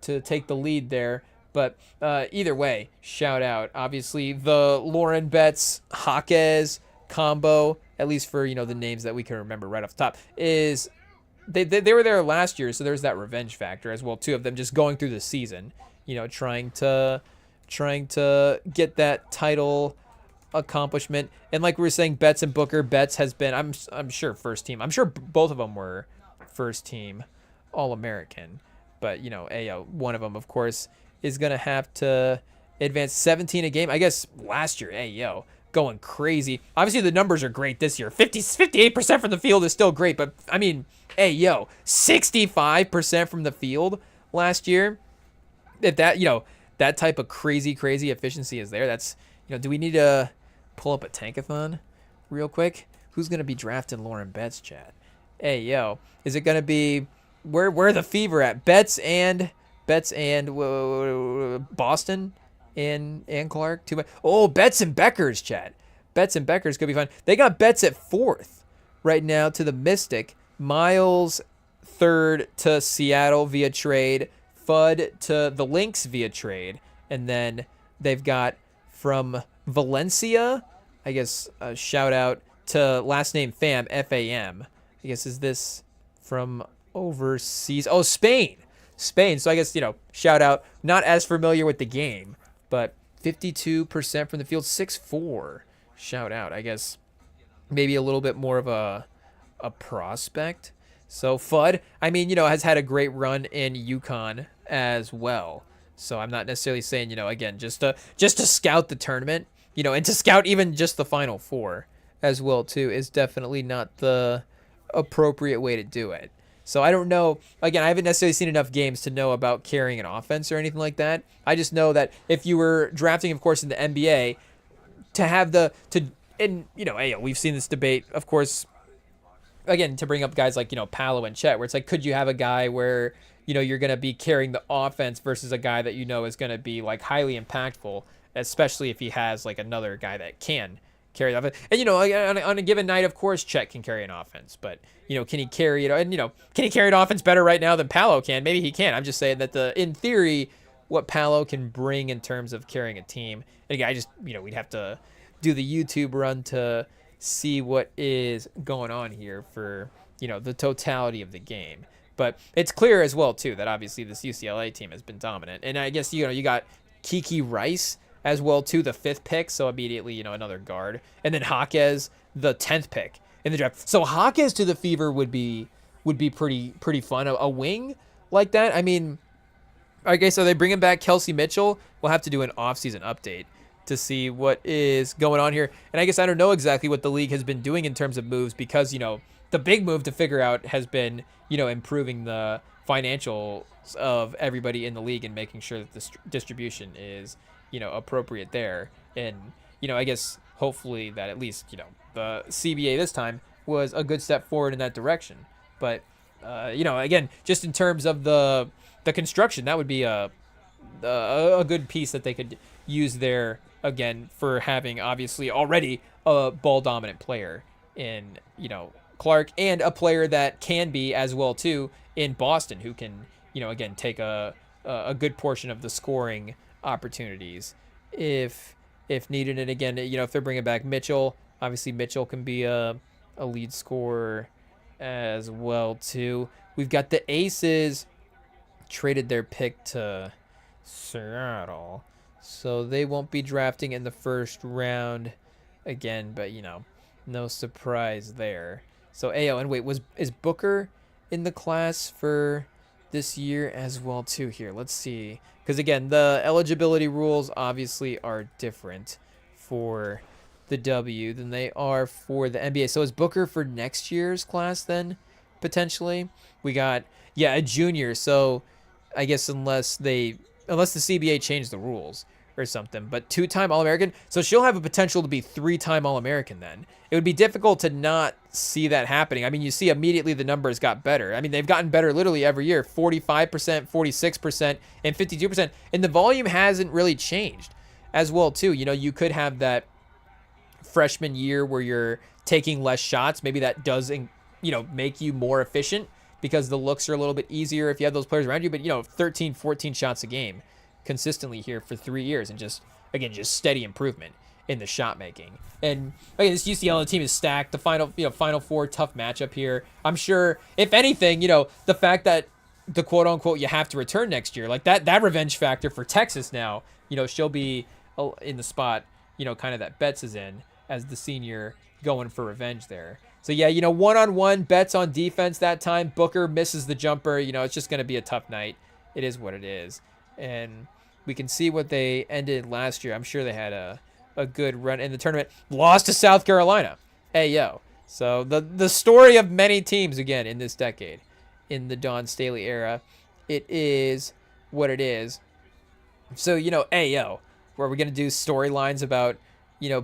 to take the lead there. But either way, shout out. Obviously, the Lauren Betts Jaquez combo, at least for, the names that we can remember right off the top, is they were there last year, so there's that revenge factor as well too of them just going through the season, trying to get that title accomplishment. And like we were saying, Betts and Booker. Betts has been, I'm sure, first team. I'm sure both of them were first team All-American. But, one of them, of course, is going to have to advance 17 a game. I guess last year, going crazy. Obviously, the numbers are great this year. 58% from the field is still great. But, 65% from the field last year. If that type of crazy efficiency is there, that's, do we need to pull up a tankathon real quick? Who's going to be drafting Lauren Betts, chat? Is it going to be where the fever at? Betts and Boston and Clark. Betts and Beckers, chat. Betts and Beckers could be fun. They got Betts at 4th right now to the Mystic. Miles 3rd to Seattle via trade. Fudd to the Lynx via trade. And then they've got from Valencia, I guess, a shout out to last name Fam, F-A-M. I guess, is this from overseas? Oh, Spain. So I guess, shout out. Not as familiar with the game, but 52% from the field, 6'4". Shout out. I guess maybe a little bit more of a prospect. So Fudd, has had a great run in UConn as well. So I'm not necessarily saying, again, just to scout the tournament, and to scout even just the Final Four as well too is definitely not the appropriate way to do it. So I don't know. Again, I haven't necessarily seen enough games to know about carrying an offense or anything like that. I just know that if you were drafting, of course, in the NBA, to have we've seen this debate, of course, again, to bring up guys like, Paolo and Chet, where it's like, could you have a guy where, you're going to be carrying the offense versus a guy that is going to be like highly impactful, especially if he has like another guy that can carry the offense. And, on a given night, of course, Chet can carry an offense, but, can he carry it? And, can he carry an offense better right now than Paolo can? Maybe he can. I'm just saying that in theory, what Paolo can bring in terms of carrying a team. And again, we'd have to do the YouTube run to see what is going on here for, the totality of the game. But it's clear as well, too, that obviously this UCLA team has been dominant. And I guess, you got Kiki Rice as well, too, the 5th pick. So immediately, another guard. And then Jaquez, the 10th pick in the draft. So Jaquez to the Fever would be pretty fun. A wing like that. Okay, so they bringing back Kelsey Mitchell. We'll have to do an offseason update to see what is going on here. And I guess I don't know exactly what the league has been doing in terms of moves because, the big move to figure out has been, improving the financials of everybody in the league and making sure that the distribution is, appropriate there. And, I guess hopefully that at least, the CBA this time was a good step forward in that direction. But, again, just in terms of the construction, that would be a good piece that they could use there, again, for having obviously already a ball-dominant player in, Clark, and a player that can be as well too in Boston, who can, again, take a good portion of the scoring opportunities if needed. And again, if they're bringing back Mitchell, obviously Mitchell can be a lead scorer as well too. We've got the Aces traded their pick to Seattle, so they won't be drafting in the first round again, but no surprise there. So and wait, is Booker in the class for this year as well too? Here, let's see, because again, the eligibility rules obviously are different for the W than they are for the NBA. So is Booker for next year's class then potentially? We got a junior. So I guess unless the CBA changed the rules or something, but 2-time All-American. So she'll have a potential to be 3-time All-American then. It would be difficult to not see that happening. You see immediately the numbers got better. They've gotten better literally every year, 45%, 46%, and 52%. And the volume hasn't really changed as well too. You could have that freshman year where you're taking less shots. Maybe that does, make you more efficient because the looks are a little bit easier if you have those players around you. But, 13, 14 shots a game consistently here for 3 years, and just steady improvement in the shot making. And again, this UCLA team is stacked. The Final Four, tough matchup here. I'm sure, if anything, the fact that the quote unquote you have to return next year. Like that revenge factor for Texas now, she'll be in the spot, kind of that Betts is in as the senior going for revenge there. So yeah, one-on-one Betts on defense that time. Booker misses the jumper. It's just going to be a tough night. It is what it is. And we can see what they ended last year. I'm sure they had a good run in the tournament. Lost to South Carolina. Hey, yo. So the story of many teams, again, in this decade, in the Dawn Staley era, it is what it is. So, hey, yo, were we going to do storylines about,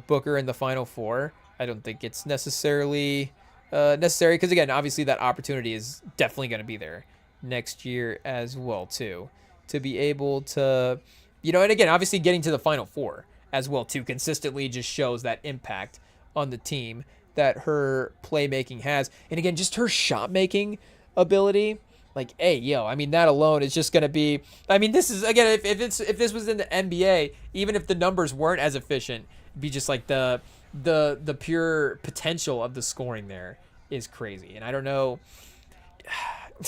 Booker in the Final Four? I don't think it's necessary because, again, obviously that opportunity is definitely going to be there next year as well, too, to be able to, and again, obviously getting to the Final Four as well, too, consistently just shows that impact on the team that her playmaking has. And again, just her shot making ability, like, hey, yo, I mean, that alone is just going to be, I mean, this is, again, if this was in the NBA, even if the numbers weren't as efficient, it'd be just like the pure potential of the scoring there is crazy. And I don't know,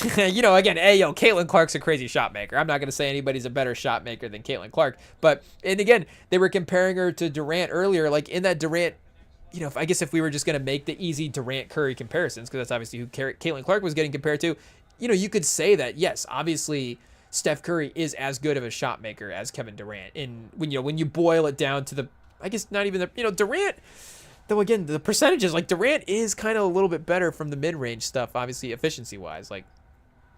again, hey, yo, Caitlin Clark's a crazy shot maker. I'm not going to say anybody's a better shot maker than Caitlin Clark, but, and again, they were comparing her to Durant earlier, like in that Durant, I guess if we were just going to make the easy Durant-Curry comparisons, because that's obviously who Caitlin Clark was getting compared to, you could say that, yes, obviously Steph Curry is as good of a shot maker as Kevin Durant. And when you boil it down to the, I guess not even the, Durant, though, again, the percentages, like Durant is kind of a little bit better from the mid-range stuff, obviously efficiency-wise. Like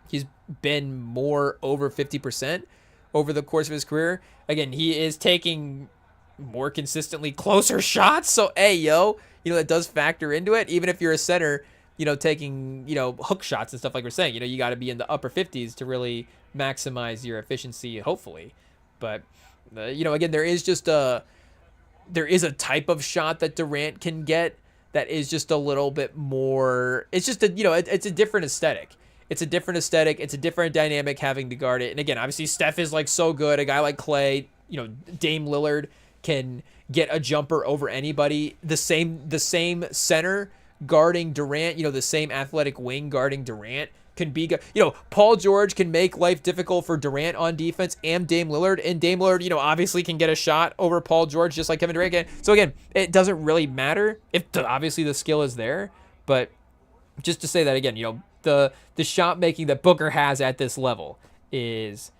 he's been more over 50% over the course of his career. Again, he is taking more consistently closer shots. So, hey, yo, that does factor into it. Even if you're a center, taking, hook shots and stuff like we're saying, you got to be in the upper 50s to really maximize your efficiency, hopefully. But, again, there is a type of shot that Durant can get that is just a little bit more, it's just it's a different aesthetic. It's a different aesthetic. It's a different dynamic having to guard it. And again, obviously Steph is like so good. A guy like Clay, Dame Lillard can get a jumper over anybody. The same center guarding Durant, the same athletic wing guarding Durant can be, Paul George can make life difficult for Durant on defense and Dame Lillard. And Dame Lillard, obviously can get a shot over Paul George just like Kevin Durant can. So again, it doesn't really matter if obviously the skill is there, but just to say that again, the shot making that Booker has at this level is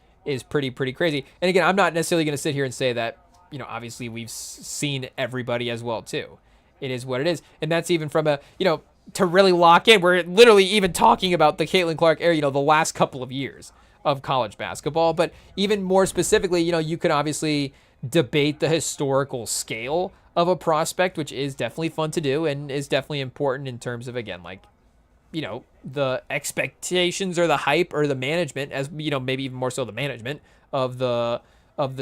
pretty crazy. And again, I'm not necessarily going to sit here and say that, obviously we've seen everybody as well too. It is what it is. And that's even from a, to really lock in, we're literally even talking about the Caitlin Clark era, the last couple of years of college basketball. But even more specifically, you could obviously debate the historical scale of a prospect, which is definitely fun to do and is definitely important in terms of, again, like, the expectations or the hype or the management, as, maybe even more so the management of the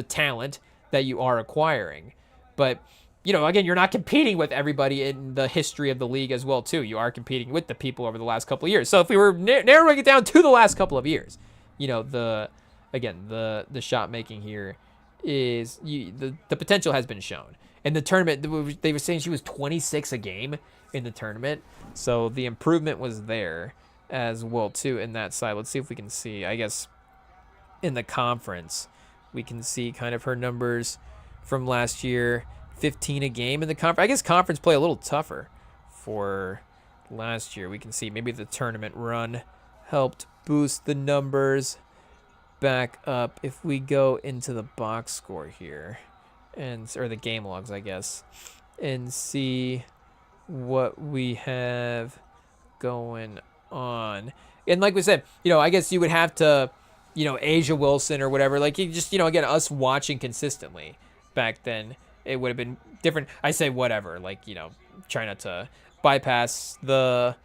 talent that you are acquiring. But, again, you're not competing with everybody in the history of the league as well, too. You are competing with the people over the last couple of years. So if we were narrowing it down to the last couple of years, the shot making here is the potential has been shown. In the tournament, they were saying she was 26 a game in the tournament. So the improvement was there as well, too, in that side. Let's see if we can see, I guess, in the conference, we can see kind of her numbers from last year. 15 a game in the conference. I guess conference play a little tougher for last year. We can see maybe the tournament run helped boost the numbers back up. If we go into the box score here, or the game logs, I guess, and see what we have going on. And like we said, I guess you would have to, Asia Wilson or whatever, like you just, again, us watching consistently back then, it would have been different. I say whatever, like, try not to bypass the,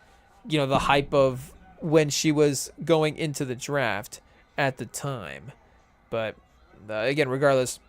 the hype of when she was going into the draft at the time. But again, regardless,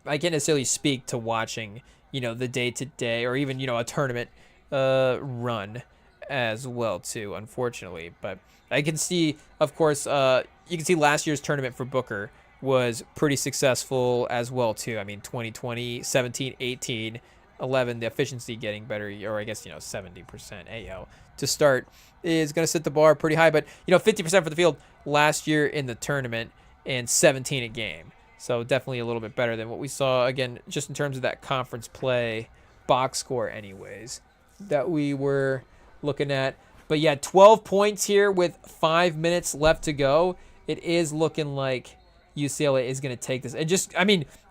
I can't necessarily speak to watching, the day-to-day or even, a tournament run as well, too, unfortunately. But I can see, of course, you can see last year's tournament for Booker was pretty successful as well, too. I mean, 2020, 17, 18, 11, the efficiency getting better, or I guess, 70% AO to start is going to set the bar pretty high. But, 50% for the field last year in the tournament and 17 a game. So definitely a little bit better than what we saw, again, just in terms of that conference play box score anyways that we were looking at. But yeah, 12 points here with 5 minutes left to go. It is looking like UCLA is going to take this. And just,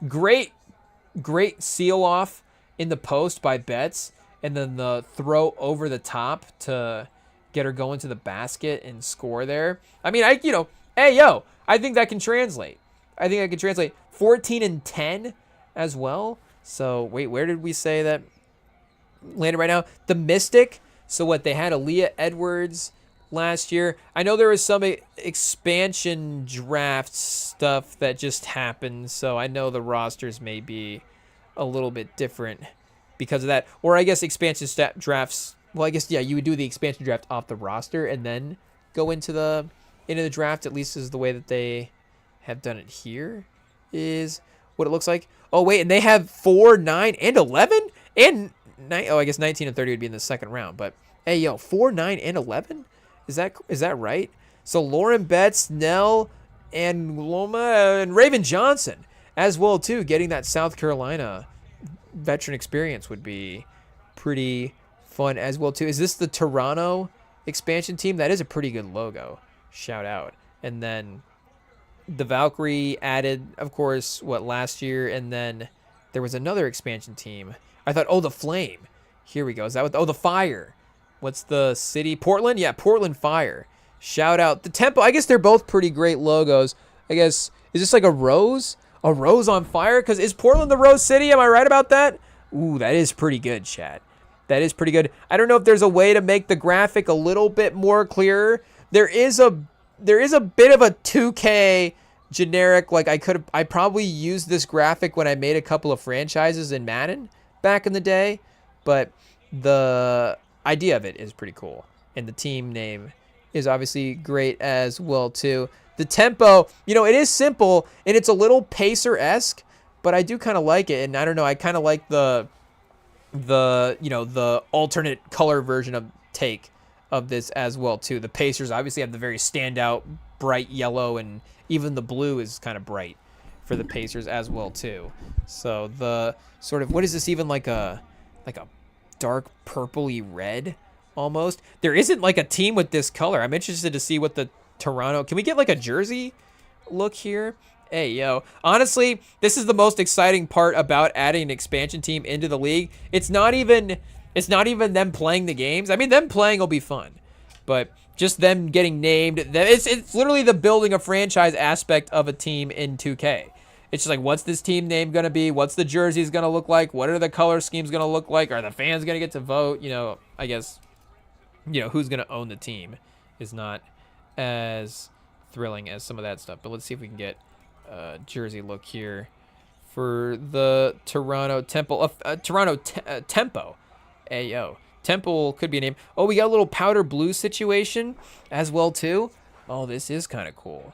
great seal off in the post by Betts, and then the throw over the top to get her going to the basket and score there. I think that can translate. 14 and 10 as well. So wait, where did we say that landed right now? The Mystic. So what, they had Aaliyah Edwards last year. I know there was some expansion draft stuff that just happened, so I know the rosters may be a little bit different because of that. Or I guess expansion drafts. Well, I guess you would do the expansion draft off the roster and then go into the draft. At least is the way that they have done it here. Is what it looks like. Oh wait, and they have 4, 9, and 11 and 9. Oh, I guess 19 and 30 would be in the second round. But hey, 4, 9, and 11. Is that right? So Lauren Betts, Nell, and Loma, and Raven Johnson as well too. Getting that South Carolina veteran experience would be pretty fun as well too. Is this the Toronto expansion team? That is a pretty good logo. Shout out. And then the Valkyrie added, of course, last year, and then there was another expansion team. I thought, the Flame. Here we go. Is that what? The Fire. What's the city? Portland? Yeah, Portland Fire. Shout out. The Tempo. I guess they're both pretty great logos. I guess, is this like a rose? A rose on fire? Because is Portland the Rose City? Am I right about that? Ooh, that is pretty good, chat. That is pretty good. I don't know if there's a way to make the graphic a little bit more clear. There is a bit of a 2K generic, I probably used this graphic when I made a couple of franchises in Madden back in the day, but the idea of it is pretty cool. And the team name is obviously great as well too. The tempo, it is simple and it's a little Pacer-esque, but I do kind of like it. And I don't know, I kind of like the alternate color version of take of this as well too. The Pacers obviously have the very standout bright yellow, and even the blue is kind of bright for the Pacers as well too. So the sort of, what is this, even like a dark purpley red almost? There isn't like a team with this color. I'm interested to see what the Toronto, can we get like a jersey look here? Hey, honestly, this is the most exciting part about adding an expansion team into the league. It's not even them playing the games. Them playing will be fun, but just them getting named. It's literally the building a franchise aspect of a team in 2K. It's just like, what's this team name going to be? What's the jerseys going to look like? What are the color schemes going to look like? Are the fans going to get to vote? I guess, who's going to own the team is not as thrilling as some of that stuff. But let's see if we can get a jersey look here for the Toronto Tempo. Tempo. Ayo. Temple could be a name. Oh, we got a little powder blue situation as well too. Oh, this is kind of cool.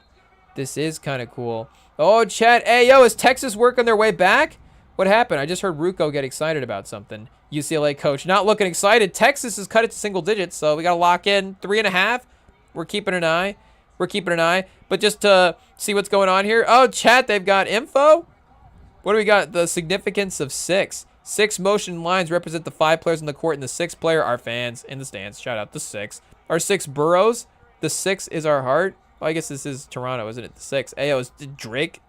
Oh, chat. Hey, is Texas working their way back? What happened? I just heard Ruco get excited about something. UCLA coach not looking excited. Texas has cut it to single digits, so we got to lock in 3.5. We're keeping an eye. But just to see what's going on here. Oh, chat, they've got info. What do we got? The significance of 6. 6 motion lines represent the 5 players in the court, and the 6th player, our fans in the stands. Shout out the 6. Our 6 boroughs. The 6 is our heart. Well, I guess this is Toronto, isn't it? The 6. Ayo, did Drake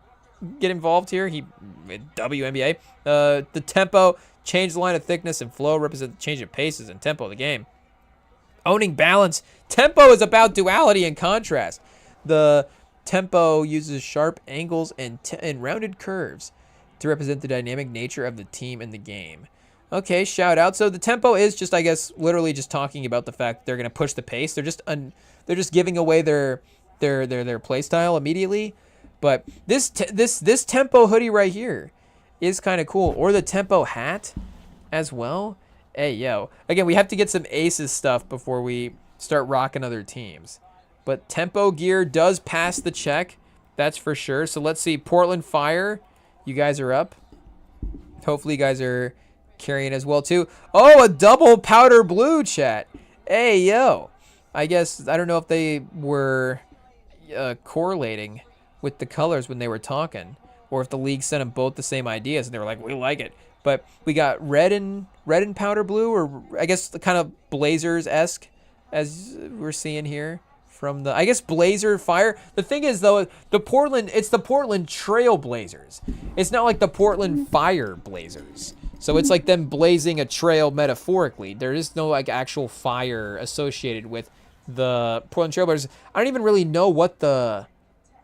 get involved here? He WNBA. The tempo, change the line of thickness and flow, represent the change of paces and tempo of the game. Owning balance. Tempo is about duality and contrast. The tempo uses sharp angles and rounded curves to represent the dynamic nature of the team and the game. Okay, shout out. So the tempo is just, I guess, literally just talking about the fact they're going to push the pace. They're just giving away their play style immediately. But this tempo hoodie right here is kind of cool, or the tempo hat as well. Hey, again, we have to get some Aces stuff before we start rocking other teams. But tempo gear does pass the check, that's for sure. So let's see, Portland Fire. You guys are up. Hopefully you guys are carrying as well too. Oh, a double powder blue, chat. Hey, yo. I guess, I don't know if they were correlating with the colors when they were talking, or if the league sent them both the same ideas and they were like, we like it. But we got red and powder blue, or I guess the kind of Blazers-esque, as we're seeing here from the, I guess, Blazer Fire. The thing is, though, it's the Portland Trail Blazers. It's not like the Portland Fire Blazers. So it's like them blazing a trail metaphorically. There is no like actual fire associated with the Portland Trail Blazers. I don't even really know what the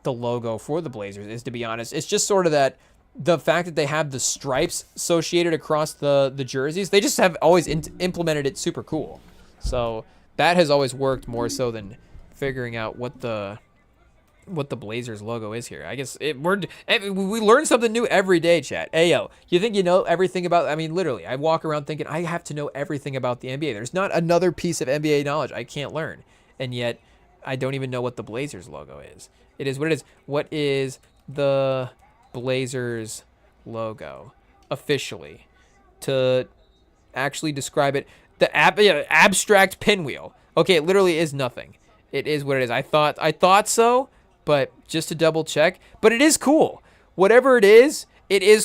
logo for the Blazers is, to be honest. It's just sort of that, the fact that they have the stripes associated across the jerseys. They just have always implemented it super cool. So that has always worked more so than figuring out what the Blazers logo is here. I guess we learn something new every day, chat. Ayo, you think you know everything about, I mean, literally, I walk around thinking I have to know everything about the NBA. There's not another piece of NBA knowledge I can't learn. And yet, I don't even know what the Blazers logo is. It is what it is. What is the Blazers logo officially? To actually describe it, the abstract pinwheel. Okay, it literally is nothing. It is what it is. I thought so, but just to double check. But it is cool. Whatever it is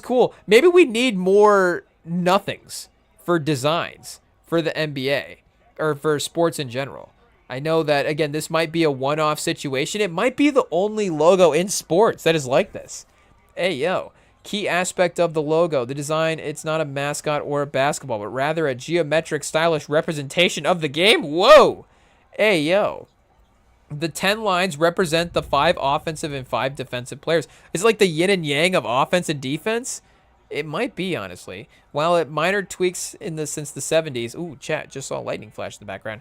cool. Maybe we need more nothings for designs for the NBA or for sports in general. I know that, again, this might be a one-off situation. It might be the only logo in sports that is like this. Hey, yo. Key aspect of the logo. The design, it's not a mascot or a basketball, but rather a geometric, stylish representation of the game. Whoa. Hey, yo. The 10 lines represent the 5 offensive and 5 defensive players. It's like the yin and yang of offense and defense. It might be, honestly. While it minor tweaks since the 70s. Ooh, chat, just saw a lightning flash in the background.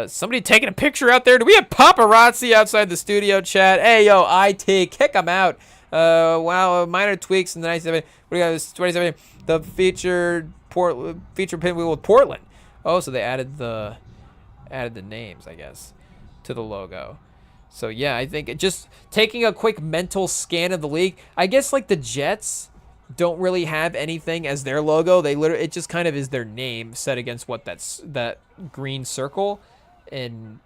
Somebody taking a picture out there. Do we have paparazzi outside the studio, chat? Hey, yo, IT, kick them out. Wow, minor tweaks in the 1970s. What do you got? 2017. The feature pinwheel with Portland. Oh, so they added the names, I guess, to the logo. So yeah, I think just taking a quick mental scan of the league. I guess like the Jets don't really have anything as their logo. It just kind of is their name set against that green circle, and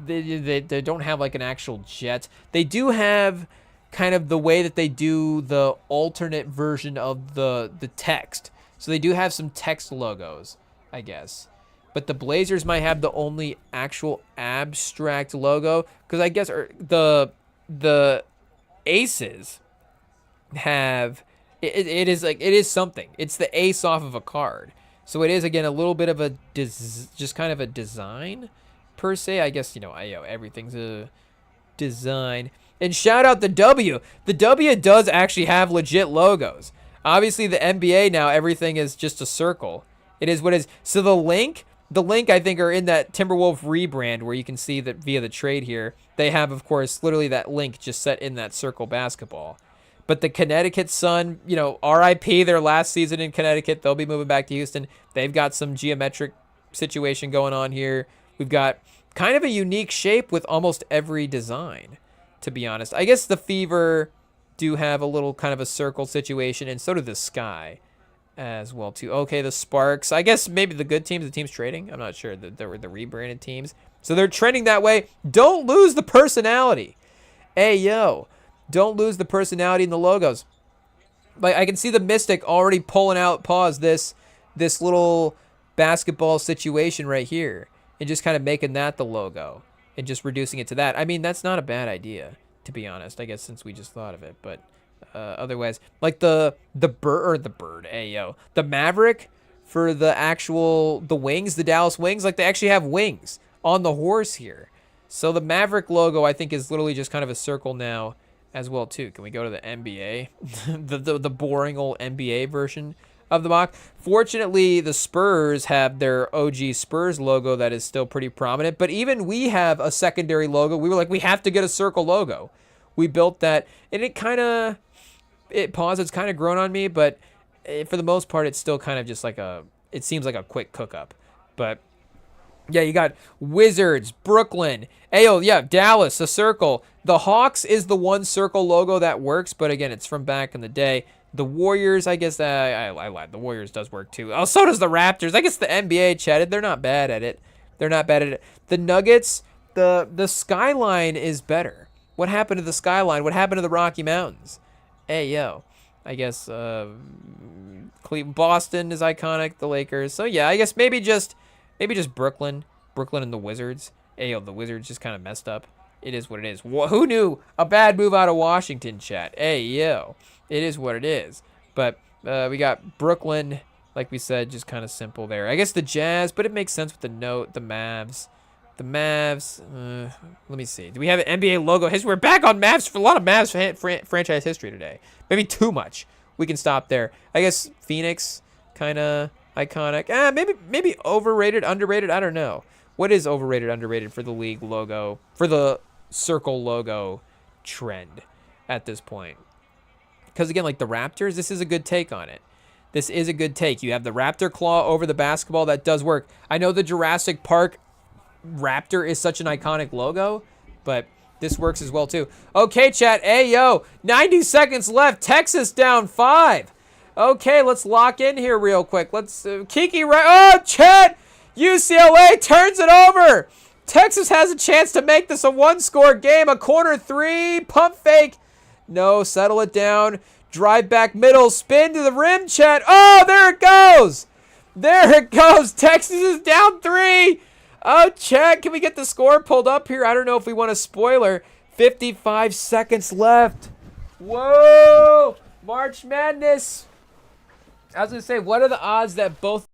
they don't have like an actual jet. They do have kind of the way that they do the alternate version of the text. So they do have some text logos, I guess. But the Blazers might have the only actual abstract logo, because I guess the Aces have it is something. It's the ace off of a card. So it is, again, a little bit of a just kind of a design per se. I guess, everything's a design. And shout out the W. The W does actually have legit logos. Obviously, the NBA now, everything is just a circle. It is what it is. So the link, I think, are in that Timberwolf rebrand, where you can see that via the trade here. They have, of course, literally that link just set in that circle basketball. But the Connecticut Sun, RIP their last season in Connecticut. They'll be moving back to Houston. They've got some geometric situation going on here. We've got kind of a unique shape with almost every design, to be honest. I guess the Fever do have a little kind of a circle situation, and so do the Sky as well, too. Okay, the Sparks. I guess maybe the good teams, the teams trading. I'm not sure. They were the rebranded teams. So they're trending that way. Don't lose the personality. Hey, yo. Don't lose the personality in the logos. Like, I can see the Mystic already pulling out, this little basketball situation right here, and just kind of making that the logo and just reducing it to that. I mean, that's not a bad idea, to be honest, I guess, since we just thought of it. But otherwise, like the Maverick for the wings, the Dallas Wings, like they actually have wings on the horse here. So the Maverick logo, I think, is literally just kind of a circle now as well, too. Can we go to the NBA? the boring old NBA version of the mock. Fortunately, the Spurs have their OG Spurs logo that is still pretty prominent. But even we have a secondary logo. We were like, we have to get a circle logo. We built that, and it's kind of grown on me, but for the most part, it's still kind of just like it seems like a quick cook-up. But yeah, you got Wizards, Brooklyn, Dallas, a circle. The Hawks is the one circle logo that works, but again, it's from back in the day. The Warriors, I guess I lied. The Warriors does work too. Oh, so does the Raptors. I guess the NBA, Chad, they're not bad at it. They're not bad at it. The Nuggets, the skyline is better. What happened to the skyline? What happened to the Rocky Mountains? Hey, yo. I guess Boston is iconic, the Lakers. So yeah, I guess maybe just Brooklyn and the Wizards. Hey, yo, the Wizards just kind of messed up. It is what it is. Who knew? A bad move out of Washington, chat. Hey, yo. It is what it is. But we got Brooklyn, like we said, just kind of simple there. I guess the Jazz, but it makes sense with the note. The Mavs. The Mavs. Let me see. Do we have an NBA logo history? We're back on Mavs for a lot of Mavs franchise history today. Maybe too much. We can stop there. I guess Phoenix, kind of iconic. Maybe overrated, underrated. I don't know. What is overrated, underrated for the league logo, for the circle logo trend at this point? Because again, like the Raptors, this is a good take on it. This is a good take. You have the Raptor claw over the basketball. That does work. I know the Jurassic Park Raptor is such an iconic logo, but this works as well too. Okay, chat. Hey, yo. 90 seconds left. Texas down 5. Okay, let's lock in here real quick. Let's Kiki right. Oh, chat. UCLA turns it over. Texas has a chance to make this a one-score game. A corner three. Pump fake. No, settle it down. Drive back middle. Spin to the rim, chat. Oh, there it goes. There it goes. Texas is down 3. Oh, chat. Can we get the score pulled up here? I don't know if we want a spoiler. 55 seconds left. Whoa. March Madness. I was going to say, what are the odds that both...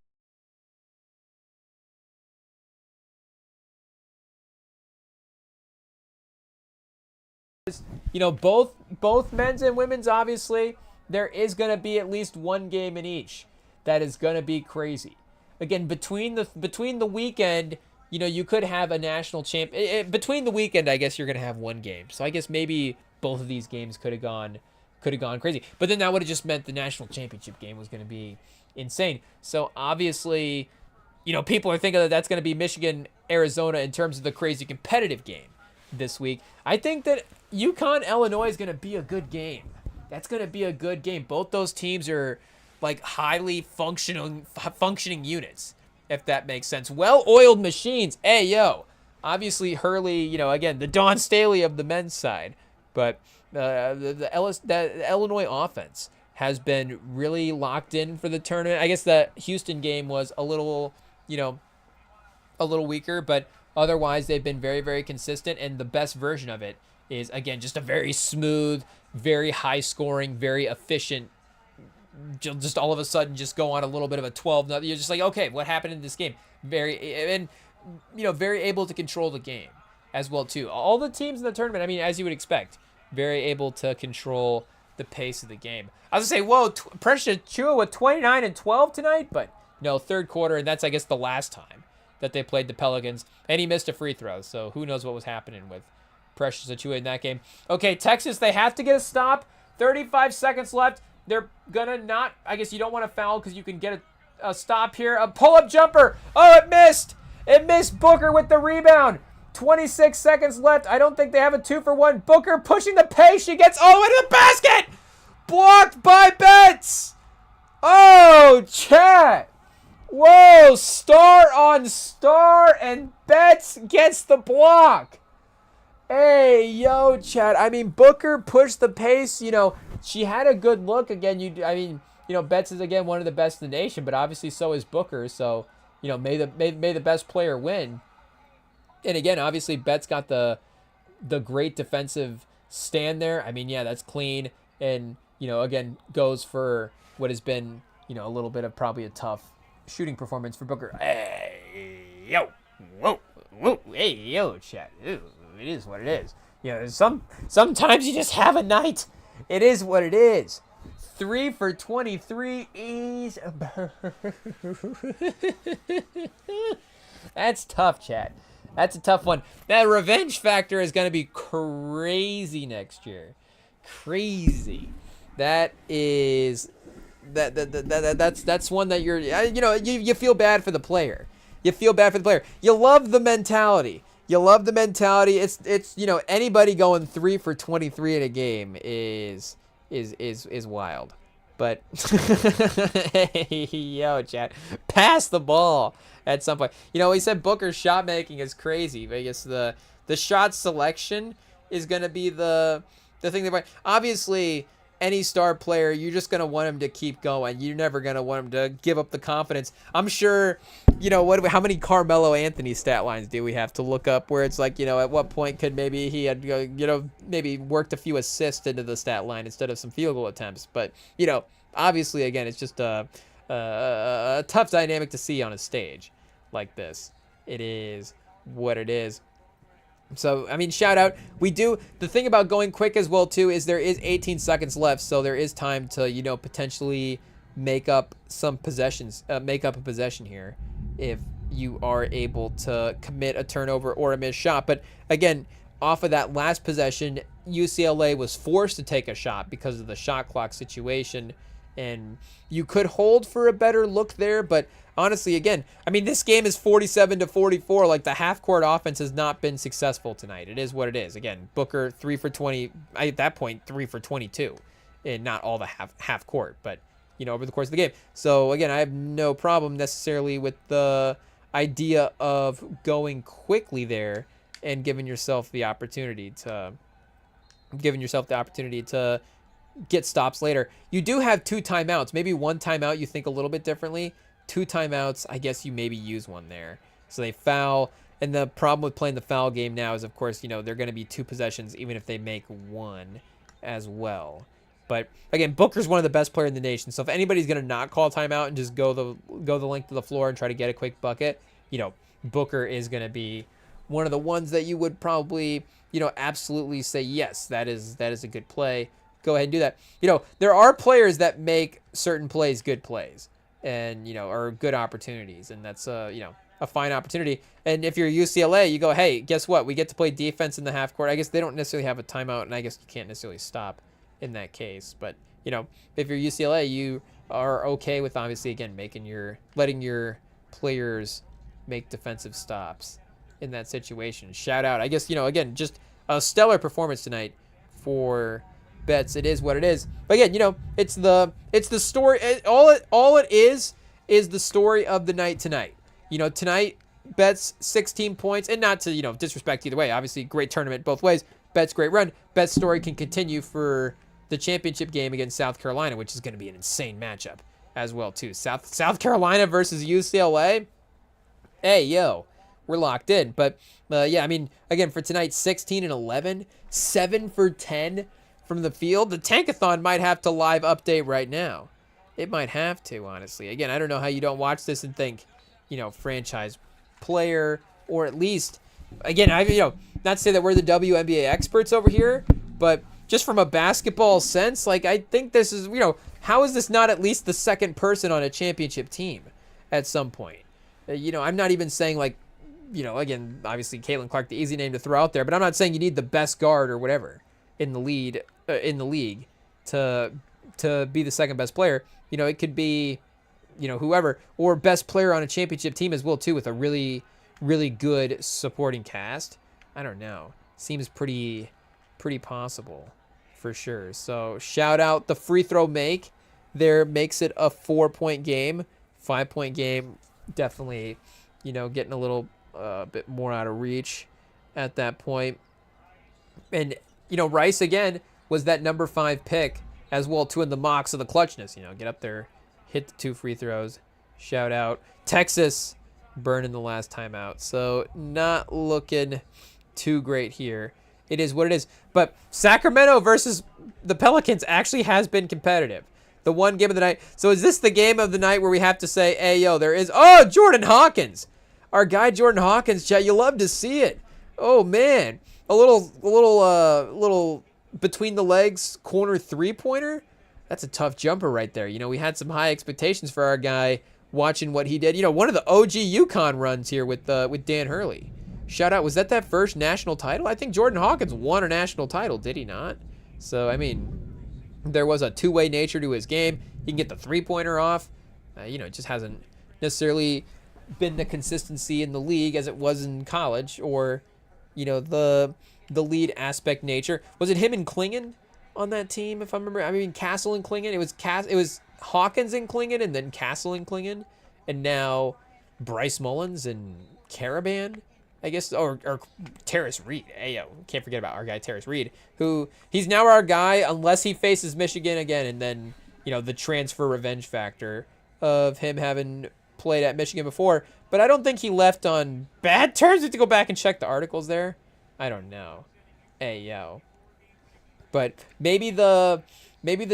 You know, both men's and women's, obviously, there is going to be at least one game in each. That is going to be crazy. Again, between the weekend, you know, you could have a national champ. Between the weekend, I guess you're going to have one game. So I guess maybe both of these games could have gone crazy. But then that would have just meant the national championship game was going to be insane. So obviously, you know, people are thinking that that's going to be Michigan, Arizona in terms of the crazy competitive game this week. I think that UConn, Illinois is going to be a good game. That's going to be a good game. Both those teams are like highly functioning units, if that makes sense. Well-oiled machines. Hey, yo. Obviously, Hurley, you know, again, the Dawn Staley of the men's side. But the Illinois offense has been really locked in for the tournament. I guess the Houston game was a little, you know, a little weaker, but otherwise they've been very, very consistent, and the best version of it is, again, just a very smooth, very high-scoring, very efficient, just all of a sudden just go on a little bit of a 12. You're just like, okay, what happened in this game? Very able to control the game as well, too. All the teams in the tournament, I mean, as you would expect, very able to control the pace of the game. I was going to say, whoa, Precious Achiuwa with 29 and 12 tonight, but no, third quarter, and that's, I guess, the last time that they played the Pelicans, and he missed a free throw, so who knows what was happening with Precious Achiuwa in that game. Okay, Texas, they have to get a stop. 35 seconds left. They're going to not, I guess you don't want to foul because you can get a stop here. A pull-up jumper. Oh, it missed. It missed. Booker with the rebound. 26 seconds left. I don't think they have a 2-for-1. Booker pushing the pace. She gets all the way to the basket. Blocked by Betts. Oh, chat. Whoa, star on star, and Betts gets the block. Hey, yo, chat. I mean, Booker pushed the pace. You know, she had a good look. Again, Betts is, again, one of the best in the nation, but obviously so is Booker. So, you know, may the best player win. And again, obviously, Betts got the great defensive stand there. I mean, yeah, that's clean. And, you know, again, goes for what has been, you know, a little bit of probably a tough shooting performance for Booker. Hey, yo. Whoa. Hey, yo, chat. Ooh. It is what it is. You know, sometimes you just have a night. It is what it is. 3 for 23 is. That's tough, chat. That's a tough one. That revenge factor is going to be crazy next year. Crazy. That is. That's one that you're. You know, you feel bad for the player. You feel bad for the player. You love the mentality. You love the mentality. It's you know, anybody going 3 for 23 in a game is wild. But hey, yo, chat, pass the ball at some point. You know, he said Booker's shot making is crazy, but I guess the shot selection is gonna be the thing that obviously any star player, you're just gonna want him to keep going. You're never gonna want him to give up the confidence. I'm sure, you know, how many Carmelo Anthony stat lines do we have to look up where it's like, you know, at what point could maybe he had, you know, maybe worked a few assists into the stat line instead of some field goal attempts. But, you know, obviously, again, it's just a tough dynamic to see on a stage like this. It is what it is. So, I mean, shout out. The thing about going quick as well, too, is there is 18 seconds left. So there is time to, you know, potentially make up some possessions, make up a possession here if you are able to commit a turnover or a missed shot. But again, off of that last possession, UCLA was forced to take a shot because of the shot clock situation. And you could hold for a better look there, but honestly, again, I mean, this game is 47-44. Like, the half-court offense has not been successful tonight. It is what it is. Again, Booker 3 for 20. At that point, 3 for 22, and not all the half court, but you know, over the course of the game. So again, I have no problem necessarily with the idea of going quickly there and giving yourself the opportunity to get stops later. You do have 2 timeouts. Maybe 1 timeout you think a little bit differently. 2 timeouts, I guess you maybe use 1 there. So they foul, and the problem with playing the foul game now is, of course, you know, they're going to be 2 possessions even if they make 1 as well. But again, Booker's one of the best players in the nation. So if anybody's going to not call timeout and just go the length of the floor and try to get a quick bucket, you know, Booker is going to be one of the ones that you would probably, you know, absolutely say, yes, that is a good play. Go ahead and do that. You know, there are players that make certain plays good plays and, you know, are good opportunities. And that's, you know, a fine opportunity. And if you're UCLA, you go, hey, guess what? We get to play defense in the half court. I guess they don't necessarily have a timeout, and I guess you can't necessarily stop in that case. But, you know, if you're UCLA, you are okay with, obviously, again, letting your players make defensive stops in that situation. Shout out. I guess, you know, again, just a stellar performance tonight for Bets. It is what it is. But again, you know, it's the story. All it is the story of the night tonight. You know, tonight, Bets 16 points, and not to, you know, disrespect either way. Obviously, great tournament both ways. Bets great run. Bets story can continue for the championship game against South Carolina, which is going to be an insane matchup as well too. South Carolina versus UCLA. Hey, yo, we're locked in. But yeah, I mean, again, for tonight, 16 and 11, 7 for 10 from the field. The Tankathon might have to live update right now. It might have to, honestly. Again, I don't know how you don't watch this and think, you know, franchise player, or at least, again, you know, not to say that we're the WNBA experts over here, but just from a basketball sense, like, I think this is, you know, how is this not at least the second person on a championship team at some point? You know, I'm not even saying, like, you know, again, obviously Caitlin Clark, the easy name to throw out there, but I'm not saying you need the best guard or whatever in the league to be the second best player. You know, it could be, you know, whoever, or best player on a championship team as well too, with a really, really good supporting cast. I don't know. Seems pretty possible for sure. So shout out the free throw make there, makes it a 4-point game. 5-point game, definitely, you know, getting a little bit more out of reach at that point. And, you know, Rice again was that number 5 pick as well too in the mocks of the clutchness. You know, get up there, hit the 2 free throws. Shout out Texas burning the last timeout. So not looking too great here. It is what it is. But Sacramento versus the Pelicans actually has been competitive. The one game of the night. So is this the game of the night where we have to say, hey, yo, there is... Oh, Jordan Hawkins. Our guy Jordan Hawkins, chat. You love to see it. Oh, man. A little between the legs corner 3-pointer. That's a tough jumper right there. You know, we had some high expectations for our guy watching what he did. You know, one of the OG UConn runs here with Dan Hurley. Shout out. Was that first national title? I think Jordan Hawkins won a national title, did he not? So, I mean, there was a two-way nature to his game. He can get the 3-pointer off. You know, it just hasn't necessarily been the consistency in the league as it was in college, or, you know, the lead aspect nature. Was it him and Klingon on that team, if I remember. I mean, Castle and Klingon. It was Hawkins and Klingon, and then Castle and Klingon, and now Bryce Mullins and Caravan, I guess, or Terrace Reed. Hey, yo, can't forget about our guy Terrace Reed, who he's now our guy unless he faces Michigan again, and then the transfer revenge factor of him having played at Michigan before. But I don't think he left on bad terms. We have to go back and check the articles there. I don't know. Hey, yo. But maybe the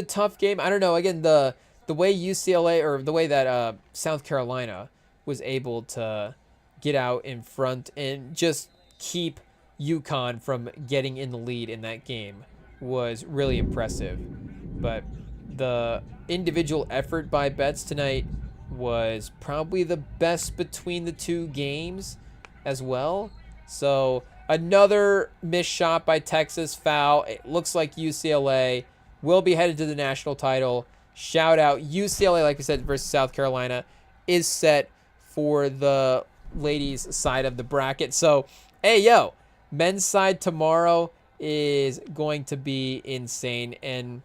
tough game. I don't know. Again, the way UCLA or the way that South Carolina was able to get out in front and just keep UConn from getting in the lead in that game was really impressive. But the individual effort by Bets tonight was probably the best between the two games as well. So another missed shot by Texas, foul. It looks like UCLA will be headed to the national title. Shout out UCLA, like we said, versus South Carolina is set for the ladies' side of the bracket. So, hey, yo, men's side tomorrow is going to be insane. And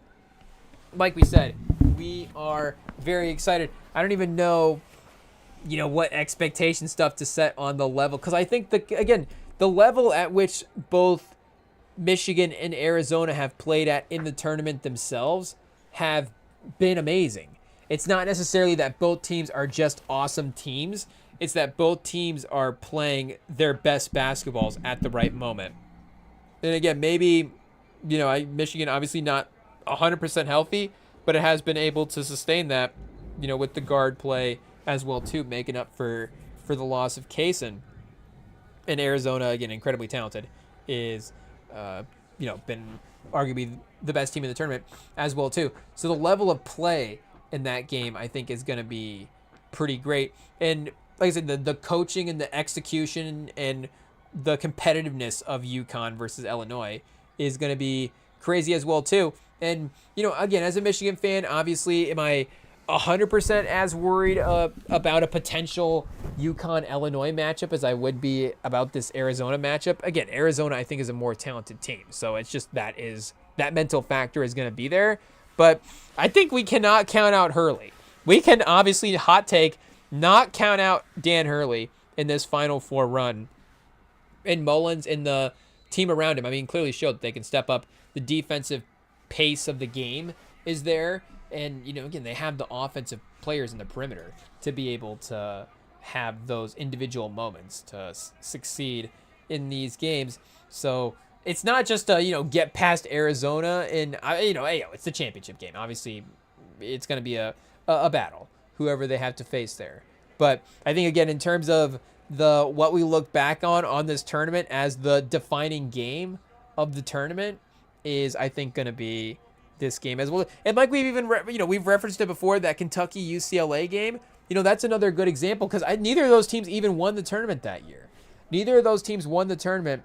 like we said, we are very excited. I don't even know, what expectation stuff to set on the level. Because I think, the level at which both Michigan and Arizona have played at in the tournament themselves have been amazing. It's not necessarily that both teams are just awesome teams. It's that both teams are playing their best basketballs at the right moment. And again, maybe, Michigan obviously not 100% healthy, but it has been able to sustain that, with the guard play as well too, making up for the loss of Kaysen. And Arizona, again, incredibly talented, is, been arguably the best team in the tournament as well too. So the level of play in that game, I think, is going to be pretty great. And like I said, the coaching and the execution and the competitiveness of UConn versus Illinois is going to be crazy as well too. And, again, as a Michigan fan, obviously, am I 100% as worried about a potential UConn-Illinois matchup as I would be about this Arizona matchup? Again, Arizona, I think, is a more talented team. So it's just that mental factor is going to be there. But I think we cannot count out Hurley. We can obviously, hot take, not count out Dan Hurley in this Final Four run. And Mullins and the team around him, I mean, clearly showed that they can step up. The defensive pace of the game is there. And, again, they have the offensive players in the perimeter to be able to have those individual moments to succeed in these games. So it's not just get past Arizona and, it's the championship game. Obviously, it's going to be a battle, whoever they have to face there. But I think, again, in terms of what we look back on this tournament as the defining game of the tournament is, I think, going to be this game as well. And like we've even, we've referenced it before, that Kentucky UCLA game, that's another good example because neither of those teams even won the tournament that year. Neither of those teams won the tournament.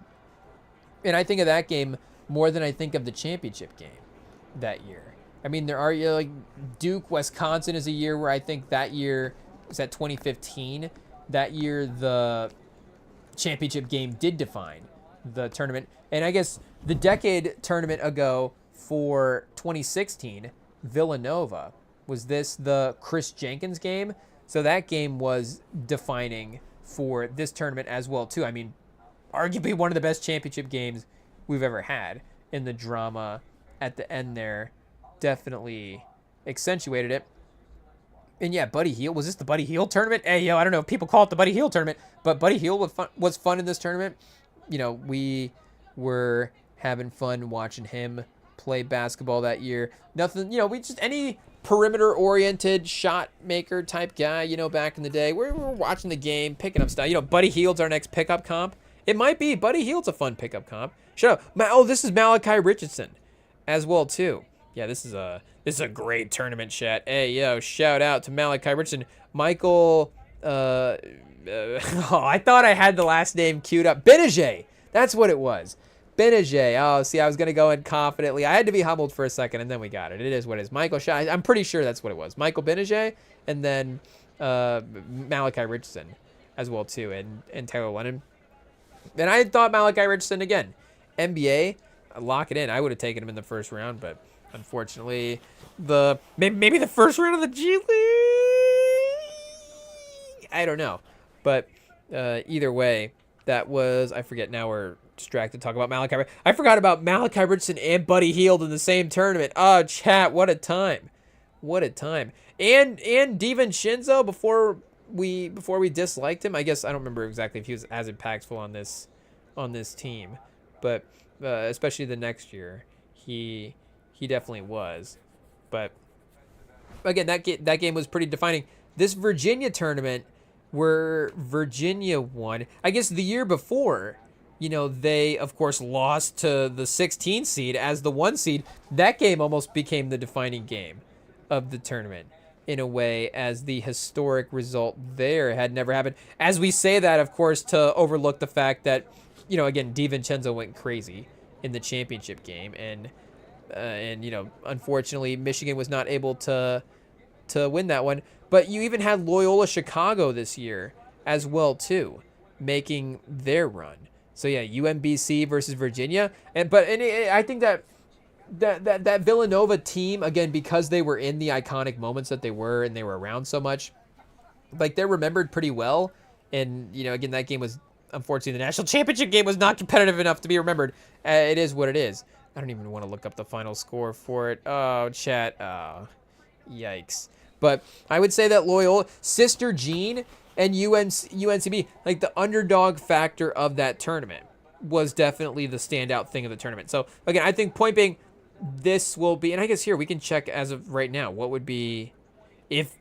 And I think of that game more than I think of the championship game that year. I mean, there are like Duke, Wisconsin is a year where I think that year was at 2015. That year, the championship game did define the tournament. And I guess the decade tournament ago for 2016, Villanova, was this the Chris Jenkins game? So that game was defining for this tournament as well, too. I mean, arguably one of the best championship games we've ever had. And the drama at the end there definitely accentuated it. And yeah, Buddy Hield. Was this the Buddy Hield tournament? Hey, I don't know if people call it the Buddy Hield tournament, but Buddy Hield was fun in this tournament. We were having fun watching him play basketball that year. Nothing, we just any perimeter-oriented shot maker type guy, back in the day. We're watching the game, picking up stuff. Buddy Hield's our next pickup comp. It might be. Buddy Hield's a fun pickup comp. Shut up. This is Malachi Richardson as well, too. Yeah, this is a great tournament chat. Hey, shout out to Malachi Richardson. Michael, I thought I had the last name queued up. Benajay. That's what it was. Benajay. Oh, see, I was going to go in confidently. I had to be humbled for a second, and then we got it. It is what it is. Michael, I'm pretty sure that's what it was. Michael Benajay, and then Malachi Richardson as well, too, and Taylor Lennon. And I thought Malachi Richardson, again, NBA, lock it in. I would have taken him in the first round, but unfortunately, maybe the first round of the G League. I don't know, but either way, that was, I forget now. We're distracted talking about Malachi. I forgot about Malachi Richardson and Buddy Hield in the same tournament. Oh, chat, what a time! What a time! And DiVincenzo before we disliked him. I guess I don't remember exactly if he was as impactful on this team, but especially the next year, he definitely was. But again, that game was pretty defining. This Virginia tournament, where Virginia won, I guess the year before, they of course lost to the 16 seed as the 1 seed. That game almost became the defining game of the tournament in a way, as the historic result there had never happened. As we say that, of course, to overlook the fact that, again, DiVincenzo went crazy in the championship game, and unfortunately, Michigan was not able to win that one. But you even had Loyola Chicago this year as well too, making their run. So yeah, UMBC versus Virginia, and I think that Villanova team, again, because they were in the iconic moments that they were and they were around so much, like, they're remembered pretty well. And again, that game was, unfortunately, the national championship game was not competitive enough to be remembered. It is what it is. I don't even want to look up the final score for it. Oh, chat. Oh, yikes. But I would say that Loyola, Sister Jean, and UNCB, like, the underdog factor of that tournament was definitely the standout thing of the tournament. So again, I think point being, this will be, and I guess here we can check as of right now, what would be, if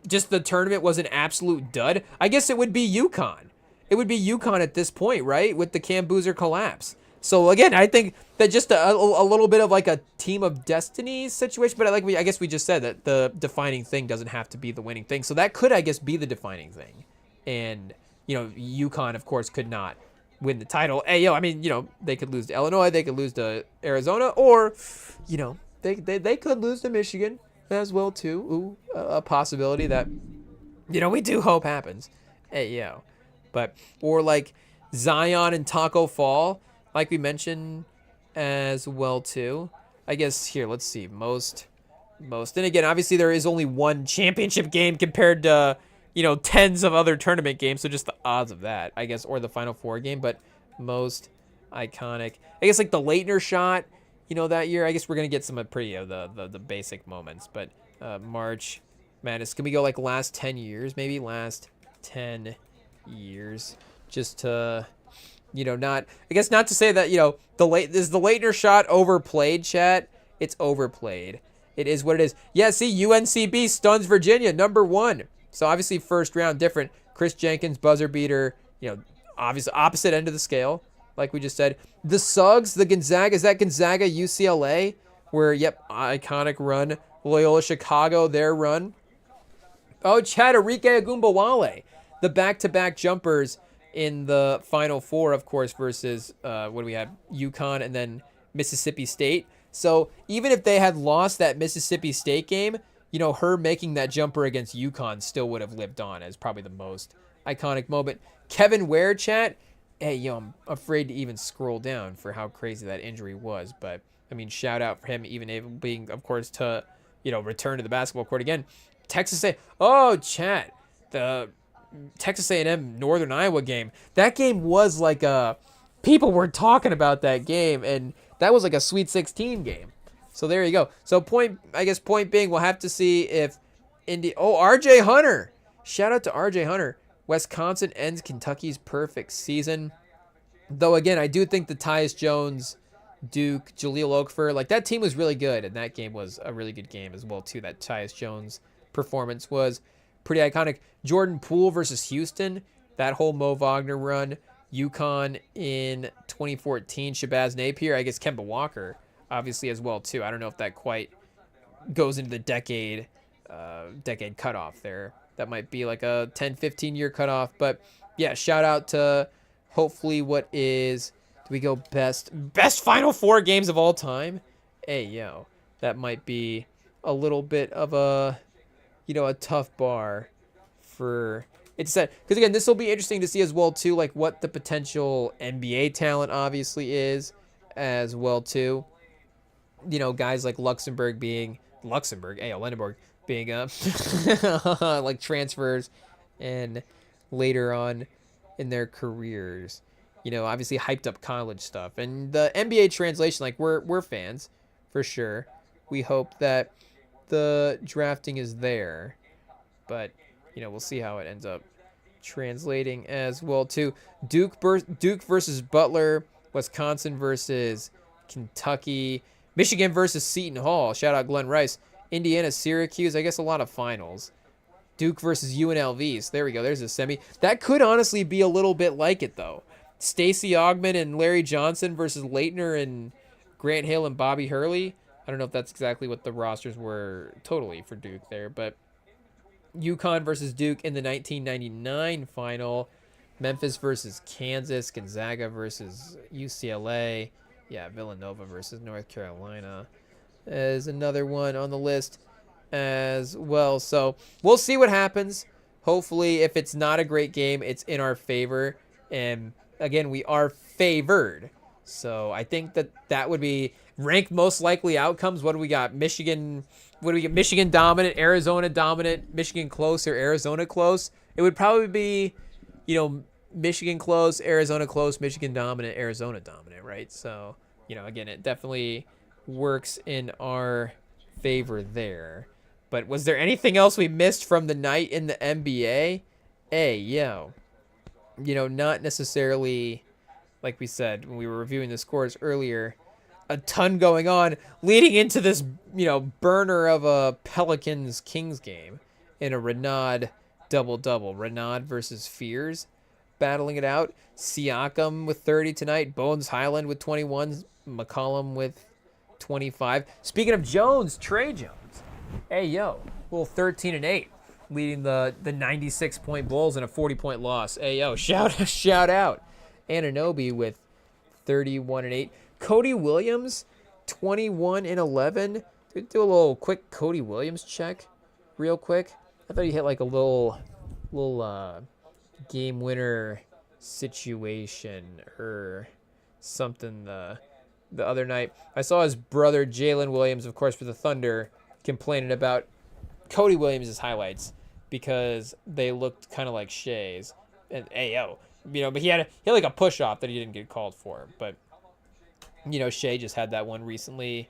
just the tournament was an absolute dud, I guess it would be UConn. It would be UConn at this point, right? With the Cam Boozer collapse. So again, I think that just a little bit of like a team of destiny situation, but I guess we just said that the defining thing doesn't have to be the winning thing. So that could, I guess, be the defining thing. And, UConn, of course, could not win the title. Hey, I mean, they could lose to Illinois, they could lose to Arizona, or, they could lose to Michigan as well too. Ooh, a possibility that, we do hope happens. Hey, but, or like Zion and Taco Fall, like we mentioned as well too. I guess here, let's see, most. And again, obviously there is only one championship game compared to, tens of other tournament games. So just the odds of that, I guess, or the Final Four game. But most iconic, I guess, like the Leitner shot, that year. I guess we're going to get some pretty the basic moments. But March Madness, can we go like last 10 years, maybe last 10 years, just to, not, I guess, not to say that, is the Leitner shot overplayed, chat? It's overplayed. It is what it is. Yeah, see, UNCB stuns Virginia, #1. So obviously first round different. Chris Jenkins, buzzer beater, obviously opposite end of the scale, like we just said. The Suggs, the Gonzaga, is that Gonzaga UCLA? Where, yep, iconic run. Loyola Chicago, their run. Oh, Chad, Arike Agumbawale. The back-to-back jumpers in the Final Four, of course, versus, what do we have? UConn and then Mississippi State. So even if they had lost that Mississippi State game, her making that jumper against UConn still would have lived on as probably the most iconic moment. Kevin Ware, chat. Hey, I'm afraid to even scroll down for how crazy that injury was. But, I mean, shout out for him even able being, of course, to, return to the basketball court again. Texas A. Oh, chat. The Texas A&M Northern Iowa game. That game was like people were talking about that game, and that was like a Sweet 16 game. So there you go. So point being, we'll have to see if RJ Hunter. Shout out to RJ Hunter. Wisconsin ends Kentucky's perfect season. Though again, I do think the Tyus Jones, Duke, Jahlil Okafor, like that team was really good, and that game was a really good game as well too. That Tyus Jones performance was pretty iconic. Jordan Poole versus Houston, that whole Mo Wagner run. UConn in 2014, Shabazz Napier, I guess Kemba Walker, obviously as well too. I don't know if that quite goes into the decade cutoff there. That might be like a 10, 15 year cutoff. But yeah, shout out to hopefully what is, do we go best Final Four games of all time? Hey, that might be a little bit of a, a tough bar for it to set. Because again, this will be interesting to see as well too, like what the potential NBA talent obviously is as well too. You know, guys like Luxembourg, Lenneborg being like transfers and later on in their careers. You know, obviously hyped up college stuff. And the NBA translation, like we're fans for sure. We hope that the drafting is there, but you know, we'll see how it ends up translating as well too. Duke versus Butler, Wisconsin versus Kentucky, Michigan versus Seton Hall. Shout out Glenn Rice. Indiana, Syracuse. I guess a lot of finals. Duke versus UNLV. So there we go. There's a semi. That could honestly be a little bit like it though. Stacey Augmon and Larry Johnson versus Leitner and Grant Hill and Bobby Hurley. I don't know if that's exactly what the rosters were totally for Duke there, but UConn versus Duke in the 1999 final. Memphis versus Kansas. Gonzaga versus UCLA. Yeah, Villanova versus North Carolina is another one on the list as well. So we'll see what happens. Hopefully, if it's not a great game, it's in our favor. And again, we are favored. So I think that would be ranked most likely outcomes. What do we got? Michigan. What do we get? Michigan dominant, Arizona dominant, Michigan close, or Arizona close. It would probably be, you know, Michigan close, Arizona close, Michigan dominant, Arizona dominant, right? So, you know, again, it definitely works in our favor there. But was there anything else we missed from the night in the NBA? Hey, yo. You know, not necessarily, like we said when we were reviewing the scores earlier, a ton going on leading into this, you know, burner of a Pelicans-Kings game in a Renaud double-double. Renaud versus Fears battling it out. Siakam with 30 tonight. Bones Highland with 21. McCollum with 25. Speaking of Jones, Trey Jones. Hey, yo. Little 13 and 8. Leading the 96-point Bulls in a 40-point loss. Hey, yo. Shout out. Anunoby with 31 and 8. Cody Williams, 21 and 11. Do a little quick Cody Williams check real quick. I thought he hit like a little game winner situation or something the other night. I saw his brother Jalen Williams, of course, for the Thunder, complaining about Cody Williams' highlights because they looked kind of like Shea's. And yo, you know, but he had like a push off that he didn't get called for. But you know, Shea just had that one recently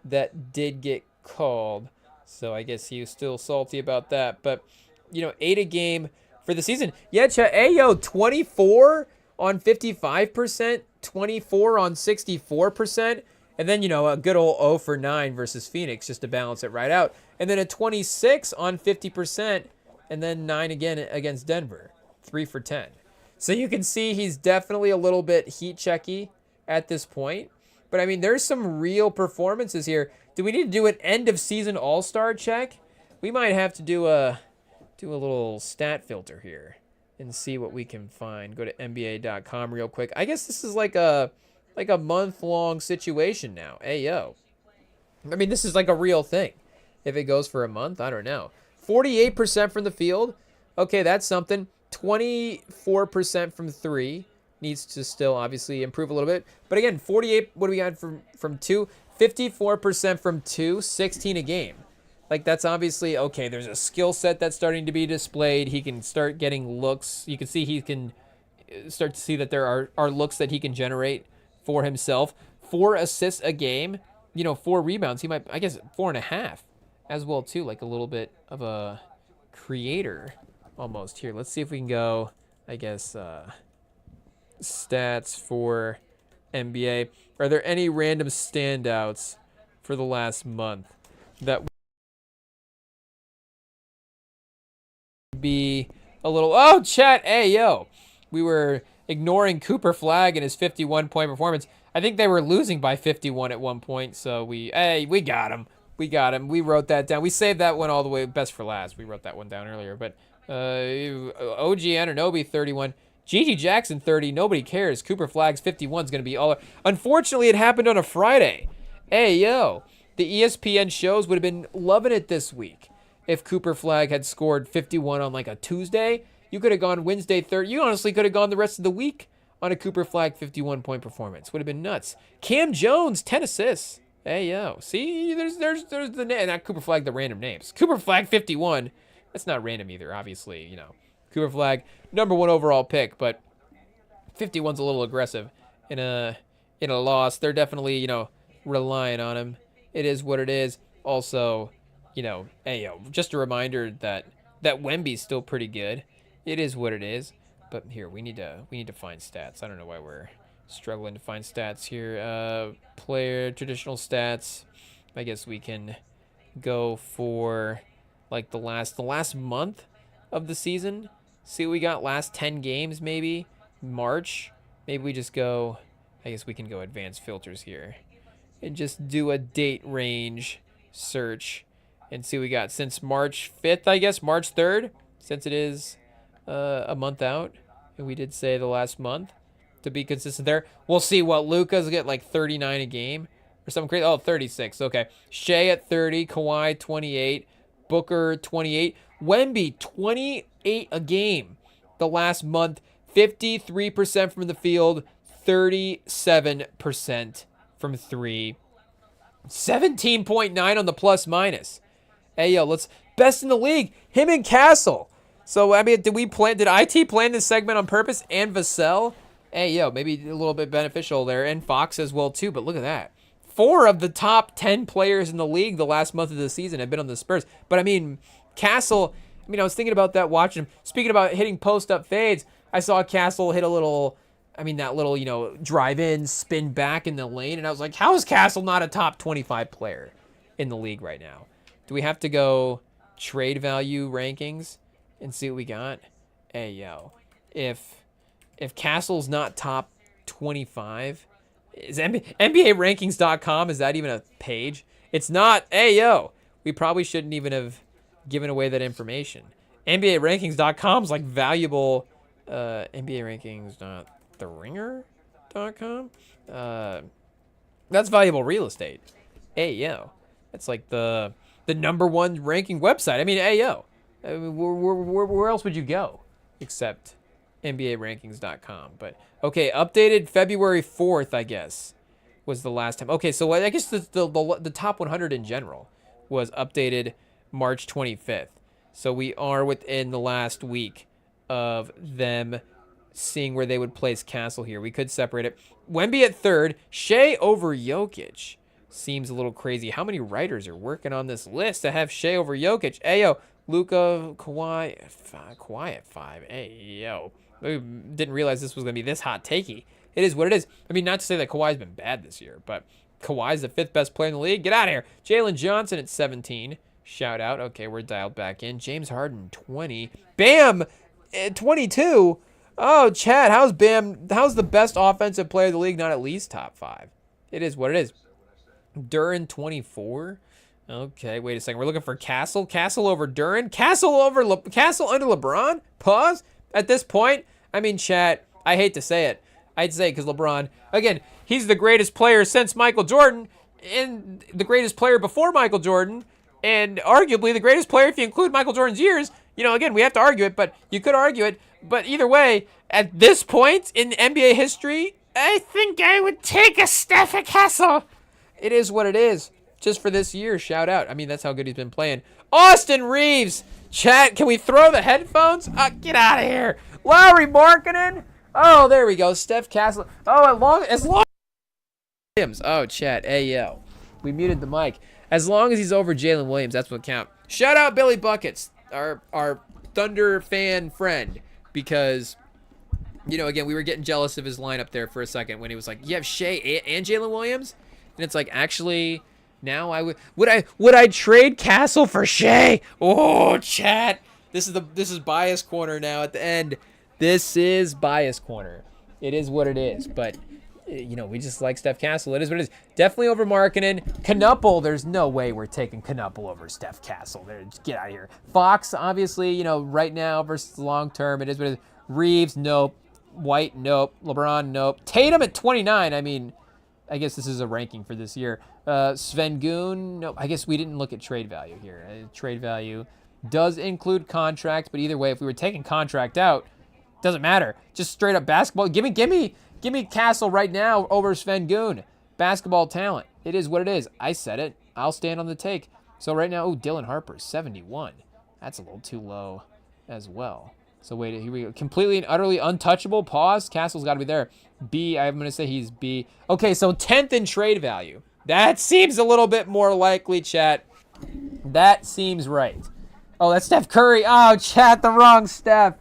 that did get called, so I guess he was still salty about that. But you know, 8 a game for the season. Yeah, yo, 24 on 55%, 24 on 64%, and then, you know, a good old 0 for 9 versus Phoenix just to balance it right out. And then a 26 on 50%, and then 9 again against Denver, 3 for 10. So you can see he's definitely a little bit heat checky at this point. But I mean, there's some real performances here. Do we need to do an end of season all-star check? We might have to do a little stat filter here and see what we can find. Go to NBA.com real quick. I guess this is like a month-long situation now. Hey, yo. I mean, this is like a real thing. If it goes for a month, I don't know. 48% from the field. Okay, that's something. 24% from 3. Needs to still obviously improve a little bit. But again, 48, what do we got from 2? 54% from 2, 16 a game. Like, that's obviously, okay, there's a skill set that's starting to be displayed. He can start getting looks. You can see he can start to see that there are looks that he can generate for himself. 4 assists a game. You know, 4 rebounds. He might, I guess, 4.5 as well, too. Like a little bit of a creator almost here. Let's see if we can go, I guess, stats for NBA. Are there any random standouts for the last month that would be a little... Oh, chat! Hey, yo! We were ignoring Cooper Flagg and his 51-point performance. I think they were losing by 51 at one point, so we got him. We got him. We wrote that down. We saved that one all the way best for last. We wrote that one down earlier, but OG Anunoby, 31. Gigi Jackson, 30. Nobody cares. Cooper Flagg's 51 is going to be all... Unfortunately, it happened on a Friday. Hey, yo. The ESPN shows would have been loving it this week if Cooper Flagg had scored 51 on like a Tuesday. You could have gone Wednesday, 30. You honestly could have gone the rest of the week on a Cooper Flag 51-point performance. Would have been nuts. Cam Jones, 10 assists. Hey, yo. See, there's the name. Not Cooper Flag, the random names. Cooper Flag 51. That's not random either, obviously, you know. Cooper Flag, #1 overall pick, but 51's a little aggressive in a loss. They're definitely, you know, relying on him. It is what it is. Also, you know, hey, yo, just a reminder that Wemby's still pretty good. It is what it is. But here, we need to find stats. I don't know why we're struggling to find stats here. Player traditional stats. I guess we can go for like the last month of the season. See what we got last 10 games maybe. March. Maybe we just go, I guess we can go advanced filters here and just do a date range search and see what we got since March 5th, I guess, March 3rd, since it is a month out. And we did say the last month to be consistent there. We'll see what Luka's get, like 39 a game or something crazy. Oh, 36. Okay. Shea at 30, Kawhi 28, Booker 28, Wemby 28 a game the last month, 53% from the field, 37% from three, 17.9 on the plus minus. Hey, yo, let's best in the league. Him and Castle. So, I mean, did IT plan this segment on purpose? And Vassell? Hey, yo, maybe a little bit beneficial there. And Fox as well, too. But look at that. 4 of the top 10 players in the league the last month of the season have been on the Spurs. But, I mean, Castle, I mean, I was thinking about that watching him. Speaking about hitting post-up fades, I saw Castle hit a little, I mean, that little, you know, drive in, spin back in the lane. And I was like, how is Castle not a top 25 player in the league right now? Do we have to go trade value rankings and see what we got? Hey, yo, if Castle's not top 25, is NBArankings.com, is that even a page? It's not. Hey, yo, we probably shouldn't even have given away that information. NBArankings.com is like valuable. NBArankings.theringer.com. That's valuable real estate. Hey, yo, that's like the #1 ranking website. I mean, hey, yo. I mean, where else would you go except NBArankings.com? But, okay, updated February 4th, I guess, was the last time. Okay, so I guess the top 100 in general was updated March 25th. So we are within the last week of them seeing where they would place Castle here. We could separate it. Wemby at 3rd, Shea over Jokic. Seems a little crazy. How many writers are working on this list to have Shea over Jokic? Ayo, Luka, Kawhi at 5. Hey, yo. We didn't realize this was going to be this hot takey. It is what it is. I mean, not to say that Kawhi's been bad this year, but Kawhi's the 5th best player in the league. Get out of here. Jalen Johnson at 17. Shout out. Okay, we're dialed back in. James Harden, 20. Bam, 22. Oh, Chad, how's the best offensive player of the league not at least top 5? It is what it is. Duran, 24. Okay, wait a second. We're looking for Castle. Castle over Duran. Castle under LeBron? Pause. At this point, I mean, chat, I hate to say it. I'd say because LeBron, again, he's the greatest player since Michael Jordan and the greatest player before Michael Jordan and arguably the greatest player if you include Michael Jordan's years. You know, again, we have to argue it, but you could argue it. But either way, at this point in NBA history, I think I would take a Steph at Castle. It is what it is. Just for this year, shout out. I mean, that's how good he's been playing. Austin Reeves. Chat, can we throw the headphones? Get out of here. Lowry Markkinen. Oh, there we go. Steph Castle. Oh, as long Williams. Oh, chat. Hey, yo. We muted the mic. As long as he's over Jalen Williams, that's what counts. Shout out Billy Buckets, our Thunder fan friend, because, you know, again, we were getting jealous of his lineup there for a second when he was like, you have Shea and Jalen Williams? And it's like, actually, now would I trade Castle for Shea? Oh, chat. This is bias corner now at the end. This is bias corner. It is what it is. But, you know, we just like Steph Castle. It is what it is. Definitely over Markkinen. Knuppel, there's no way we're taking Knuppel over Steph Castle. Just get out of here. Fox, obviously, you know, right now versus long term, it is what it is. Reeves, nope. White, nope. LeBron, nope. Tatum at 29. I mean, I guess this is a ranking for this year. Sengun, no, I guess we didn't look at trade value here. Trade value does include contract, but either way, if we were taking contract out, Doesn't matter. Just straight up basketball. Give me Castle right now over Svengoon. Basketball talent. It is what it is. I said it. I'll stand on the take. So right now, Dylan Harper, 71. That's a little too low as well. So wait, here we go. Completely and utterly untouchable. Pause. Castle's got to be there. B, I'm going to say he's B. Okay, so 10th in trade value. That seems a little bit more likely, chat. That seems right. Oh, that's Steph Curry. Oh, chat, the wrong Steph.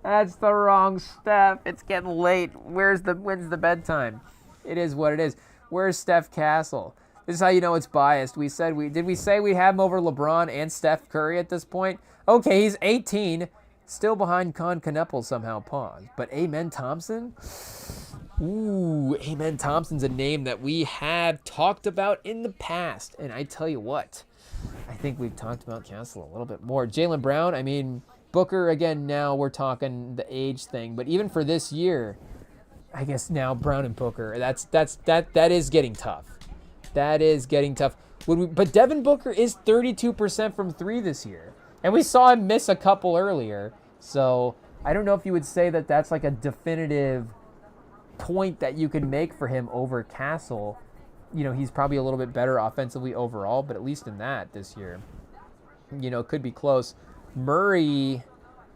That's the wrong Steph. It's getting late. When's the bedtime? It is what it is. Where's Steph Castle? This is how you know it's biased. Did we say we have him over LeBron and Steph Curry at this point? Okay, he's 18. Still behind Con Knuppel somehow. Pause. But Amen Thompson? Ooh, Amen Thompson's a name that we have talked about in the past. And I tell you what, I think we've talked about Castle a little bit more. Jaylen Brown, I mean, Booker, again, now we're talking the age thing. But even for this year, I guess now Brown and Booker, that is getting tough. That is getting tough. But Devin Booker is 32% from 3 this year. And we saw him miss a couple earlier. So I don't know if you would say that that's like a definitive point that you could make for him over Castle. You know, he's probably a little bit better offensively overall, but at least in that this year, you know, could be close. Murray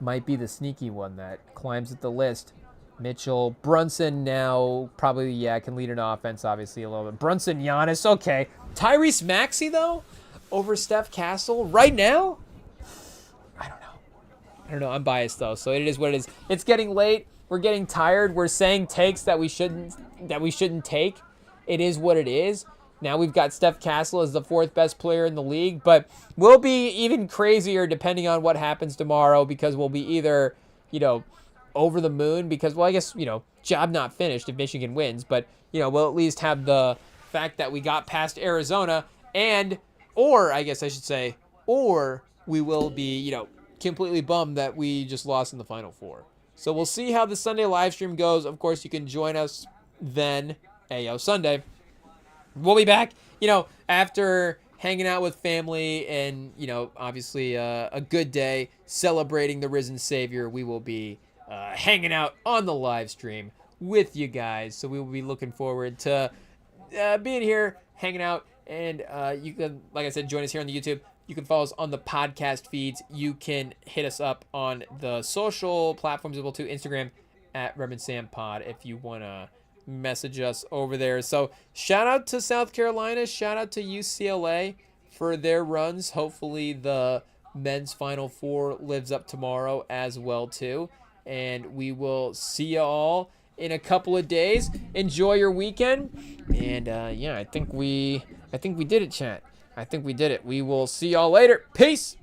might be the sneaky one that climbs at the list. Mitchell, Brunson now probably, can lead an offense, obviously, a little bit. Brunson, Giannis, okay. Tyrese Maxey, though, over Steph Castle right now? I don't know. I'm biased, though, so it is what it is. It's getting late. We're getting tired. We're saying takes that we shouldn't take. It is what it is. Now we've got Steph Castle as the 4th best player in the league, but we'll be even crazier depending on what happens tomorrow because we'll be either, you know, over the moon because, well, I guess, you know, job not finished if Michigan wins, but, you know, we'll at least have the fact that we got past Arizona or I guess I should say, or we will be, you know, completely bummed that we just lost in the Final Four. So we'll see how the Sunday live stream goes. Of course, you can join us then, Sunday. We'll be back, you know, after hanging out with family and, you know, obviously a good day celebrating the risen Savior. We will be hanging out on the live stream with you guys. So we will be looking forward to being here, hanging out. And you can, like I said, join us here on the YouTube. You can follow us on the podcast feeds. You can hit us up on the social platforms as well too. Instagram at REMINGTOM Pod if you want to message us over there. So shout out to South Carolina. Shout out to UCLA for their runs. Hopefully the men's Final Four lives up tomorrow as well too. And we will see you all in a couple of days. Enjoy your weekend. And I think we did it, chat. I think we did it. We will see y'all later. Peace.